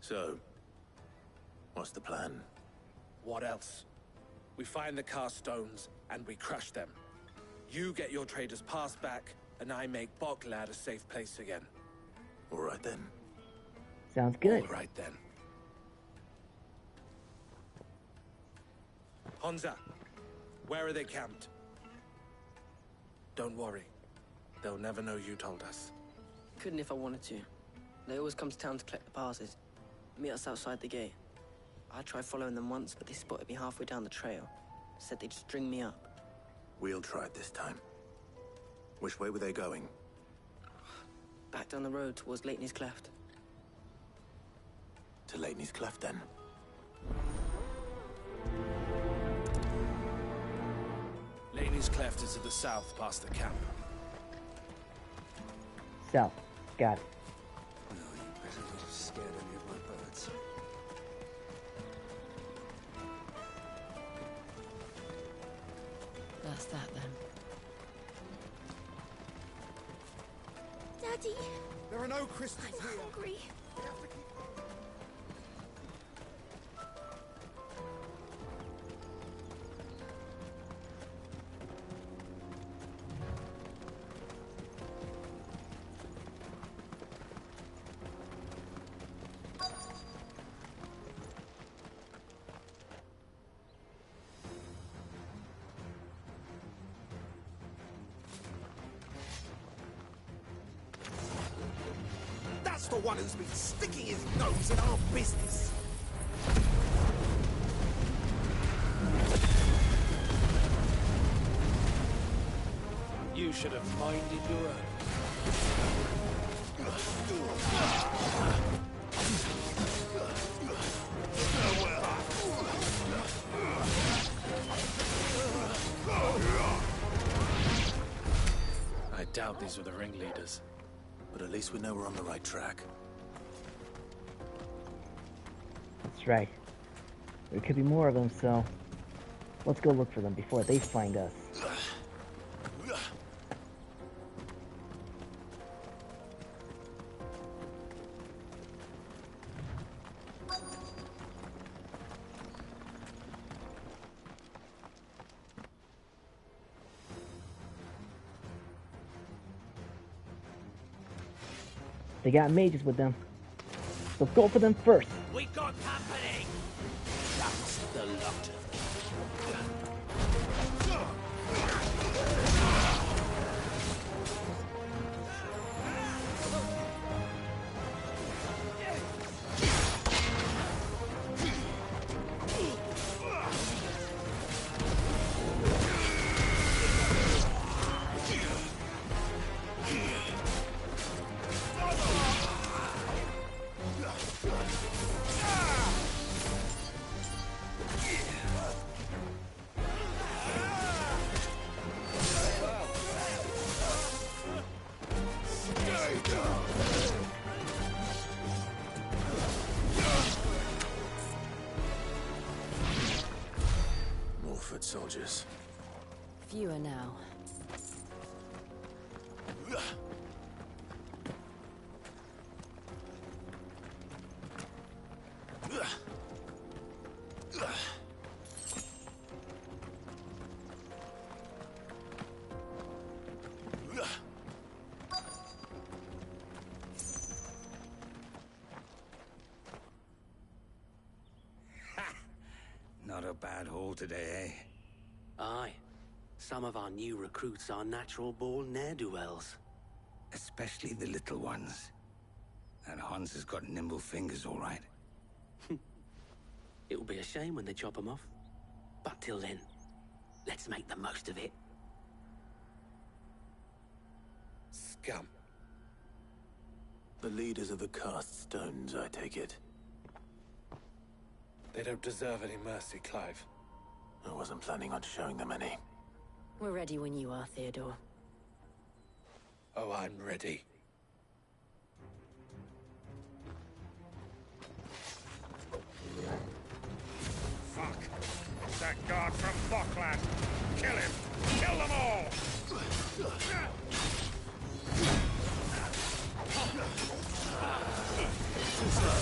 So, what's the plan? What else? We find the cast stones and we crush them. You get your trader's pass back, and I make Boklad a safe place again. All right then. Sounds good. All right then. Hansa, where are they camped? Don't worry. They'll never know you told us. Couldn't if I wanted to. They always come to town to collect the passes. Meet us outside the gate. I tried following them once, but they spotted me halfway down the trail. Said they'd string me up. We'll try it this time. Which way were they going? Back down the road towards Lateney's Cleft. To Lateney's Cleft, then? Lateney's Cleft is to the south, past the camp. South. Got it. No, you better not have scared any of my birds. That's that, then. Daddy! There are no crystals I'm here. hungry. We have to keep... That's the one who's been sticking his nose in our business. You should have minded your own. I doubt these were the ringleaders. But at least we know we're on the right track. That's right. There could be more of them, so let's go look for them before they find us. They got mages with them, so go for them first. We got company! That's the lot of Soldiers. Fewer now. Not a bad haul today, eh? Aye. Some of our new recruits are natural-born ne'er-do-wells. Especially the little ones. That Hans has got nimble fingers, all right. It'll be a shame when they chop them off. But till then, let's make the most of it. Scum. The leaders of the cast stones, I take it. They don't deserve any mercy, Clive. I wasn't planning on showing them any. We're ready when you are, Theodore. Oh, I'm ready. Fuck. It's that guard from Bockland. Kill him. Kill them all. Too slow.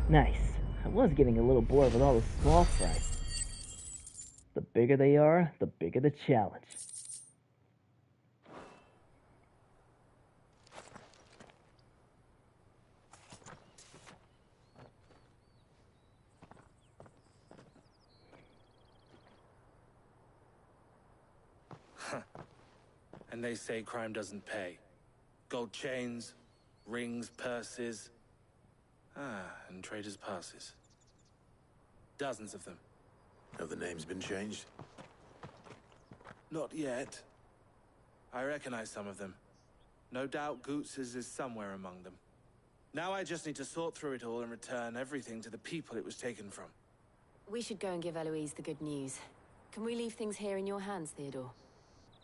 Nice. I was getting a little bored with all the small fry. The bigger they are, the bigger the challenge. And they say crime doesn't pay. Gold chains, rings, purses. And traders' passes. Dozens of them. Have the names been changed? Not yet. I recognize some of them. No doubt Goots's is somewhere among them. Now I just need to sort through it all and return everything to the people it was taken from. We should go and give Eloise the good news. Can we leave things here in your hands, Theodore?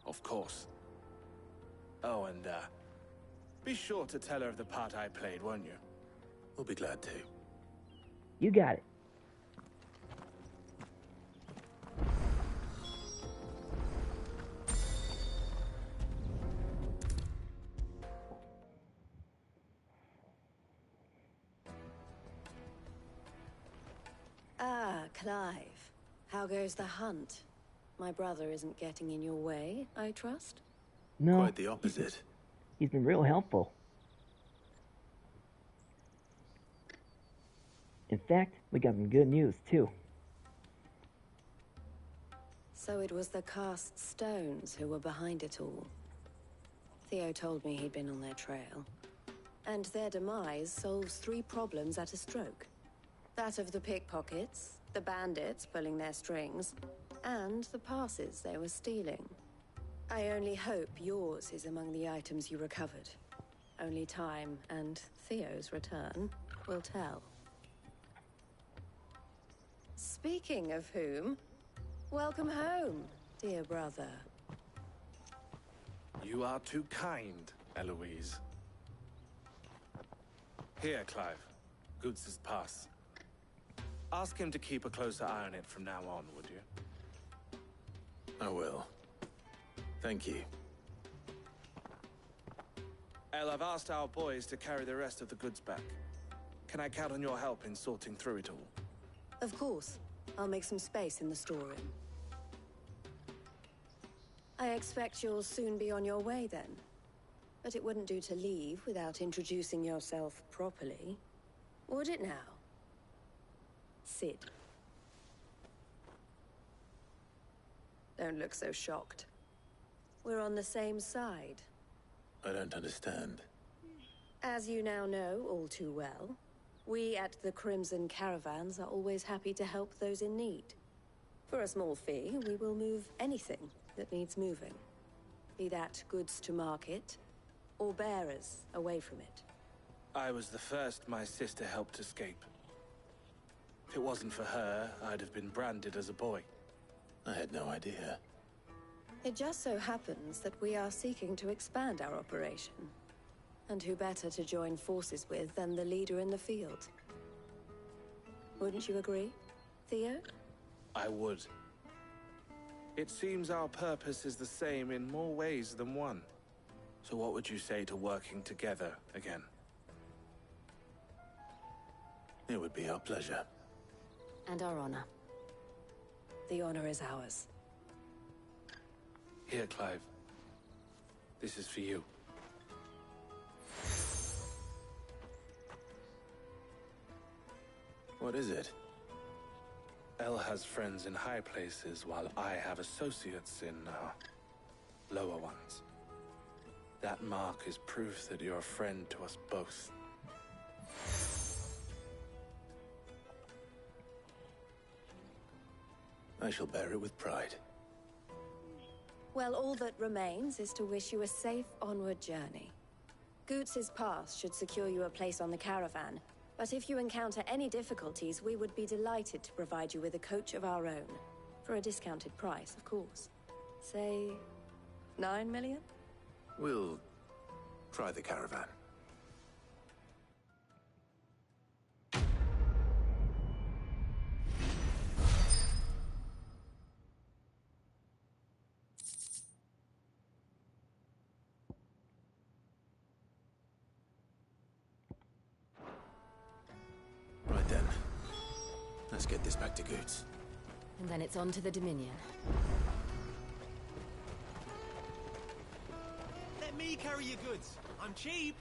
Of course. Oh, and, be sure to tell her of the part I played, won't you? We'll be glad to. You got it. Ah, Clive. How goes the hunt? My brother isn't getting in your way, I trust? No. Quite the opposite. He's been real helpful. In fact, we got some good news, too. So it was the cast stones who were behind it all. Theo told me he'd been on their trail. And their demise solves 3 problems at a stroke. That of the pickpockets, the bandits pulling their strings, and the passes they were stealing. I only hope yours is among the items you recovered. Only time and Theo's return will tell. Speaking of whom, welcome home, dear brother. You are too kind, Eloise. Here, Clive. Goots's pass. Ask him to keep a closer eye on it from now on, would you? I will. Thank you. El, I've asked our boys to carry the rest of the goods back. Can I count on your help in sorting through it all? Of course. I'll make some space in the storeroom. I expect you'll soon be on your way then. But it wouldn't do to leave without introducing yourself properly. Would it now? Sid. Don't look so shocked. We're on the same side. I don't understand. As you now know all too well, we at the Crimson Caravans are always happy to help those in need. For a small fee, we will move anything that needs moving. Be that goods to market, or bearers away from it. I was the first my sister helped escape. If it wasn't for her, I'd have been branded as a boy. I had no idea. It just so happens that we are seeking to expand our operation. And who better to join forces with than the leader in the field? Wouldn't you agree, Theo? I would. It seems our purpose is the same in more ways than one. So what would you say to working together again? It would be our pleasure. And our honor. The honor is ours. Here, Clive. This is for you. What is it? El has friends in high places, while I have associates in, lower ones. That mark is proof that you're a friend to us both. I shall bear it with pride. Well, all that remains is to wish you a safe onward journey. Goots's pass should secure you a place on the caravan, but if you encounter any difficulties, we would be delighted to provide you with a coach of our own. For a discounted price, of course. Say, 9 million? We'll try the caravan. Right then. this back to Goods. And then it's on to the Dominion. Let me carry your goods. I'm cheap.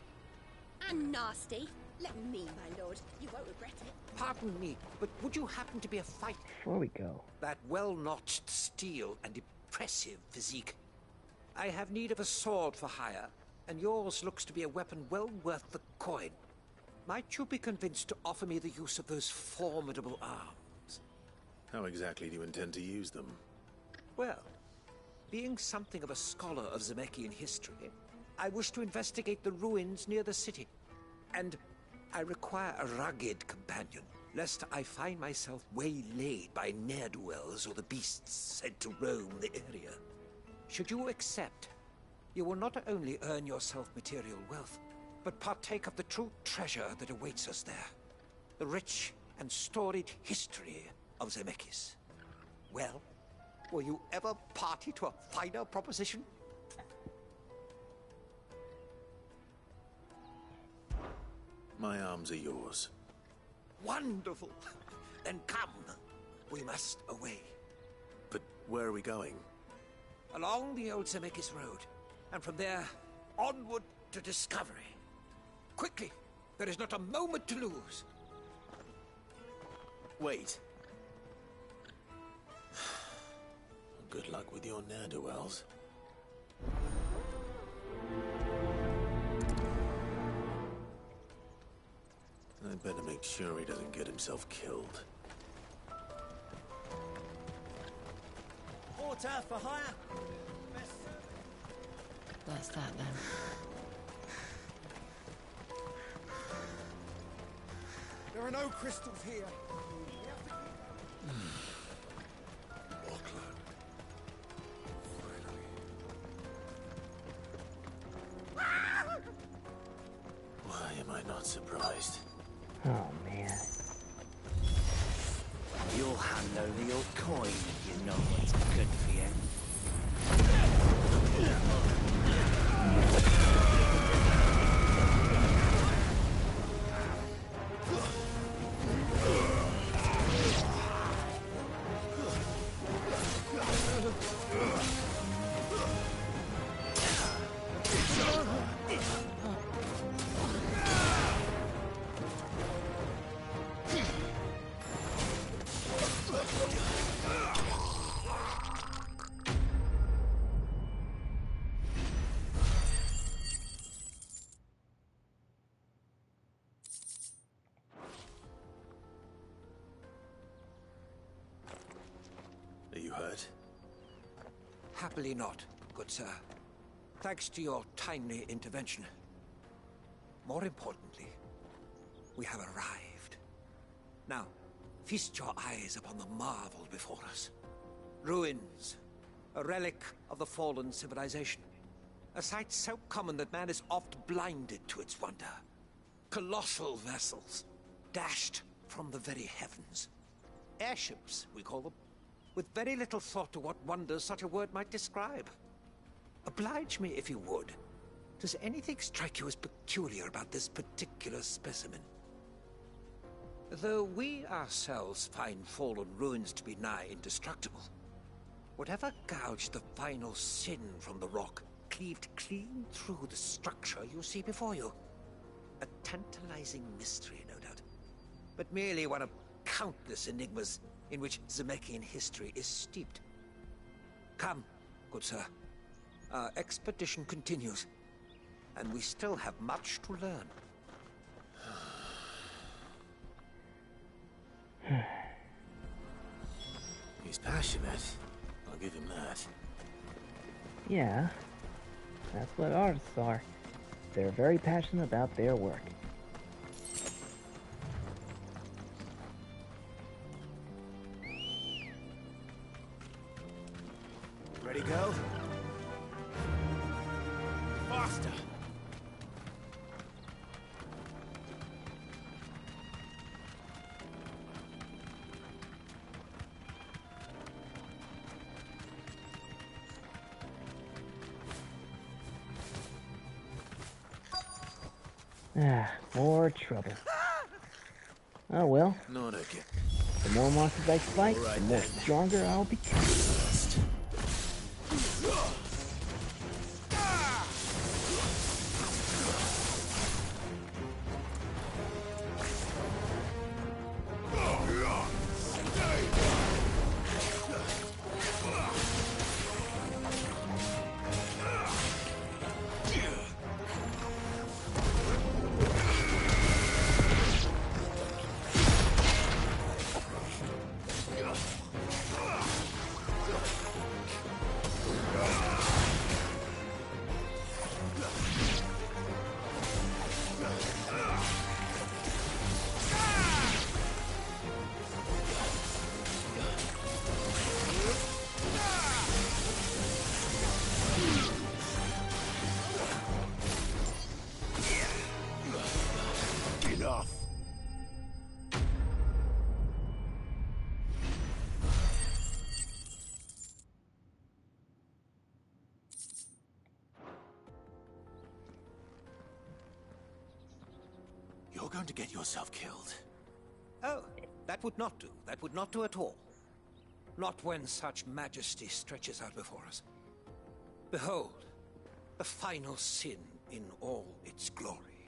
And nasty. Let me, my lord. You won't regret it. Pardon me, but would you happen to be a fighter? Before we go. That well-notched steel and impressive physique. I have need of a sword for hire, and yours looks to be a weapon well worth the coin. Might you be convinced to offer me the use of those formidable arms? How exactly do you intend to use them? Well, being something of a scholar of Zemeckis history, I wish to investigate the ruins near the city. And I require a rugged companion, lest I find myself waylaid by ne'er-do-wells or the beasts sent to roam the area. Should you accept, you will not only earn yourself material wealth, but partake of the true treasure that awaits us there. The rich and storied history of Zemeckis. Well, were you ever party to a finer proposition? My arms are yours. Wonderful! Then come. We must away. But where are we going? Along the old Zemeckis Road, and from there, onward to discovery. Quickly! There is not a moment to lose. Wait. Good luck with your ne'er-do-wells. I'd better make sure he doesn't get himself killed. Porter for hire. That's that then. There are no crystals here. Why am I not surprised? Oh, man. You'll hand over your coin if you know what's good for you. Are you hurt? Happily not, good sir. Thanks to your timely intervention. More importantly, we have arrived. Now, feast your eyes upon the marvel before us. Ruins, a relic of the fallen civilization. A sight so common that man is oft blinded to its wonder. Colossal vessels, dashed from the very heavens. Airships, we call them, with very little thought to what wonders such a word might describe. Oblige me if you would. Does anything strike you as peculiar about this particular specimen? Though we ourselves find fallen ruins to be nigh indestructible, whatever gouged the final sin from the rock cleaved clean through the structure you see before you. A tantalizing mystery, no doubt, but merely one of countless enigmas in which Zemeckis history is steeped. Come, good sir. Our expedition continues, and we still have much to learn. He's passionate. I'll give him that. Yeah, that's what artists are. They're very passionate about their work. Ready, go? Faster! Ah, more trouble. Oh well. Not again. The more monsters I fight, the more stronger I'll become. You're going to get yourself killed. Oh, that would not do. That would not do at all. Not when such majesty stretches out before us. Behold, the final sin in all its glory.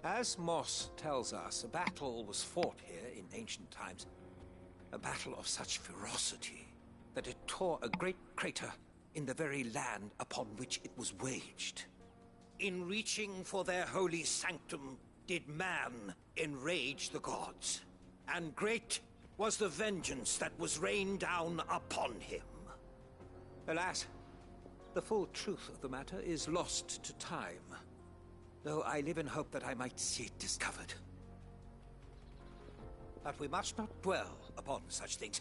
As Moss tells us, a battle was fought here in ancient times. A battle of such ferocity that it tore a great crater in the very land upon which it was waged. In reaching for their holy sanctum, did man enrage the gods, and great was the vengeance that was rained down upon him. Alas, the full truth of the matter is lost to time, though I live in hope that I might see it discovered. But we must not dwell upon such things.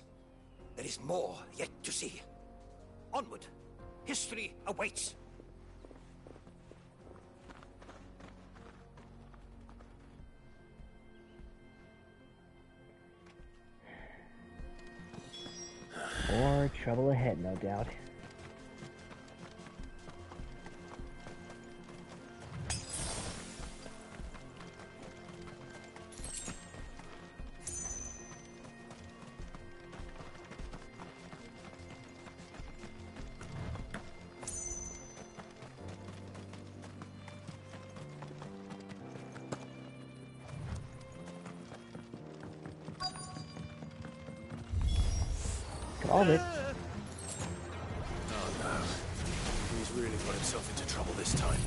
There is more yet to see. Onward! History awaits! More trouble ahead, no doubt. Called it. Oh no. He's really got himself into trouble this time.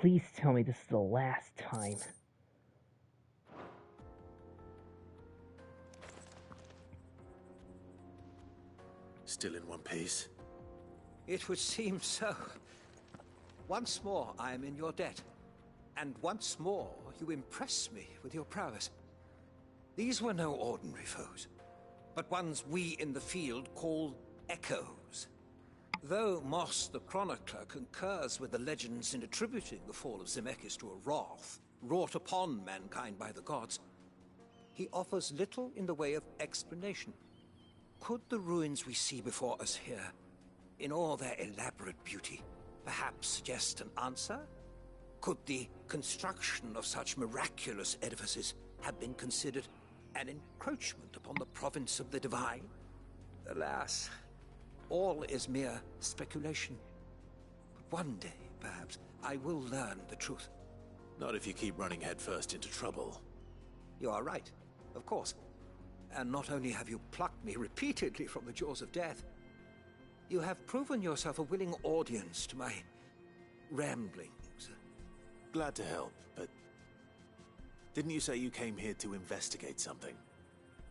Please tell me this is the last time. Still in one piece? It would seem so. Once more I am in your debt. And once more you impress me with your prowess. These were no ordinary foes. but ones we in the field call echoes. Though Moss the Chronicler concurs with the legends in attributing the fall of Zemeckis to a wrath wrought upon mankind by the gods, he offers little in the way of explanation. Could the ruins we see before us here, in all their elaborate beauty, perhaps suggest an answer? Could the construction of such miraculous edifices have been considered an encroachment upon the province of the divine? Alas, all is mere speculation. But one day, perhaps, I will learn the truth. Not if you keep running headfirst into trouble. You are right, of course. And not only have you plucked me repeatedly from the jaws of death, you have proven yourself a willing audience to my ramblings. Glad to help, but didn't you say you came here to investigate something?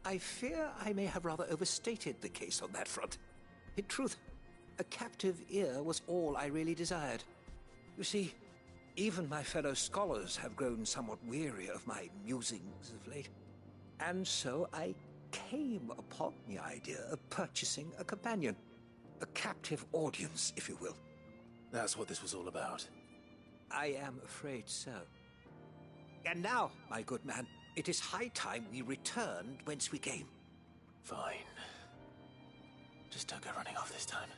I fear I may have rather overstated the case on that front. In truth, a captive ear was all I really desired. You see, even my fellow scholars have grown somewhat weary of my musings of late. And so I came upon the idea of purchasing a companion. A captive audience, if you will. That's what this was all about. I am afraid so. And now, my good man, it is high time we returned whence we came. Fine. Just don't go running off this time.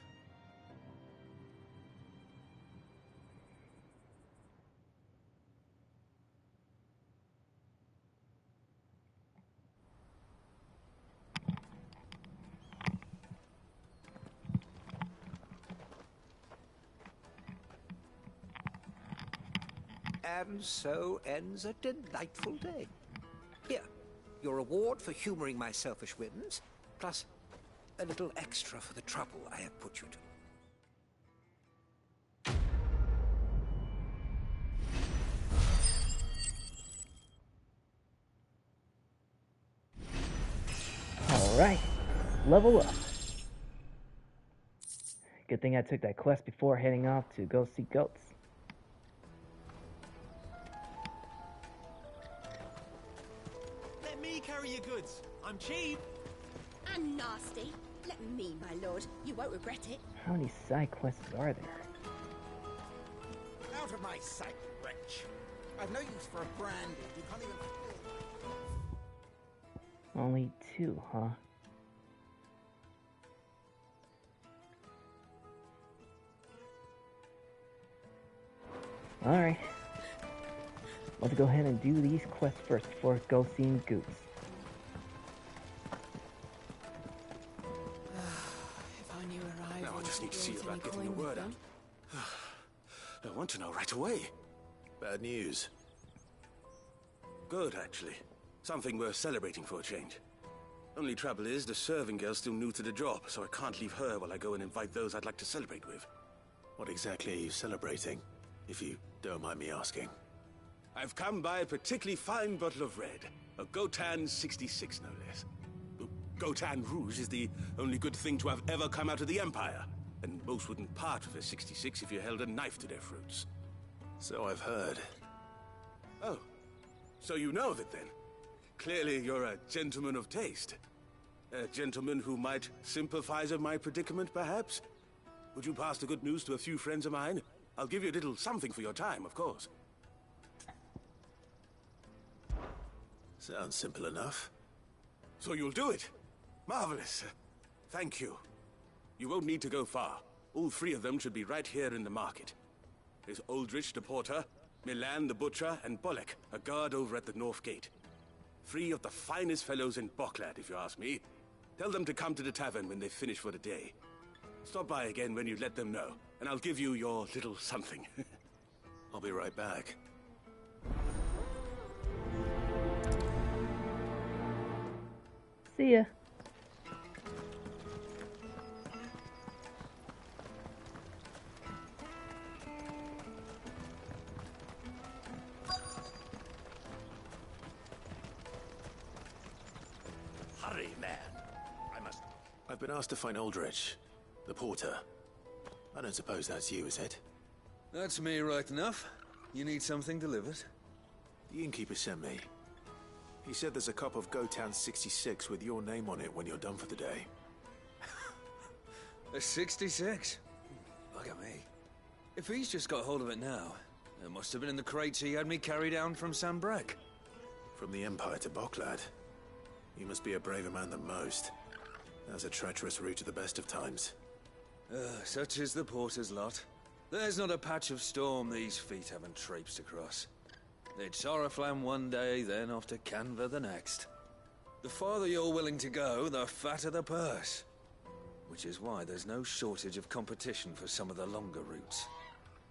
And so ends a delightful day. Here, your reward for humoring my selfish whims, plus a little extra for the trouble I have put you to. Alright, level up. Good thing I took that quest before heading off to go see goats. Let me carry your goods. I'm cheap. And nasty. Let me, my lord. You won't regret it. How many side quests are there? Out of my sight, wretch. I've no use for a brandy. You can't even... Only 2, huh? Alright. Let's go ahead and do these quests first before go seeing Goots. If I knew arrival... Now I just need to see about getting the word out. I want to know right away. Bad news. Good, actually. Something worth celebrating for a change. Only trouble is, the serving girl's still new to the job, so I can't leave her while I go and invite those I'd like to celebrate with. What exactly are you celebrating, if you don't mind me asking? I've come by a particularly fine bottle of red. A Gotan 66, no less. Gotan Rouge is the only good thing to have ever come out of the Empire. And most wouldn't part with a 66 if you held a knife to their throats. So I've heard. Oh, so you know of it then? Clearly you're a gentleman of taste. A gentleman who might sympathize with my predicament, perhaps? Would you pass the good news to a few friends of mine? I'll give you a little something for your time, of course. Sounds simple enough. So you'll do it? Marvelous. Thank you. You won't need to go far. All 3 of them should be right here in the market. There's Aldrich the porter, Milan the butcher, and Bolek, a guard over at the north gate. 3 of the finest fellows in Boklad, if you ask me. Tell them to come to the tavern when they finish for the day. Stop by again when you let them know, and I'll give you your little something. I'll be right back. See ya. Hurry, man. I've been asked to find Aldrich, the porter. I don't suppose that's you, is it? That's me right enough. You need something delivered? The innkeeper sent me. He said there's a cup of Gotan 66 with your name on it when you're done for the day. A 66? Look at me. If he's just got hold of it now, it must have been in the crates he had me carry down from Sambrek. From the Empire to Boklad. You must be a braver man than most. That's a treacherous route to the best of times. Such is the porter's lot. There's not a patch of storm these feet haven't traipsed across. It's Oriflamme one day, then off to Canva the next. The farther you're willing to go, the fatter the purse. Which is why there's no shortage of competition for some of the longer routes.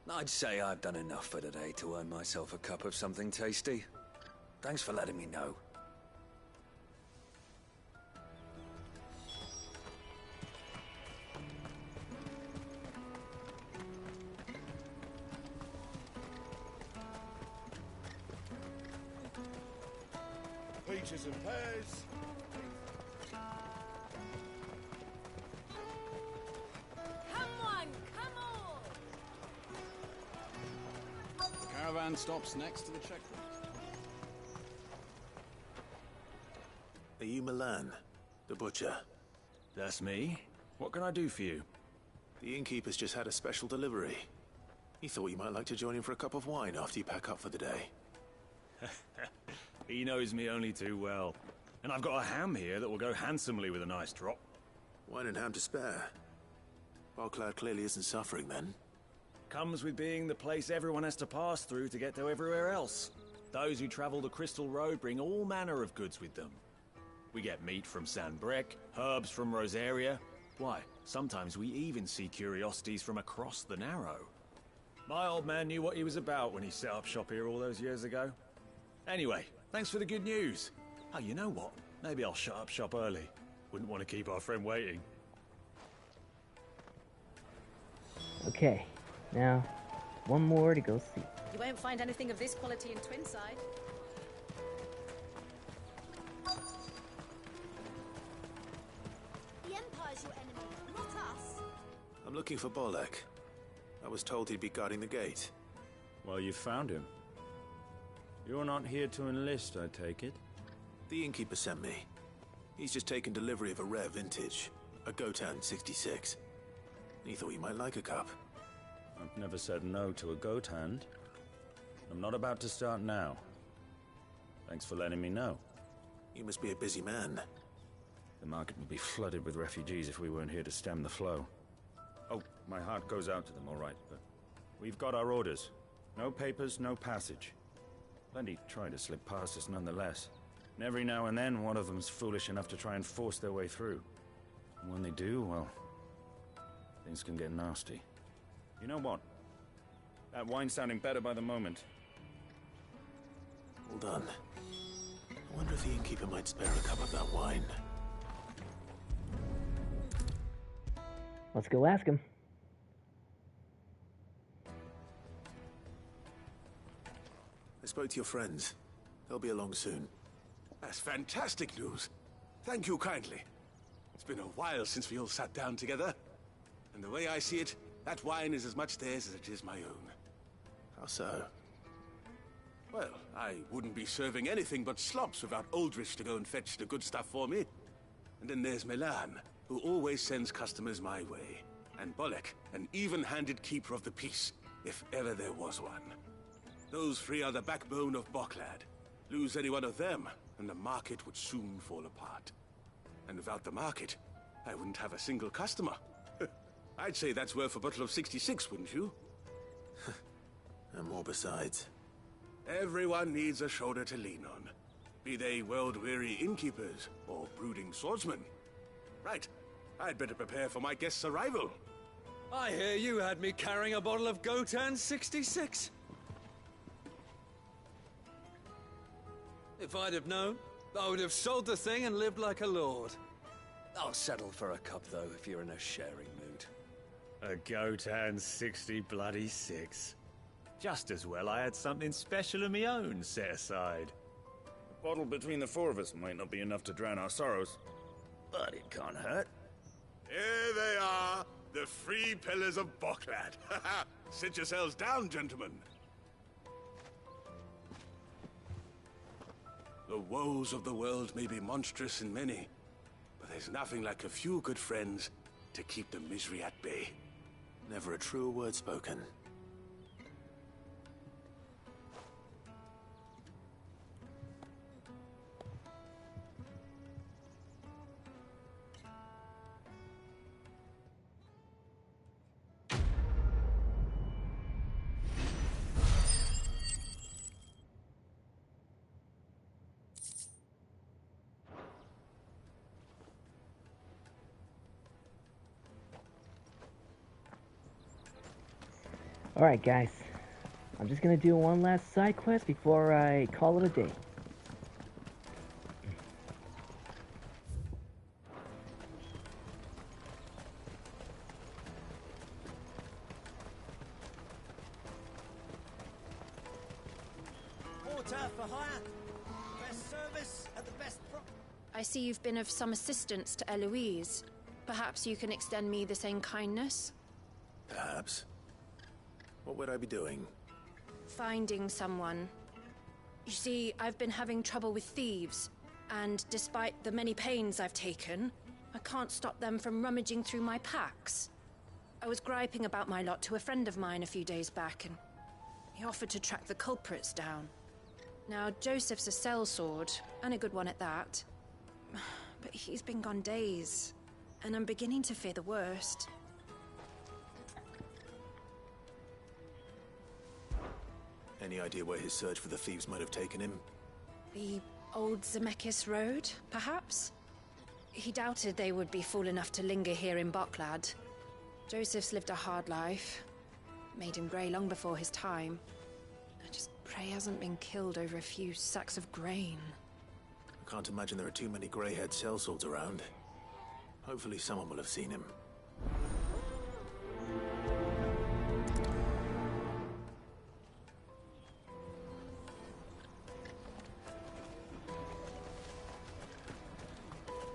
I'd say I've done enough for today to earn myself a cup of something tasty. Thanks for letting me know. Peaches and pears. Come on, come on! The caravan stops next to the checkpoint. Are you Milan, the butcher? That's me. What can I do for you? The innkeeper's just had a special delivery. He thought you might like to join him for a cup of wine after you pack up for the day. He knows me only too well. And I've got a ham here that will go handsomely with a nice drop. Wine and ham to spare. Boklad clearly isn't suffering then. Comes with being the place everyone has to pass through to get to everywhere else. Those who travel the Crystal Road bring all manner of goods with them. We get meat from Sanbrek, herbs from Rosaria. Why, sometimes we even see curiosities from across the Narrow. My old man knew what he was about when he set up shop here all those years ago. Anyway, thanks for the good news. Oh, you know what? Maybe I'll shut up shop early. Wouldn't want to keep our friend waiting. Okay, now, one more to go see. You won't find anything of this quality in Twinside. The Empire's your enemy, not us. I'm looking for Bolek. I was told he'd be guarding the gate. Well, you found him. You're not here to enlist, I take it? The innkeeper sent me. He's just taken delivery of a rare vintage, a Gotan 66. He thought you might like a cup. I've never said no to a goat hand. I'm not about to start now. Thanks for letting me know. You must be a busy man. The market would be flooded with refugees if we weren't here to stem the flow. Oh, my heart goes out to them, all right, but we've got our orders. No papers, no passage. Plenty try to slip past us nonetheless. And every now and then, one of them's foolish enough to try and force their way through. And when they do, well, things can get nasty. You know what? That wine's sounding better by the moment. Hold on. I wonder if the innkeeper might spare a cup of that wine. Let's go ask him. I spoke to your friends. They'll be along soon. That's fantastic news. Thank you kindly. It's been a while since we all sat down together. And the way I see it, that wine is as much theirs as it is my own. How so? Well, I wouldn't be serving anything but slops without Aldrich to go and fetch the good stuff for me. And then there's Milan, who always sends customers my way. And Bolek, an even-handed keeper of the peace, if ever there was one. Those three are the backbone of Boklad. Lose any one of them, and the market would soon fall apart. And without the market, I wouldn't have a single customer. I'd say that's worth a bottle of 66, wouldn't you? And more besides. Everyone needs a shoulder to lean on. Be they world-weary innkeepers or brooding swordsmen. Right, I'd better prepare for my guest's arrival. I hear you had me carrying a bottle of Gotan 66. If I'd have known, I would have sold the thing and lived like a lord. I'll settle for a cup, though, if you're in a sharing mood. A Gotan 66. Just as well I had something special of my own set aside. A bottle between the four of us might not be enough to drown our sorrows, but it can't hurt. Here they are, the three pillars of Boklad. Sit yourselves down, gentlemen. The woes of the world may be monstrous in many, but there's nothing like a few good friends to keep the misery at bay. Never a truer word spoken. Alright guys, I'm just gonna do one last side quest before I call it a day. Porter for hire. Best service at the best I see you've been of some assistance to Eloise. Perhaps you can extend me the same kindness? Perhaps. What would I be doing? Finding someone. You see, I've been having trouble with thieves, and despite the many pains I've taken, I can't stop them from rummaging through my packs. I was griping about my lot to a friend of mine a few days back, and he offered to track the culprits down. Now, Joseph's a sellsword, and a good one at that. But he's been gone days, and I'm beginning to fear the worst. Any idea where his search for the thieves might have taken him? The old Zemeckis Road, perhaps? He doubted they would be fool enough to linger here in Boklad. Joseph's lived a hard life. Made him grey long before his time. I just pray he hasn't been killed over a few sacks of grain. I can't imagine there are too many grey-haired sellswords around. Hopefully someone will have seen him.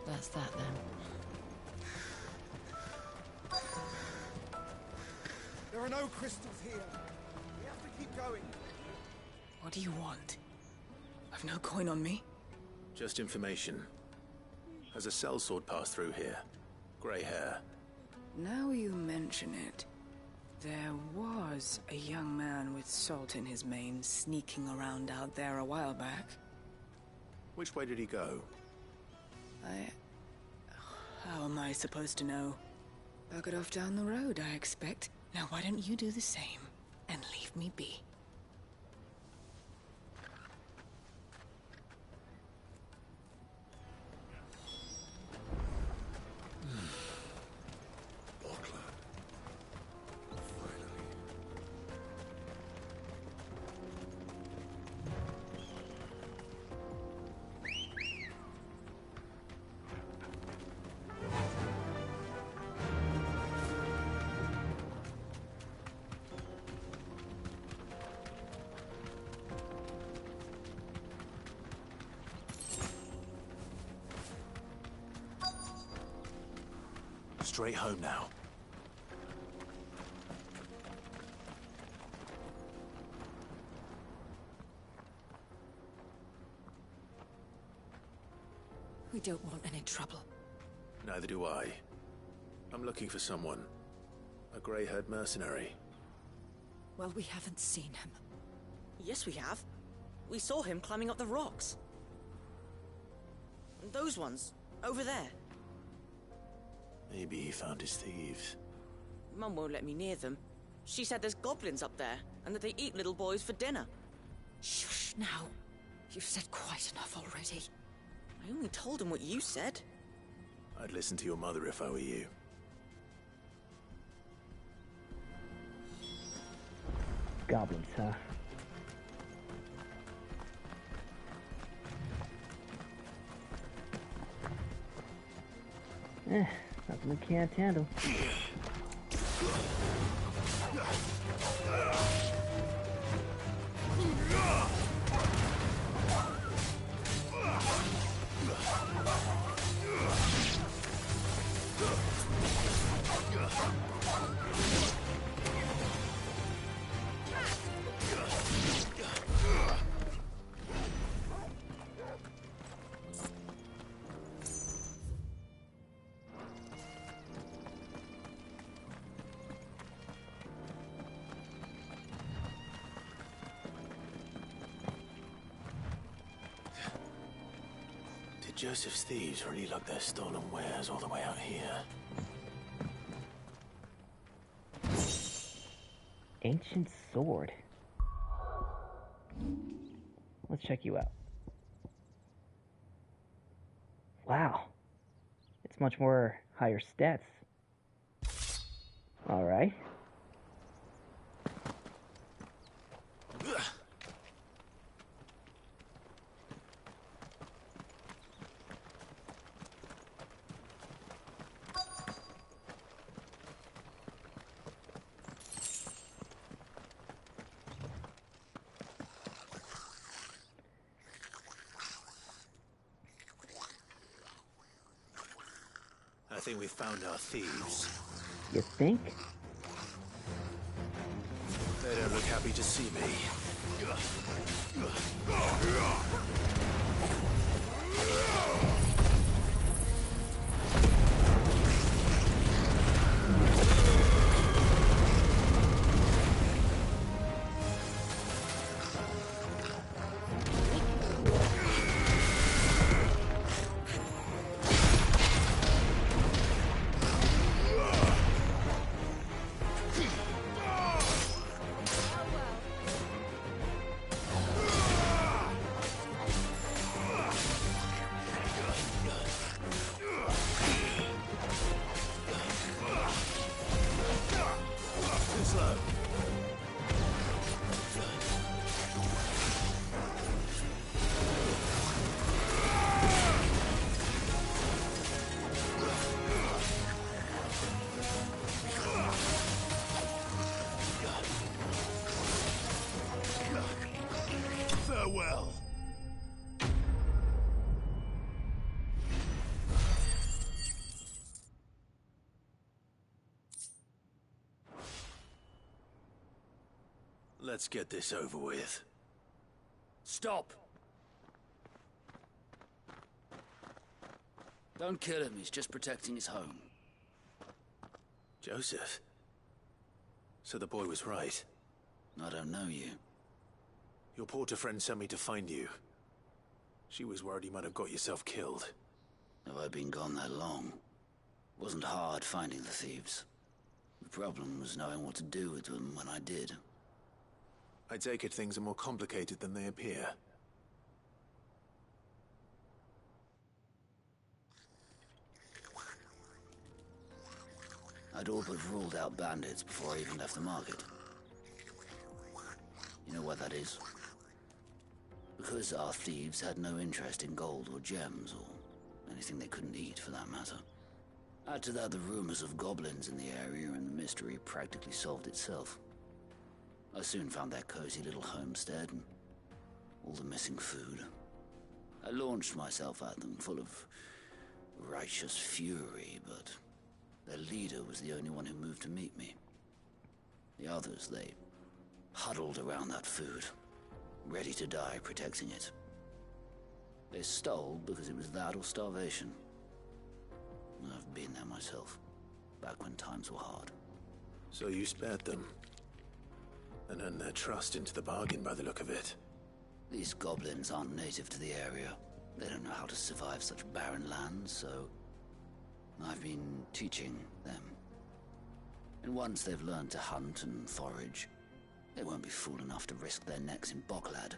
That's that then. There are no crystals here. We have to keep going. What do you want? I've no coin on me. Just information. Has a sellsword passed through here? Grey hair. Now you mention it, there was a young man with salt in his mane sneaking around out there a while back. Which way did he go? How am I supposed to know? Buggered off down the road, I expect. Now why don't you do the same and leave me be? Straight home now. We don't want any trouble. Neither do I. I'm looking for someone. A grey-haired mercenary. Well, we haven't seen him. Yes, we have. We saw him climbing up the rocks. Those ones, over there. Maybe he found his thieves. Mum won't let me near them. She said there's goblins up there, and that they eat little boys for dinner. Shush now. You've said quite enough already. I only told him what you said. I'd listen to your mother if I were you. Goblins, huh? Nothing we can't handle. Joseph's thieves really lug their stolen wares all the way out here. Ancient sword. Let's check you out. Wow. It's much more higher stats. Alright. I think we found our thieves. You think? They don't look happy to see me. Farewell. Let's get this over with. Stop! Don't kill him, he's just protecting his home. Joseph? So the boy was right. I don't know you. Your porter friend sent me to find you. She was worried you might have got yourself killed. Have I been gone that long? Wasn't hard finding the thieves. The problem was knowing what to do with them when I did. I take it things are more complicated than they appear. I'd all but ruled out bandits before I even left the market. You know why that is? Because our thieves had no interest in gold or gems, or anything they couldn't eat for that matter. Add to that the rumors of goblins in the area, and the mystery practically solved itself. I soon found their cozy little homestead and all the missing food. I launched myself at them, full of righteous fury, but their leader was the only one who moved to meet me. The others, they huddled around that food, ready to die protecting it. They stole because it was that or starvation. I've been there myself, back when times were hard. So you spared them? And earned their trust into the bargain by the look of it. These goblins aren't native to the area. They don't know how to survive such barren lands, so I've been teaching them. And once they've learned to hunt and forage, they won't be fool enough to risk their necks in Boklad.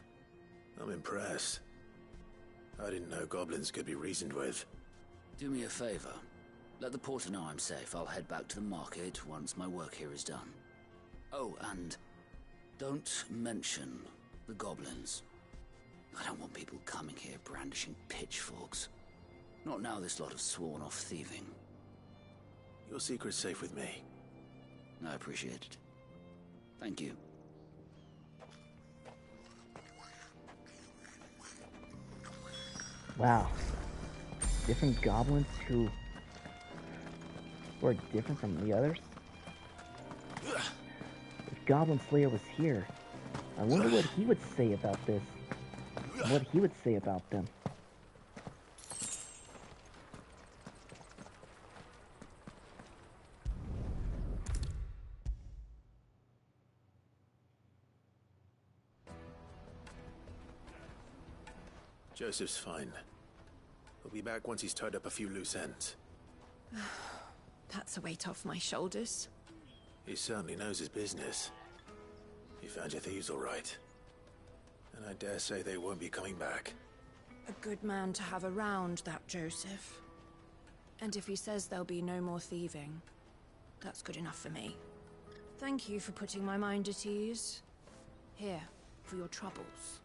I'm impressed. I didn't know goblins could be reasoned with. Do me a favor. Let the porter know I'm safe. I'll head back to the market once my work here is done. Oh, and don't mention the goblins. I don't want people coming here brandishing pitchforks. Not now this lot have sworn off thieving. Your secret's safe with me. I appreciate it. Thank you. Wow. Different goblins who were different from the others? If Goblin Slayer was here, I wonder what he would say about this. What he would say about them. Joseph's fine. We'll be back once he's tied up a few loose ends. That's a weight off my shoulders. He certainly knows his business. You found your thieves all right. And I dare say they won't be coming back. A good man to have around, that Joseph. And if he says there'll be no more thieving, that's good enough for me. Thank you for putting my mind at ease. Here, for your troubles.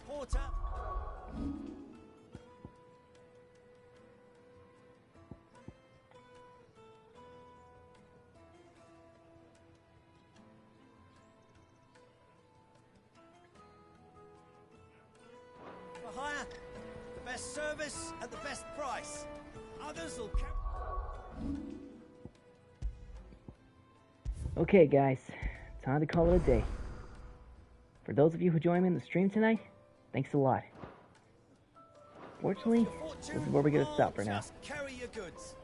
Porter! For hire, the best service at the best price. Others will come. Okay, guys, time to call it a day. For those of you who joined me in the stream tonight, thanks a lot. Fortunately, this is where we're gonna stop for now. Just carry your goods.